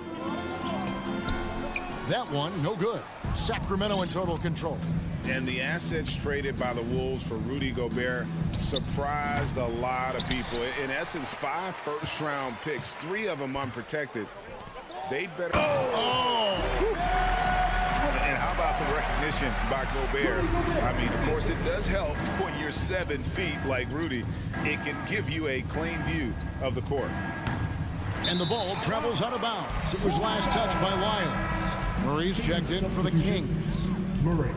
That one, no good. Sacramento in total control.
And the assets traded by the Wolves for Rudy Gobert surprised a lot of people. In essence, 5 first-round picks, 3 of them unprotected. They'd better. And how about the recognition by Gobert? I mean, of course, it does help when you're 7 feet like Rudy. It can give you a clean view of the court.
And the ball travels out of bounds. It was last touched by Lyles. Murray's checked in for the Kings.
Murray.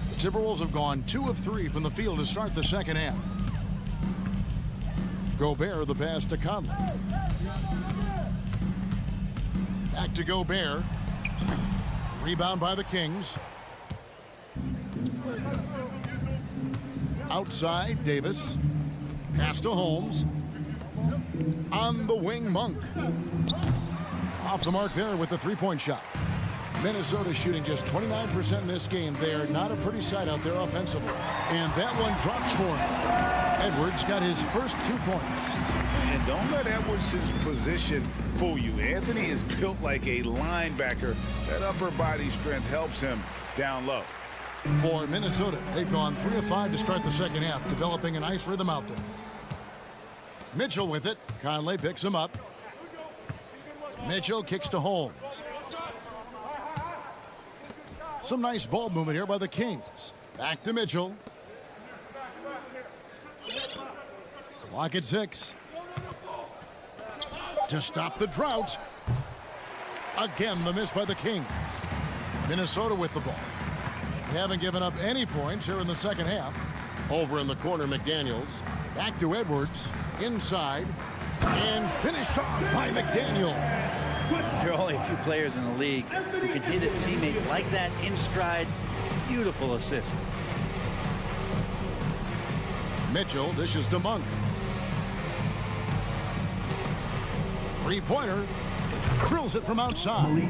The Timberwolves have gone 2 of 3 from the field to start the second half. Gobert the pass to Conley. Back to Gobert. Rebound by the Kings. Outside, Davis. Pass to Holmes. On the wing, Monk. Off the mark there with the three-point shot. Minnesota shooting just 29% in this game. They are not a pretty sight out there offensively. And that one drops for him. Edwards got his first 2 points.
And don't let Edwards' position fool you. Anthony is built like a linebacker. That upper body strength helps him down low.
For Minnesota, they've gone 3 of 5 to start the second half, developing a nice rhythm out there. Mitchell with it. Conley picks him up. Mitchell kicks to Holmes. Some nice ball movement here by the Kings. Back to Mitchell. Clock at 6. To stop the drought. Again, the miss by the Kings. Minnesota with the ball. They haven't given up any points here in the second half. Over in the corner, McDaniels. Back to Edwards. Inside. And finished off by McDaniel.
There are only a few players in the league who can hit a teammate like that in stride. Beautiful assist.
Mitchell dishes to Monk. Three-pointer. Drills it from outside.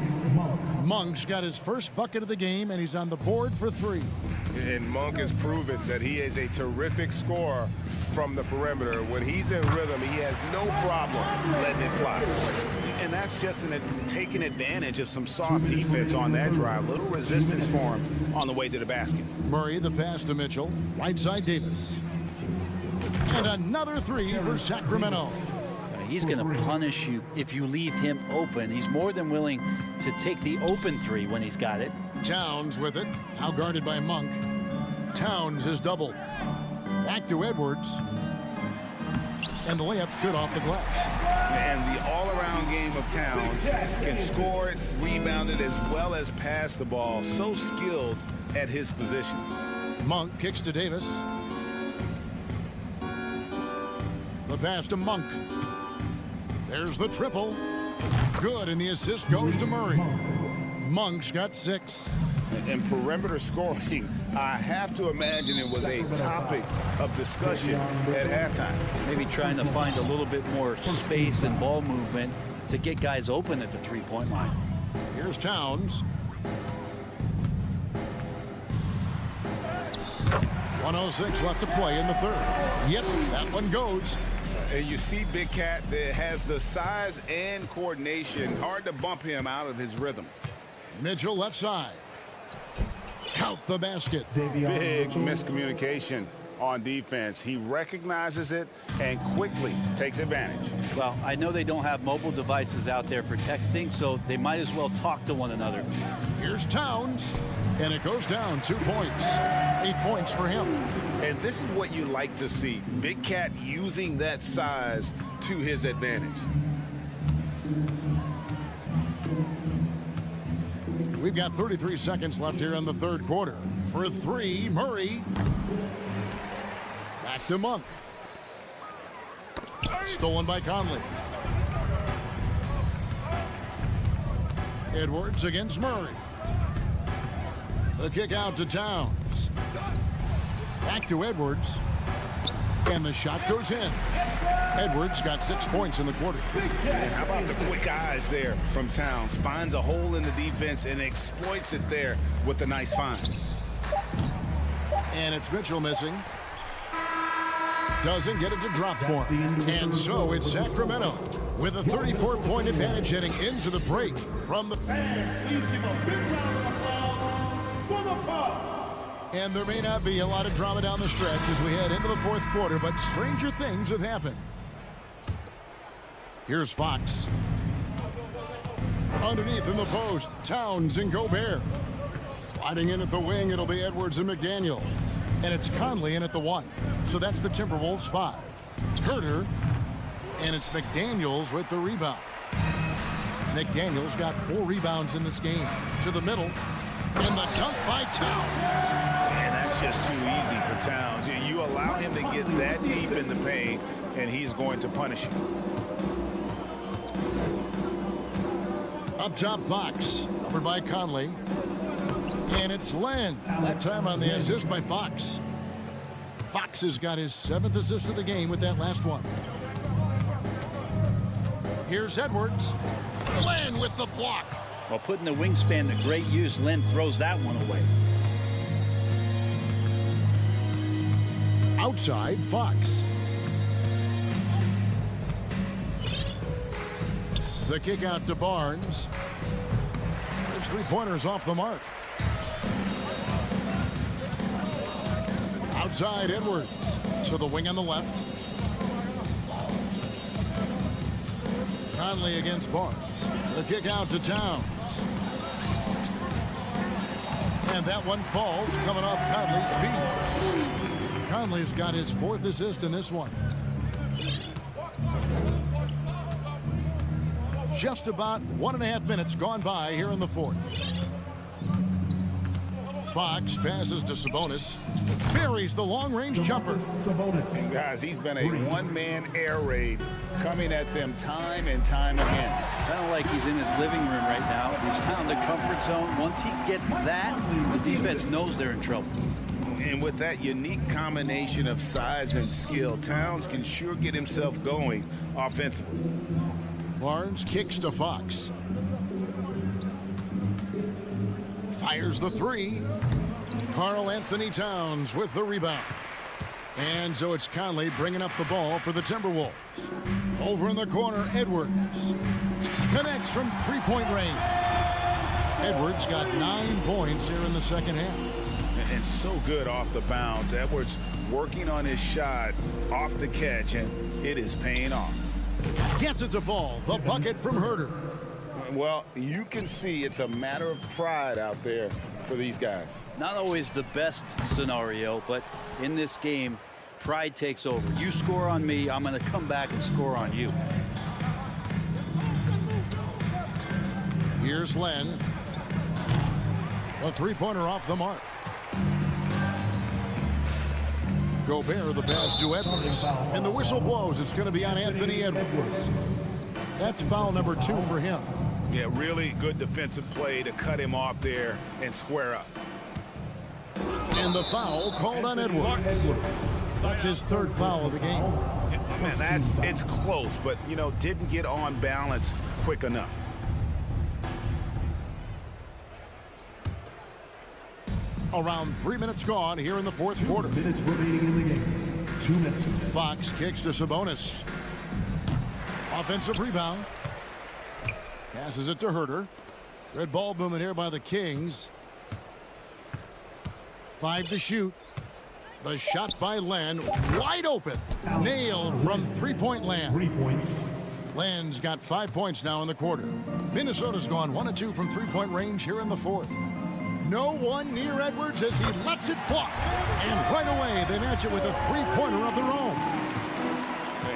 Monk's got his first bucket of the game, and he's on the board for 3.
And Monk has proven that he is a terrific scorer from the perimeter. When he's in rhythm, he has no problem letting it fly.
And that's just taking advantage of some soft defense on that drive. Little resistance for him on the way to the basket.
Murray the pass to Mitchell. Right side Davis. And another 3 for Sacramento.
He's going to punish you if you leave him open. He's more than willing to take the open 3 when he's got it.
Towns with it. Now guarded by Monk. Towns is doubled. Back to Edwards. And the layup's good off the glass.
And the all-around game of Towns can score it, rebound it, as well as pass the ball. So skilled at his position.
Monk kicks to Davis. The pass to Monk. There's the triple. Good, and the assist goes to Murray. Monk's got 6.
And perimeter scoring, I have to imagine it was a topic of discussion at halftime.
Maybe trying to find a little bit more space and ball movement to get guys open at the three-point line.
Here's Towns. 1:06 left to play in the third. Yep, that one goes.
And you see Big Cat that has the size and coordination. Hard to bump him out of his rhythm.
Mitchell left side. Count the basket.
Big miscommunication on defense. He recognizes it and quickly takes advantage.
Well, I know they don't have mobile devices out there for texting, so they might as well talk to one another.
Here's Towns, and it goes down 2 points. 8 points for him.
And this is what you like to see. Big Cat using that size to his advantage.
We've got 33 seconds left here in the third quarter. For 3, Murray. Back to Monk. Stolen by Conley. Edwards against Murray. The kick out to Towns. Back to Edwards. And the shot goes in. Edwards got 6 points in the quarter.
And how about the quick eyes there from Towns? Finds a hole in the defense and exploits it there with a nice find.
And it's Mitchell missing. Doesn't get it to drop for him. And so it's Sacramento with a 34-point advantage heading into the break from the... And there may not be a lot of drama down the stretch as we head into the fourth quarter, but stranger things have happened. Here's Fox. Underneath in the post, Towns and Gobert. Sliding in at the wing, it'll be Edwards and McDaniel. And it's Conley in at the 1. So that's the Timberwolves 5. Herter, and it's McDaniels with the rebound. McDaniels got 4 rebounds in this game. To the middle, and the dunk by Towns.
And that's just too easy for Towns. You allow him to get that deep in the paint, and he's going to punish you.
Up top, Fox. Covered by Conley. And it's Len. That time on the assist by Fox. Fox has got his 7th assist of the game with that last one. Here's Edwards. Len with the block.
Well, putting the wingspan to great use, Len throws that one away.
Outside, Fox. The kick out to Barnes. His three-pointers off the mark. Outside, Edwards. To the wing on the left. Conley against Barnes. The kick out to Towns. And that one falls, coming off Conley's feet. Conley's got his 4th assist in this one. Just about 1.5 minutes gone by here in the 4th. Fox passes to Sabonis. Buries the long-range jumper.
And guys, he's been a one-man air raid coming at them time and time again.
Kind of like he's in his living room right now. He's found the comfort zone. Once he gets that, the defense knows they're in trouble.
And with that unique combination of size and skill, Towns can sure get himself going offensively.
Barnes kicks to Fox. Fires the 3. Karl Anthony Towns with the rebound. And so it's Conley bringing up the ball for the Timberwolves. Over in the corner, Edwards. Connects from three-point range. Edwards got 9 points here in the second half.
And so good off the bounce. Edwards working on his shot off the catch, and it is paying off.
Gets it to fall. The bucket from Herter.
Well, you can see it's a matter of pride out there for these guys.
Not always the best scenario, but in this game, pride takes over. You score on me, I'm going to come back and score on you.
Here's Len. A three-pointer off the mark. Gobert the pass to Edwards. And the whistle blows. It's going to be on Anthony Edwards. That's foul number 2 for him.
Yeah, really good defensive play to cut him off there and square up.
And the foul called on Edwards. That's his 3rd foul of the game.
Man, it's close, but, you know, didn't get on balance quick enough.
Around 3 minutes gone here in the 4th quarter.
2 minutes remaining in the game. 2 minutes.
Fox kicks to Sabonis. Offensive rebound. Passes it to Herter. Good ball movement here by the Kings. 5 to shoot. The shot by Len. Wide open. Nailed from three-point land.
3 points.
Len's got 5 points now in the quarter. Minnesota's gone 1 of 2 from three-point range here in the 4th. No one near Edwards as he lets it fly. And right away, they match it with a three-pointer of their own.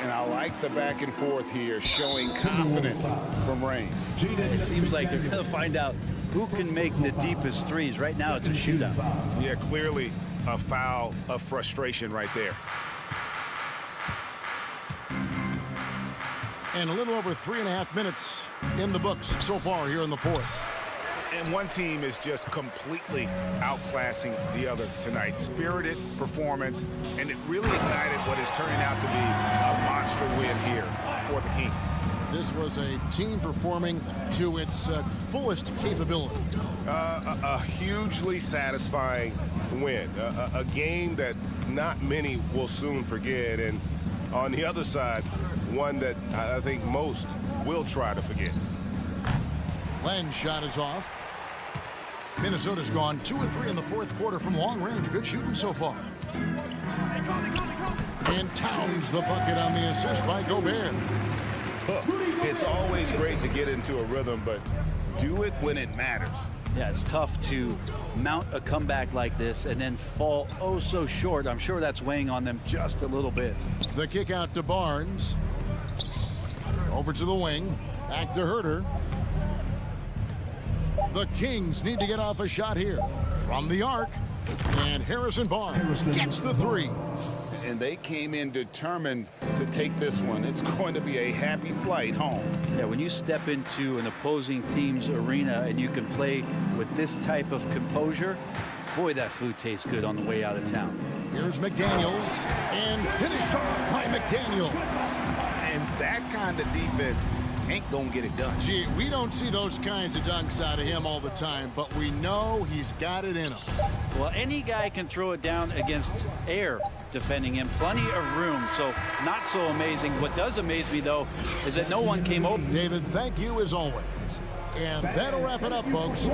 And I like the back and forth here, showing confidence from range.
It seems like they're going to find out who can make the deepest threes. Right now, it's a shootout.
Yeah, clearly a foul of frustration right there.
And a little over 3.5 minutes in the books so far here in the 4th.
And one team is just completely outclassing the other tonight. Spirited performance, and it really ignited what is turning out to be a monster win here for the Kings.
This was a team performing to its fullest capability.
A hugely satisfying win. A game that not many will soon forget. And on the other side, one that I think most will try to forget.
Len's shot is off. Minnesota's gone 2 of 3 in the 4th quarter from long range. Good shooting so far. And Towns the bucket on the assist by Gobert.
It's always great to get into a rhythm, but do it when it matters.
Yeah, it's tough to mount a comeback like this and then fall oh so short. I'm sure that's weighing on them just a little bit.
The kick out to Barnes. Over to the wing. Back to Herter. The Kings need to get off a shot here. From the arc. And Harrison Barnes gets the 3.
And they came in determined to take this one. It's going to be a happy flight home.
Yeah, when you step into an opposing team's arena and you can play with this type of composure, boy, that food tastes good on the way out of town.
Here's McDaniels, and finished off by McDaniel.
And that kind of defense ain't gonna get it done.
Gee, we don't see those kinds of dunks out of him all the time, but we know he's got it in him.
Well, any guy can throw it down against air defending him. Plenty of room, so not so amazing. What does amaze me, though, is that no one came over.
David, thank you as always. And that'll wrap it up, folks.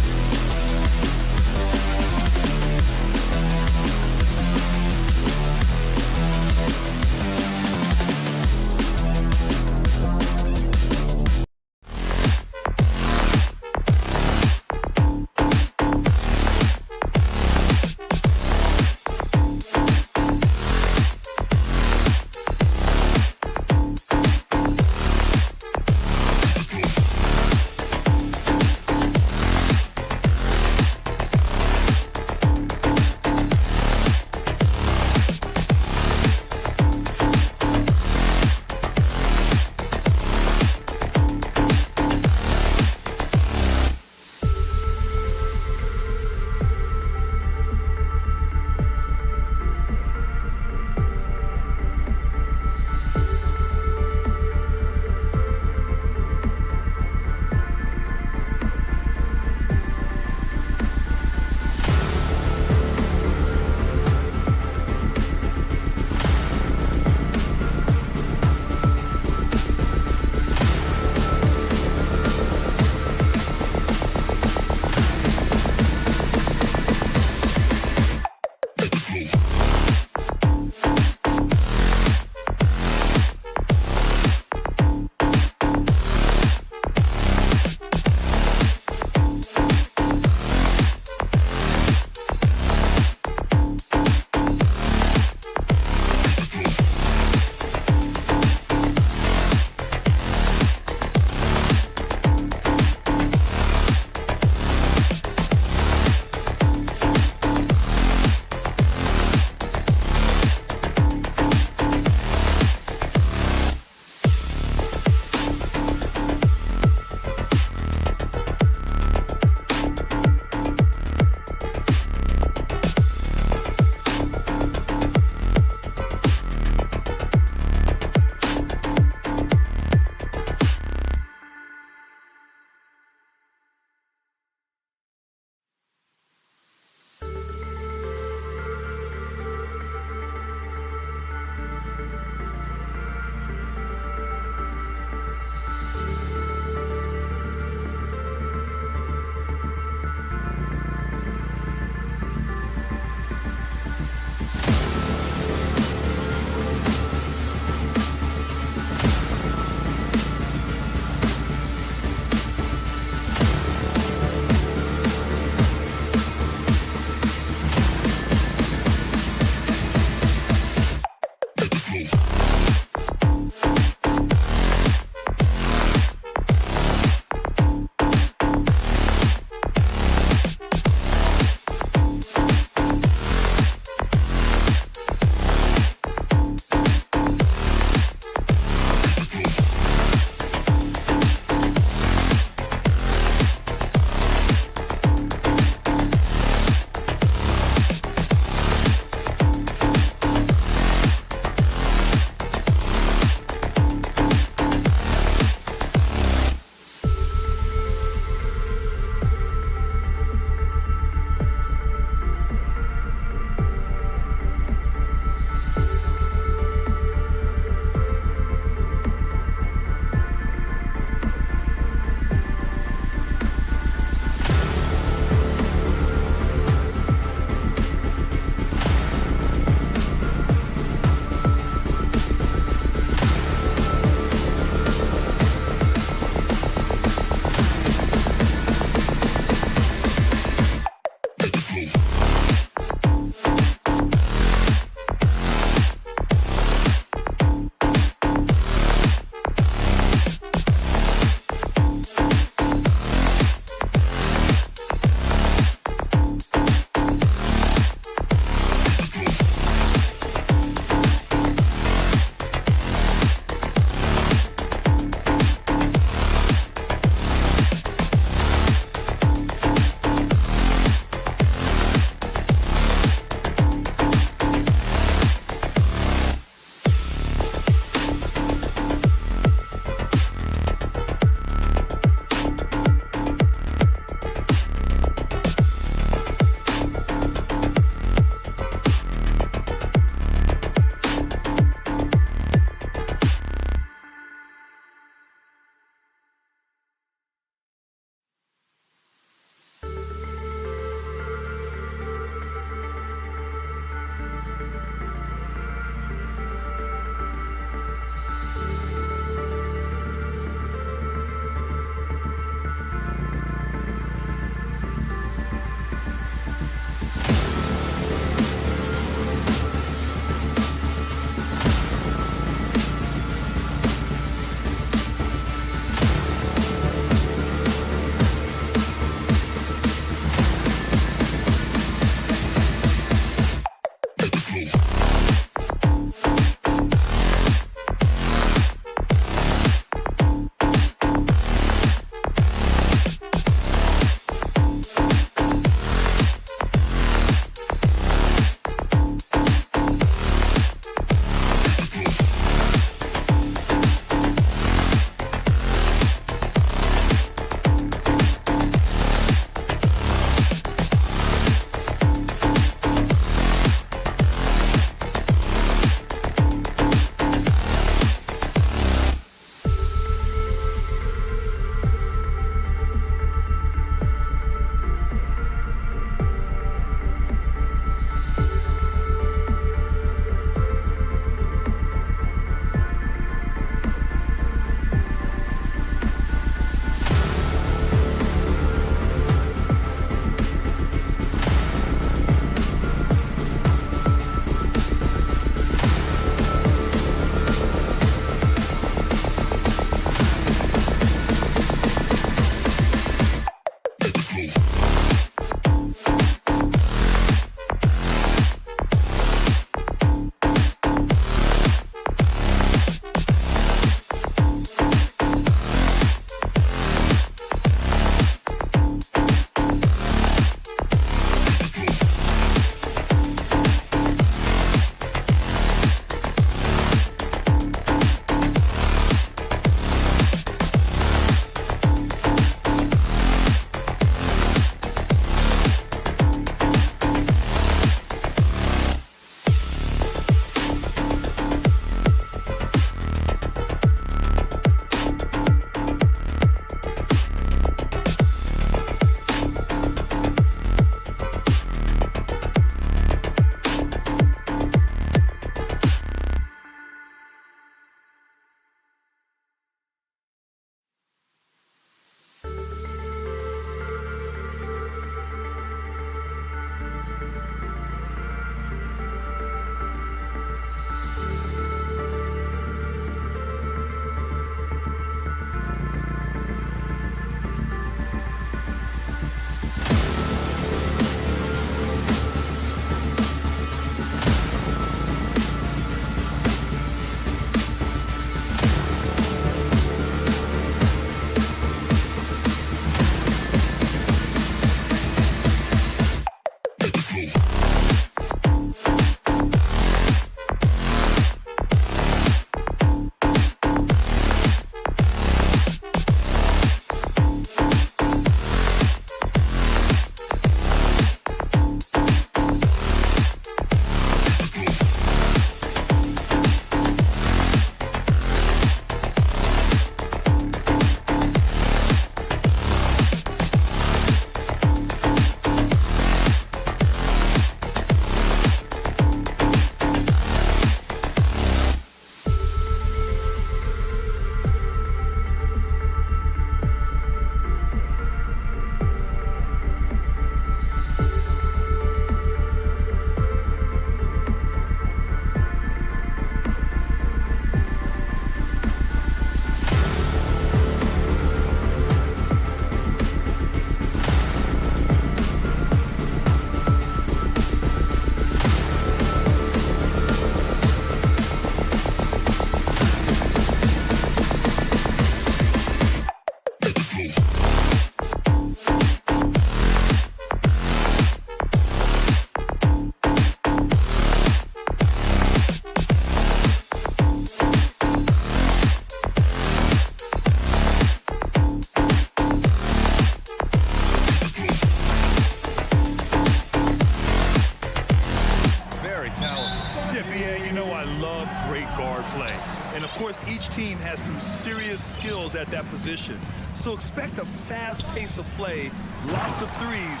Yeah, B.A., you know I love great guard play. And, of course, each team has some serious skills at that position. So expect a fast pace of play, lots of threes.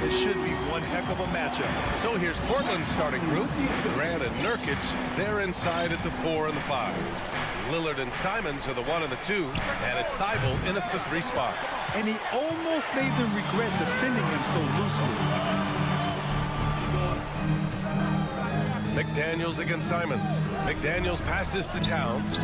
It should be one heck of a matchup.
So here's Portland's starting group. Grant and Nurkic, they're inside at the 4 and the 5. Lillard and Simons are the 1 and the 2, and it's Thibault in at the 3 spot.
And he almost made them regret defending him so loosely.
McDaniels against Simons. McDaniels passes to Towns,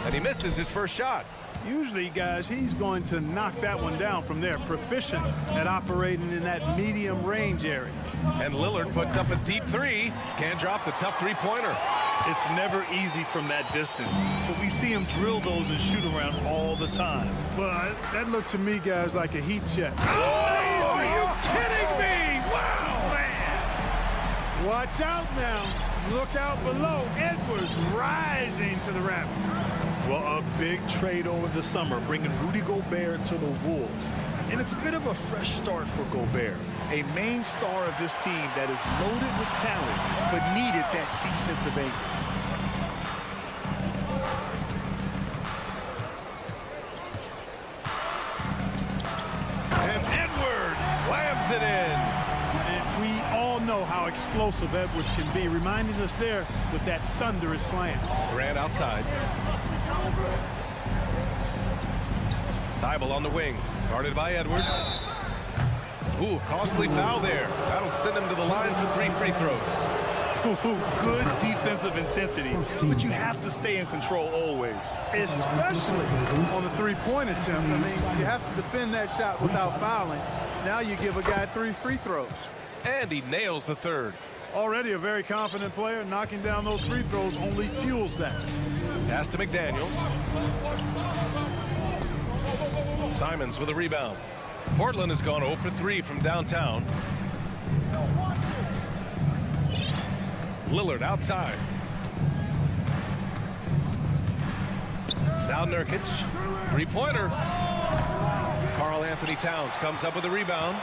and he misses his first shot.
Usually, guys, he's going to knock that one down from there. Proficient at operating in that medium range area.
And Lillard puts up a deep 3. Can't drop the tough 3-pointer.
It's never easy from that distance, but we see him drill those and shoot around all the time.
Well, that looked to me, guys, like a heat check.
Oh, are you kidding me? Wow, man.
Watch out now. Look out below. Edwards rising to the rafters.
Well, a big trade over the summer, bringing Rudy Gobert to the Wolves. And it's a bit of a fresh start for Gobert, a main star of this team that is loaded with talent, but needed that defensive anchor.
And Edwards slams it in.
And we all know how explosive Edwards can be, reminding us there with that thunderous slam.
Grant outside. Thibault on the wing, guarded by Edwards. Ooh, costly foul there. That'll send him to the line for 3 free throws.
Good defensive intensity, but you have to stay in control always.
Especially on the three-point attempt. I mean, you have to defend that shot without fouling. Now you give a guy 3 free throws.
And he nails the 3rd.
Already a very confident player. Knocking down those free throws only fuels that.
Pass to McDaniels. Simons with a rebound. Portland has gone 0 for 3 from downtown. Lillard outside. Now Nurkic. 3-pointer. Karl Anthony Towns comes up with a rebound.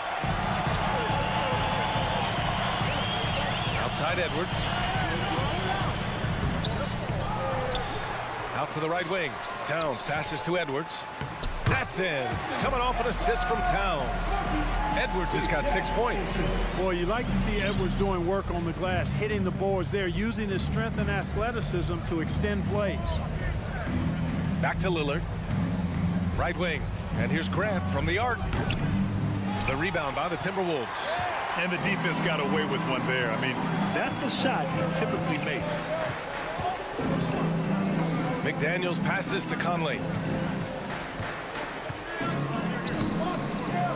Outside Edwards. Out to the right wing. Towns passes to Edwards. That's in. Coming off an assist from Towns. Edwards has got 6 points.
Boy, you like to see Edwards doing work on the glass, hitting the boards there, using his strength and athleticism to extend plays.
Back to Lillard. Right wing. And here's Grant from the arc. The rebound by the Timberwolves.
And the defense got away with one there. I mean, that's a shot he typically makes.
McDaniels passes to Conley.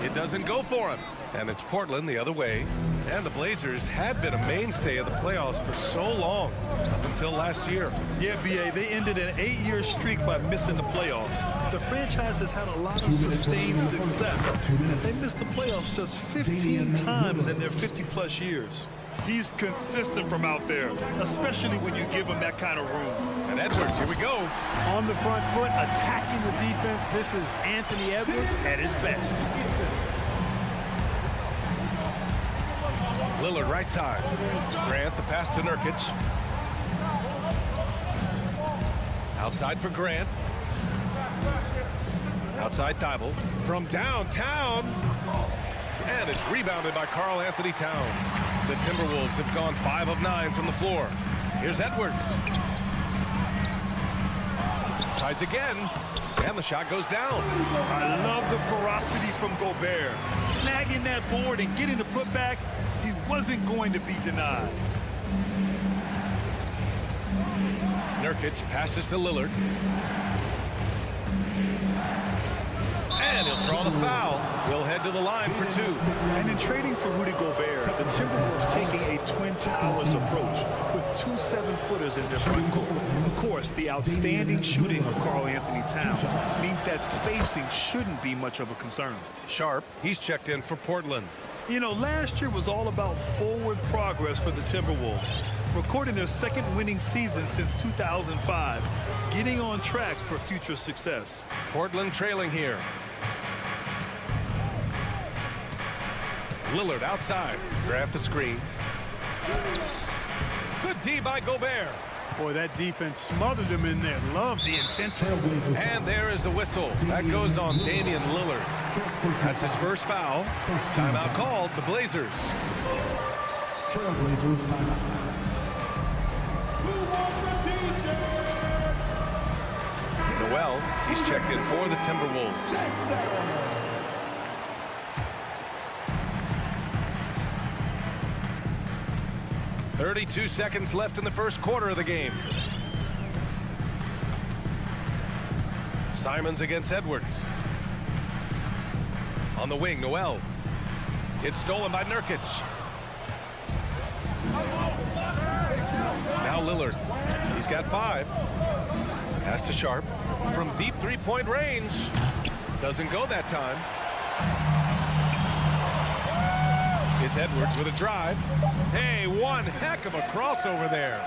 It doesn't go for him. And it's Portland the other way. And the Blazers had been a mainstay of the playoffs for so long, up until last year.
Yeah, B.A., they ended an 8-year streak by missing the playoffs. The franchise has had a lot of sustained success. They missed the playoffs just 15 times in their 50-plus years. He's consistent from out there, especially when you give him that kind of room.
And Edwards, here we go.
On the front foot, attacking the defense. This is Anthony Edwards at his best.
Lillard right side. Grant, the pass to Nurkic. Outside for Grant. Outside Thibault. From downtown. And it's rebounded by Karl Anthony Towns. The Timberwolves have gone 5 of 9 from the floor. Here's Edwards. Tries again. And the shot goes down.
I love the ferocity from Gobert. Snagging that board and getting the putback. He wasn't going to be denied.
Nurkic passes to Lillard. And he'll draw the foul. He'll head to the line for 2.
And in trading for Rudy Gobert, the Timberwolves taking a Twin Towers approach with 2 7-footers in their front court. Of course, the outstanding shooting of Karl Anthony Towns means that spacing shouldn't be much of a concern.
Sharp, he's checked in for Portland.
You know, last year was all about forward progress for the Timberwolves, recording their 2nd winning season since 2005, getting on track for future success.
Portland trailing here. Lillard outside. Grant the screen. Good D by Gobert.
Boy, that defense smothered him in there. Love the intensity.
And there is the whistle. That goes on Damian Lillard. That's his first foul. Timeout called, the Blazers.
Trailblazers timeout.
Noel, he's checked in for the Timberwolves. "32 seconds left in the first quarter of the game. Simons against Edwards. On the wing, Noel. It's stolen by Nurkic. Now Lillard. He's got 5. Pass to Sharp. From deep three-point range. Doesn't go that time. It's Edwards with a drive. Hey, one heck of a crossover there.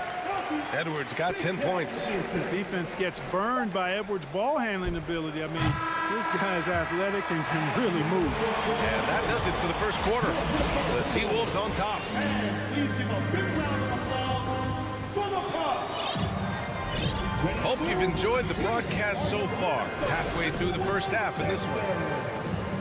Edwards got 10 points.
Defense gets burned by Edwards' ball handling ability. I mean, this guy's athletic and can really move.
And that does it for the first quarter. The T-Wolves on top. Hope you've enjoyed the broadcast so far. Halfway through the first half in this one.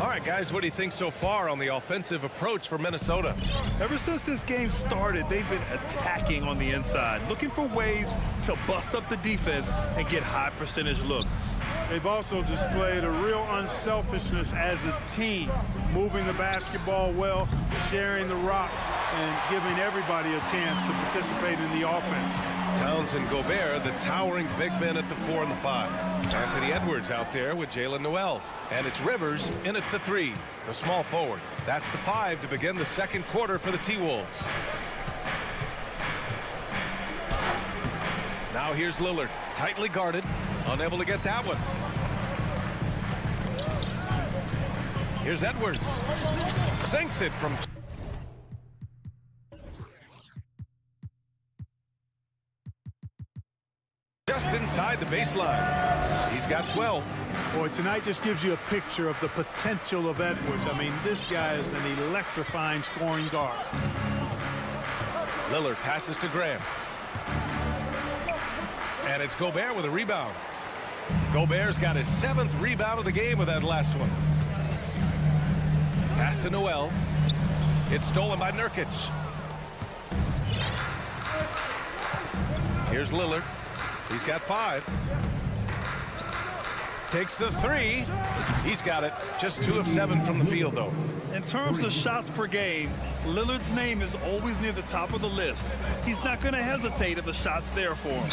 All right, guys, what do you think so far on the offensive approach for Minnesota?
Ever since this game started, they've been attacking on the inside, looking for ways to bust up the defense and get high percentage looks.
They've also displayed a real unselfishness as a team, moving the basketball well, sharing the rock, and giving everybody a chance to participate in the offense.
Towns and Gobert, the towering big men at the 4 and the 5. Anthony Edwards out there with Jalen Noel. And it's Rivers in at the 3, the small forward. That's the 5 to begin the second quarter for the T-Wolves. Now here's Lillard, tightly guarded, unable to get that one. Here's Edwards. Sinks it from just inside the baseline. He's got 12.
Boy, tonight just gives you a picture of the potential of Edwards. I mean, this guy is an electrifying scoring guard.
Lillard passes to Graham. And it's Gobert with a rebound. Gobert's got his 7th rebound of the game with that last one. Pass to Noel. It's stolen by Nurkic. Here's Lillard. He's got 5. Takes the 3. He's got it. Just 2 of 7 from the field, though.
In terms of shots per game, Lillard's name is always near the top of the list. He's not going to hesitate if the shot's there for him.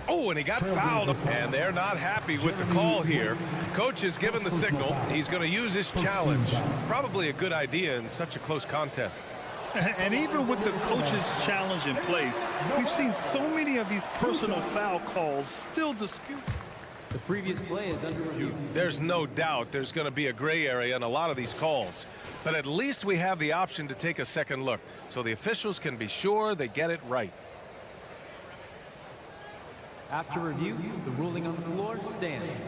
Oh, and he got fouled, and they're not happy with the call here. Coach has given the signal. He's going to use his challenge. Probably a good idea in such a close contest.
And even with the coach's challenge in place, we've seen so many of these personal foul calls still disputed.
The previous play is under review.
There's no doubt there's going to be a gray area in a lot of these calls. But at least we have the option to take a second look, so the officials can be sure they get it right.
After review, the ruling on the floor stands.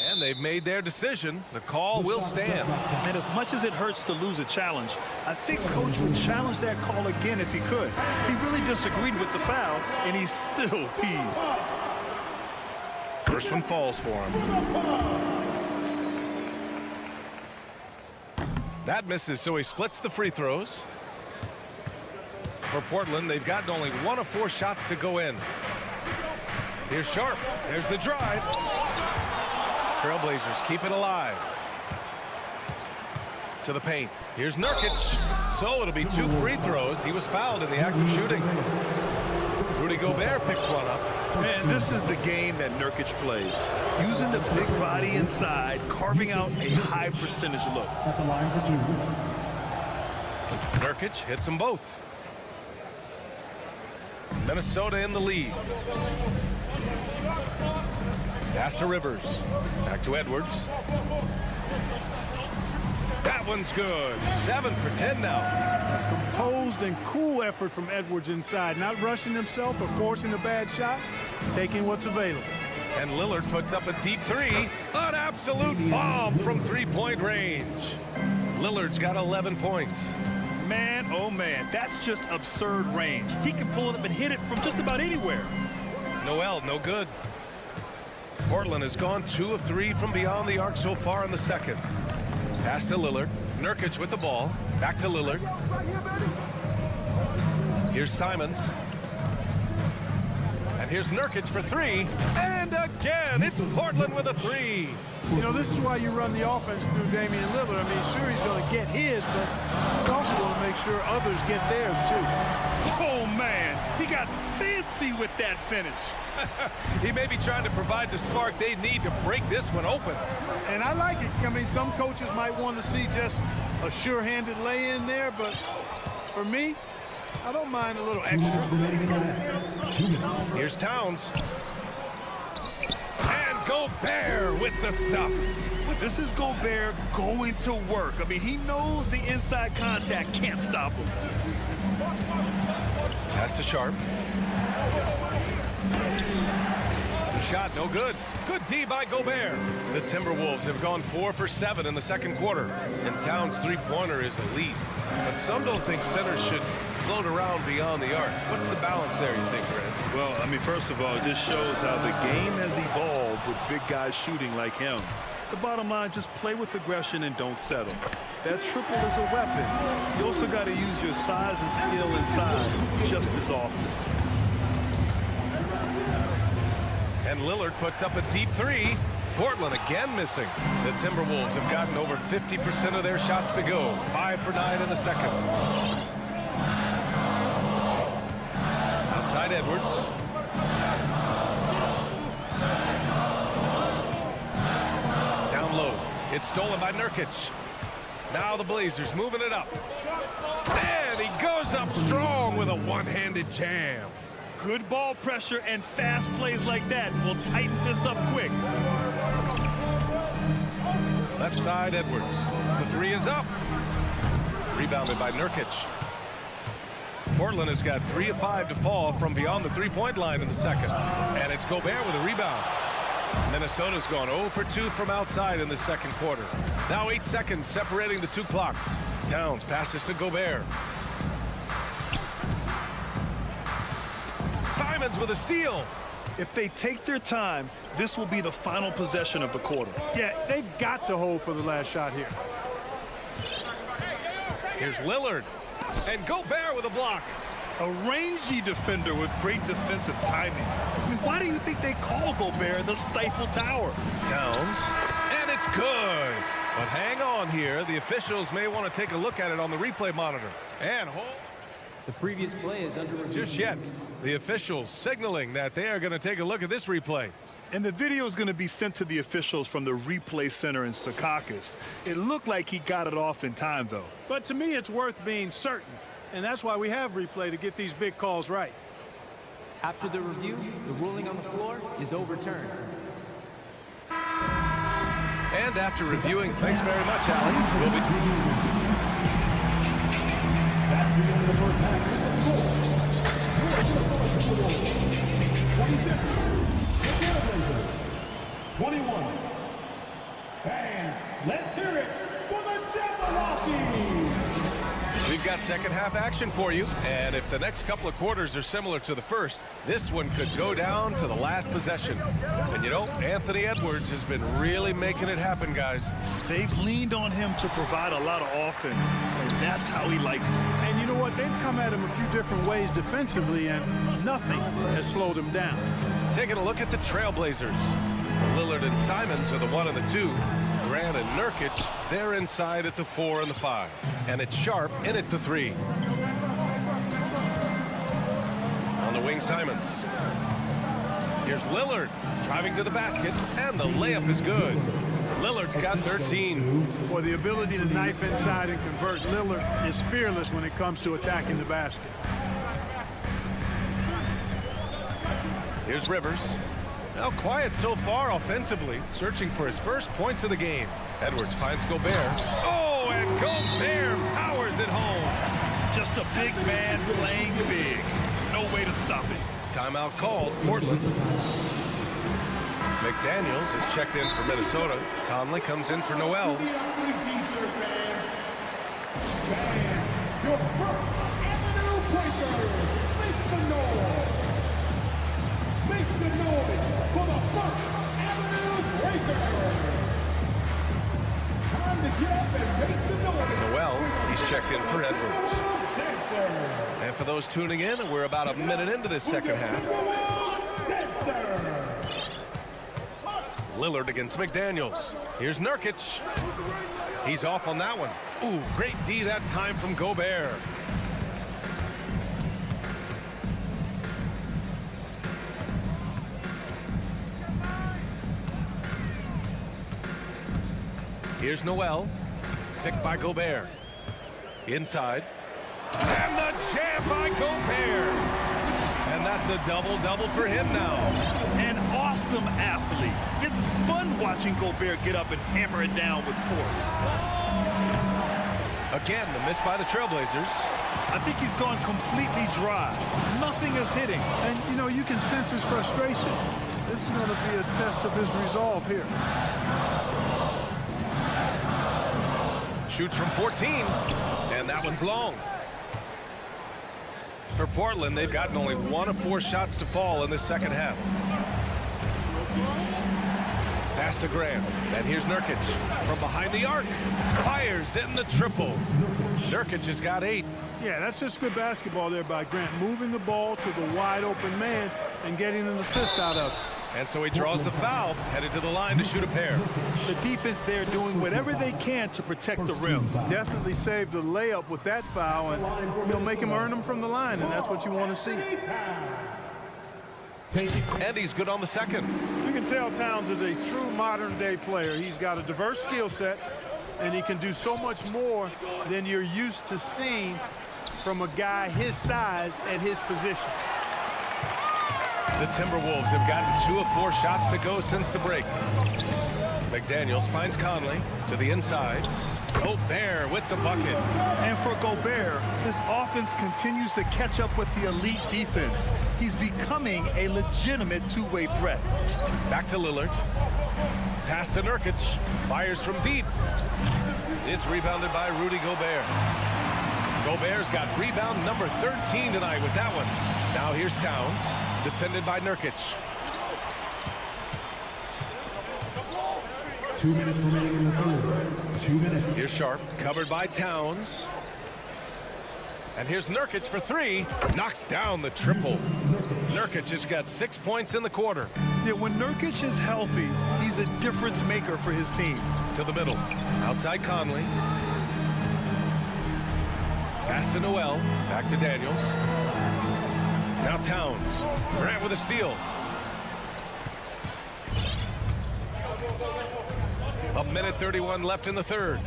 And they've made their decision. The call will stand.
And as much as it hurts to lose a challenge, I think Coach would challenge that call again if he could. He really disagreed with the foul, and he's still peeved.
First one falls for him. That misses, so he splits the free throws. For Portland, they've gotten only 1 of 4 shots to go in. Here's Sharp. There's the drive. Trailblazers keep it alive. To the paint. Here's Nurkic. So it'll be 2 free throws. He was fouled in the act of shooting. Rudy Gobert picks one up.
Man, this is the game that Nurkic plays. Using the big body inside, carving out a high percentage look.
At the line for 2.
Nurkic hits them both. Minnesota in the lead. Pass to Rivers. Back to Edwards. That one's good. 7 for 10 now.
Composed and cool effort from Edwards inside. Not rushing himself or forcing a bad shot. Taking what's available.
And Lillard puts up a deep 3. An absolute bomb from 3-point range. Lillard's got 11 points.
Man, oh man, that's just absurd range. He can pull it up and hit it from just about anywhere.
Noel, no good. Portland has gone 2 of 3 from beyond the arc so far in the second. Pass to Lillard. Nurkic with the ball. Back to Lillard. Here's Simons. And here's Nurkic for 3. And again, it's Portland with a 3.
You know, this is why you run the offense through Damian Lillard. I mean, sure, he's going to get his, but he's also going to make sure others get theirs, too.
Oh, man, he got fancy with that finish.
He may be trying to provide the spark they need to break this one open.
And I like it. I mean, some coaches might want to see just a sure-handed lay-in there, but for me, I don't mind a little extra.
Here's Towns. And Gobert with the stuff.
This is Gobert going to work. I mean, he knows the inside contact can't stop him.
Pass to Sharp. The shot, no good. Good D by Gobert. The Timberwolves have gone 4 for 7 in the second quarter, and Towns' three-pointer is elite. But some don't think centers should float around beyond the arc. What's the balance there, you think, Grant?
Well, I mean, first of all, it just shows how the game has evolved with big guys shooting like him. The bottom line, just play with aggression and don't settle. That triple is a weapon. You also got to use your size and skill inside just as often.
And Lillard puts up a deep 3. Portland again missing. The Timberwolves have gotten over 50% of their shots to go. 5 for 9 in the second. Outside Edwards. Down low. It's stolen by Nurkic. Now the Blazers moving it up. And he goes up strong with a one-handed jam.
Good ball pressure and fast plays like that will tighten this up quick.
Left side, Edwards. The 3 is up. Rebounded by Nurkic. Portland has got 3 of 5 to fall from beyond the three-point line in the second. And it's Gobert with a rebound. Minnesota's gone 0 for 2 from outside in the second quarter. Now 8 seconds separating the two clocks. Towns passes to Gobert. Simons with a steal.
If they take their time, this will be the final possession of the quarter.
Yeah, they've got to hold for the last shot here.
Here's Lillard. And Gobert with a block.
A rangy defender with great defensive timing. I mean, why do you think they call Gobert the Stifle Tower?
Towns. And it's good. But hang on here. The officials may want to take a look at it on the replay monitor. And hold.
The previous play is under review.
Just yet. The officials signaling that they are going to take a look at this replay.
And the video is going to be sent to the officials from the replay center in Secaucus. It looked like he got it off in time, though.
But to me, it's worth being certain. And that's why we have replay, to get these big calls right.
After the review, the ruling on the floor is overturned.
And after reviewing, thanks very much, Allie. We'll be...
That's the end of the first half. Score. 26. The Brazers. 21. And let's hear it for the Jabberwockies.
We've got second half action for you, and if the next couple of quarters are similar to the first, this one could go down to the last possession. And you know, Anthony Edwards has been really making it happen, guys.
They've leaned on him to provide a lot of offense, and that's how he likes it.
And you know what? They've come at him a few different ways defensively, and nothing has slowed him down.
Taking a look at the Trailblazers. Lillard and Simons are the 1 and the 2. Grant and Nurkic, they're inside at the 4 and the 5. And it's Sharp in at the 3. On the wing, Simons. Here's Lillard driving to the basket, and the layup is good. Lillard's got 13.
Boy, the ability to knife inside and convert. Lillard is fearless when it comes to attacking the basket.
Here's Rivers. Now quiet so far offensively, searching for his first points of the game. Edwards finds Gobert. Oh, and Gobert powers it home.
Just a big man playing big. No way to stop it.
Timeout called, Portland. McDaniels is checked in for Minnesota. Conley comes in for Noel.
Your First Avenue Breakers, make some noise. Make some noise for the First Avenue Breakers. Time to get up and make some noise.
Noel, he's checked in for Edwards. And for those tuning in, we're about a minute into this second half. Lillard against McDaniels. Here's Nurkic. He's off on that one. Ooh, great D that time from Gobert. Here's Noel. Picked by Gobert. Inside. And the jam by Gobert. And that's a double-double for him now.
An awesome athlete. It's fun watching Gobert get up and hammer it down with force.
Again, the miss by the Trailblazers.
I think he's gone completely dry. Nothing is hitting.
And, you know, you can sense his frustration. This is going to be a test of his resolve here.
Shoots from 14, and that one's long. For Portland, they've gotten only 1 of 4 shots to fall in this second half. Pass to Graham, and here's Nurkic from behind the arc. Fires in the triple. Nurkic has got 8.
Yeah, that's just good basketball there by Grant, moving the ball to the wide open man and getting an assist out of it.
And so he draws the foul, headed to the line to shoot a pair.
The defense there doing whatever they can to protect the rim.
Definitely saved a layup with that foul, and he'll make him earn them from the line, and that's what you want to see.
And he's good on the second.
You can tell Towns is a true modern-day player. He's got a diverse skill set, and he can do so much more than you're used to seeing from a guy his size at his position.
The Timberwolves have gotten 2 of 4 shots to go since the break. McDaniels finds Conley to the inside. Gobert with the bucket.
And for Gobert, his offense continues to catch up with the elite defense. He's becoming a legitimate two-way threat.
Back to Lillard. Pass to Nurkic. Fires from deep. It's rebounded by Rudy Gobert. Gobert's got rebound number 13 tonight with that one. Now here's Towns. Defended by Nurkic.
2 minutes remaining in the third. 2 minutes.
Here's Sharp, covered by Towns. And here's Nurkic for 3. Knocks down the triple. Nurkic has got 6 points in the quarter.
Yeah, when Nurkic is healthy, he's a difference maker for his team.
To the middle. Outside Conley. Pass to Noel. Back to Daniels. Now Towns. Grant with a steal. A minute 31 left in the third.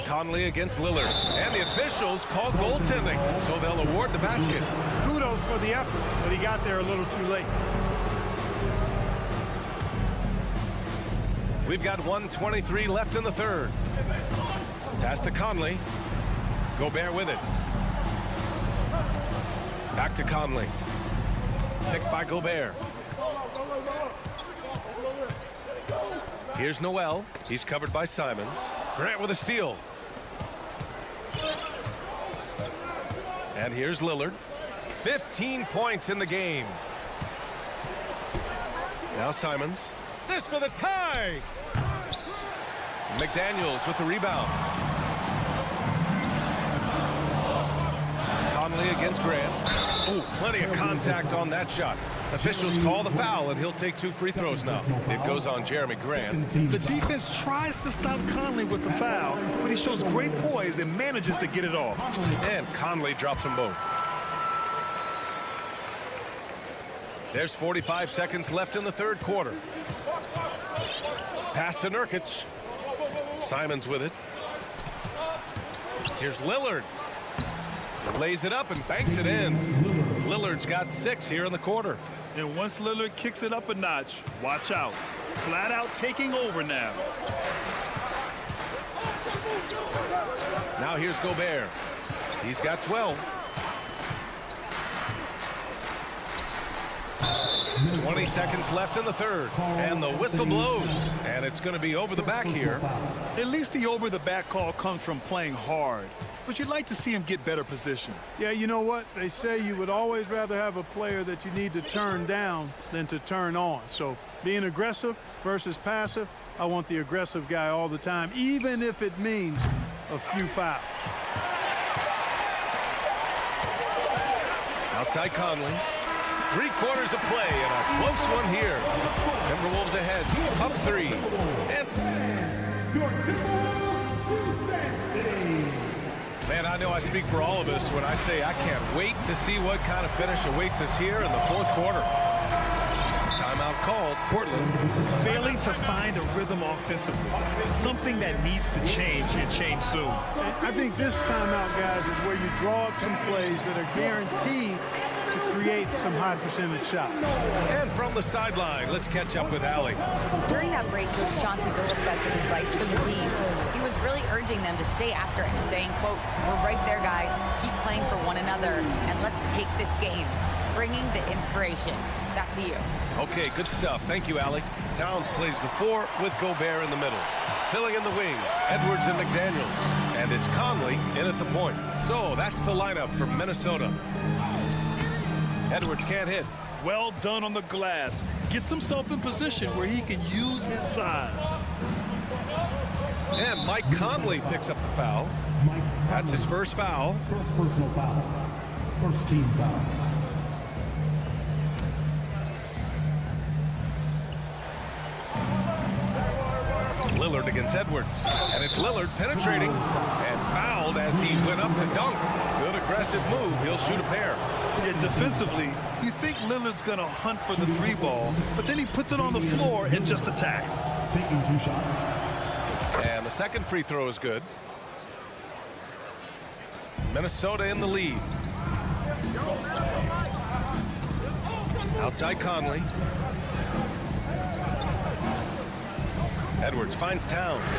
Conley against Lillard. And the officials called goaltending, so they'll award the basket.
Kudos for the effort, but he got there a little too late.
We've got 1:23 left in the third. Pass to Conley. Gobert with it. Back to Conley. Picked by Gobert. Here's Noel. He's covered by Simons. Grant with a steal. And here's Lillard. 15 points in the game. Now Simons. This for the tie. McDaniels with the rebound. Conley against Grant. Ooh, plenty of contact on that shot. Officials call the foul, and he'll take 2 free throws now. It goes on Jeremy Grant.
The defense tries to stop Conley with the foul, but he shows great poise and manages to get it off.
And Conley drops them both. There's 45 seconds left in the third quarter. Pass to Nurkic. Simons with it. Here's Lillard. Lays it up and banks it in. Lillard's got 6 here in the quarter.
And once Lillard kicks it up a notch, watch out. Flat out taking over now.
Now here's Gobert. He's got 12. 20 seconds left in the third, and the whistle blows, and it's going to be over the back here.
At least the over-the-back call comes from playing hard, but you'd like to see him get better position.
Yeah, you know what? They say you would always rather have a player that you need to turn down than to turn on. So being aggressive versus passive, I want the aggressive guy all the time, even if it means a few fouls.
Outside Conley. 3 quarters of play and a close one here. Timberwolves ahead, up 3. And man, I know I speak for all of us when I say I can't wait to see what kind of finish awaits us here in the 4th quarter. Timeout called. Portland
failing to find a rhythm offensively. Something that needs to change and change soon.
I think this timeout, guys, is where you draw up some plays that are guaranteed to create some high percentage shots.
And from the sideline, let's catch up with Allie.
During that break, Coach Chauncey Billups had some advice for the team. He was really urging them to stay after it, saying, quote, "We're right there, guys. Keep playing for one another, and let's take this game." Bringing the inspiration. Back to you.
Okay, good stuff. Thank you, Allie. Towns plays the 4 with Gobert in the middle. Filling in the wings, Edwards and McDaniels. And it's Conley in at the point. So that's the lineup for Minnesota. Edwards can't hit.
Well done on the glass. Gets himself in position where he can use his size.
And Mike Conley picks up the foul. That's his first foul.
First personal foul. First team foul.
Lillard against Edwards. And it's Lillard penetrating and fouled as he went up to dunk. Good aggressive move. He'll shoot a pair.
Yeah, defensively, you think Lillard's going to hunt for the 3 ball, but then he puts it on the floor and just attacks.
Taking 2 shots.
And the second free throw is good. Minnesota in the lead. Outside Conley. Edwards finds Towns.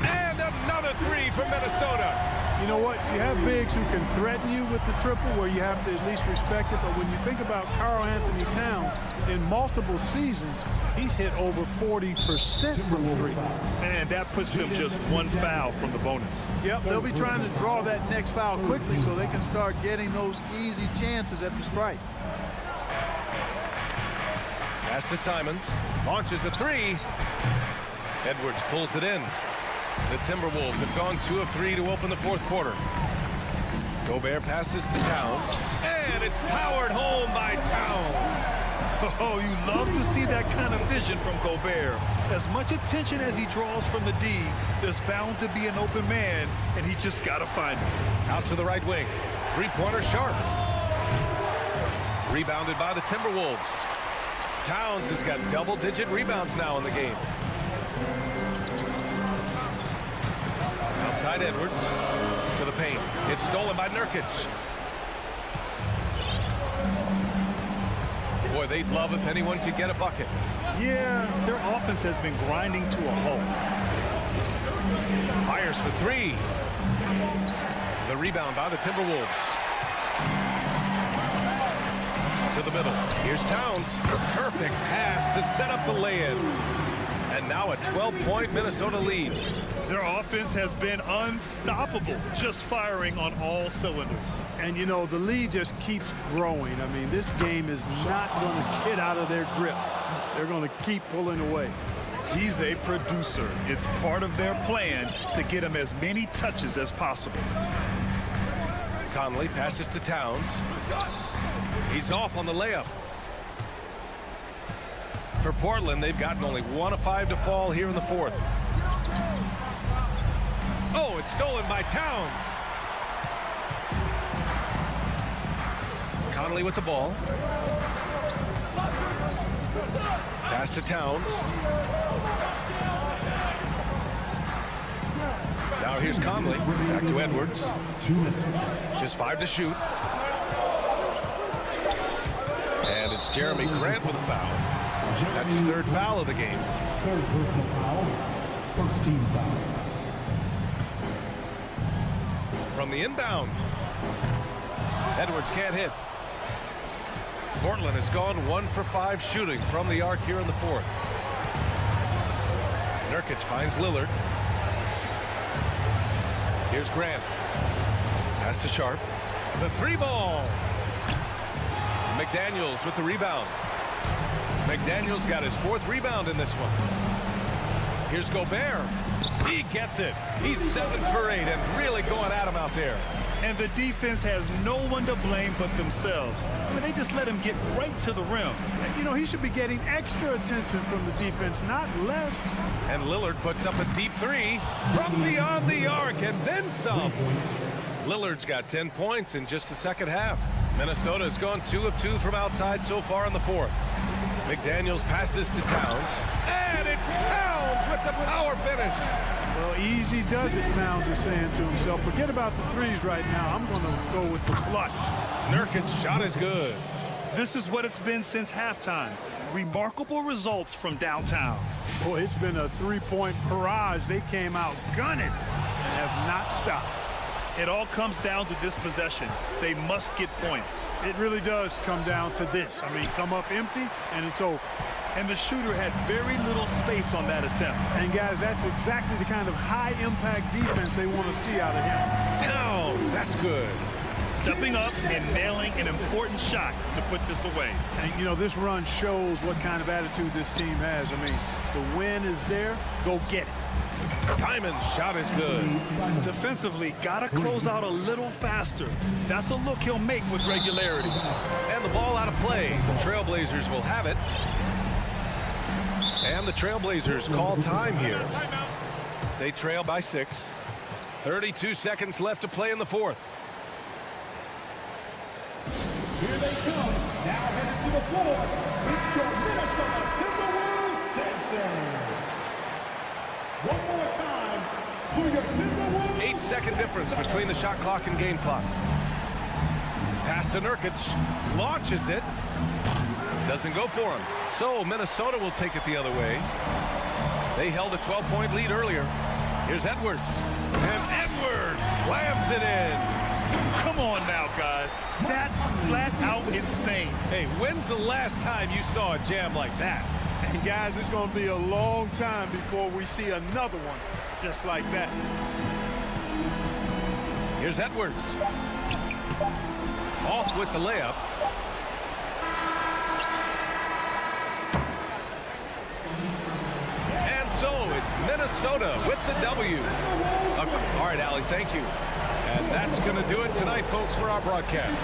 And another 3 for Minnesota.
You know what? You have bigs who can threaten you with the triple where you have to at least respect it. But when you think about Karl Anthony Towns, in multiple seasons, he's hit over 40% from 3.
And that puts them just 1 foul from the bonus.
Yep, they'll be trying to draw that next foul quickly so they can start getting those easy chances at the strike.
Pass to Simons. Launches a 3. Edwards pulls it in. The Timberwolves have gone 2 of 3 to open the 4th quarter. Gobert passes to Towns. And it's powered home by Towns.
Oh, you love to see that kind of vision from Gobert. As much attention as he draws from the D, there's bound to be an open man, and he just got to find him.
Out to the right wing. 3-pointer sharp. Rebounded by the Timberwolves. Towns has got double-digit rebounds now in the game. Outside Edwards to the paint. It's stolen by Nurkic. Boy, they'd love if anyone could get a bucket.
Yeah, their offense has been grinding to a halt.
Fires for 3. The rebound by the Timberwolves. To the middle. Here's Towns. Perfect pass to set up the lay-in. And now a 12-point Minnesota lead.
Their offense has been unstoppable, just firing on all cylinders.
And, you know, the lead just keeps growing. I mean, this game is not going to get out of their grip. They're going to keep pulling away.
He's a producer. It's part of their plan to get him as many touches as possible.
Conley passes to Towns. He's off on the layup. For Portland, they've gotten only 1 of 5 to fall here in the 4th. Oh, it's stolen by Towns. Conley with the ball. Pass to Towns. Now here's Conley. Back to Edwards. Just 5 to shoot. And it's Jeremy Grant with a foul. That's his 3rd foul of the game.
3rd personal foul. First team foul.
From the inbound. Edwards can't hit. Portland has gone 1 for 5 shooting from the arc here in the fourth. Nurkic finds Lillard. Here's Grant. Pass to Sharp. The 3-ball. McDaniels with the rebound. McDaniels got his 4th rebound in this one. Here's Gobert. He gets it. He's 7 for 8 and really going at him out there.
And the defense has no one to blame but themselves. I mean, they just let him get right to the rim.
You know, he should be getting extra attention from the defense, not less.
And Lillard puts up a deep 3 from beyond the arc and then some. Lillard's got 10 points in just the second half. Minnesota has gone 2 of 2 from outside so far in the fourth. McDaniels passes to Towns. And it's Towns with the power finish.
Well, easy does it, Towns is saying to himself. Forget about the threes right now. I'm going to go with the flush.
Nurkic's shot is good.
This is what it's been since halftime. Remarkable results from downtown.
Boy, it's been a three-point barrage. They came out gunning and have not stopped.
It all comes down to this possession. They must get points.
It really does come down to this. I mean, come up empty, and it's over.
And the shooter had very little space on that attempt.
And, guys, that's exactly the kind of high-impact defense they want to see out of him.
Towns, that's good.
Stepping up and nailing an important shot to put this away.
And, you know, this run shows what kind of attitude this team has. I mean, the win is there. Go get it.
Simon's shot is good.
Defensively, got to close out a little faster. That's a look he'll make with regularity.
And the ball out of play. The Trailblazers will have it. And the Trailblazers call time here. They trail by 6. 32 seconds left to play in the fourth.
Here they come. Now headed to the floor. It's your Minnesota Timberwolves dancers. One more time for your Timberwolves.
8-second difference between the shot clock and game clock. Pass to Nurkic. Launches it. Doesn't go for him. So Minnesota will take it the other way. They held a 12-point lead earlier. Here's Edwards. And Edwards slams it in.
Come on now, guys. That's flat out insane.
Hey, when's the last time you saw a jam like that?
And, guys, it's going to be a long time before we see another one just like that.
Here's Edwards. Off with the layup. And so it's Minnesota with the W. All right, Allie, thank you. And that's going to do it tonight, folks, for our broadcast.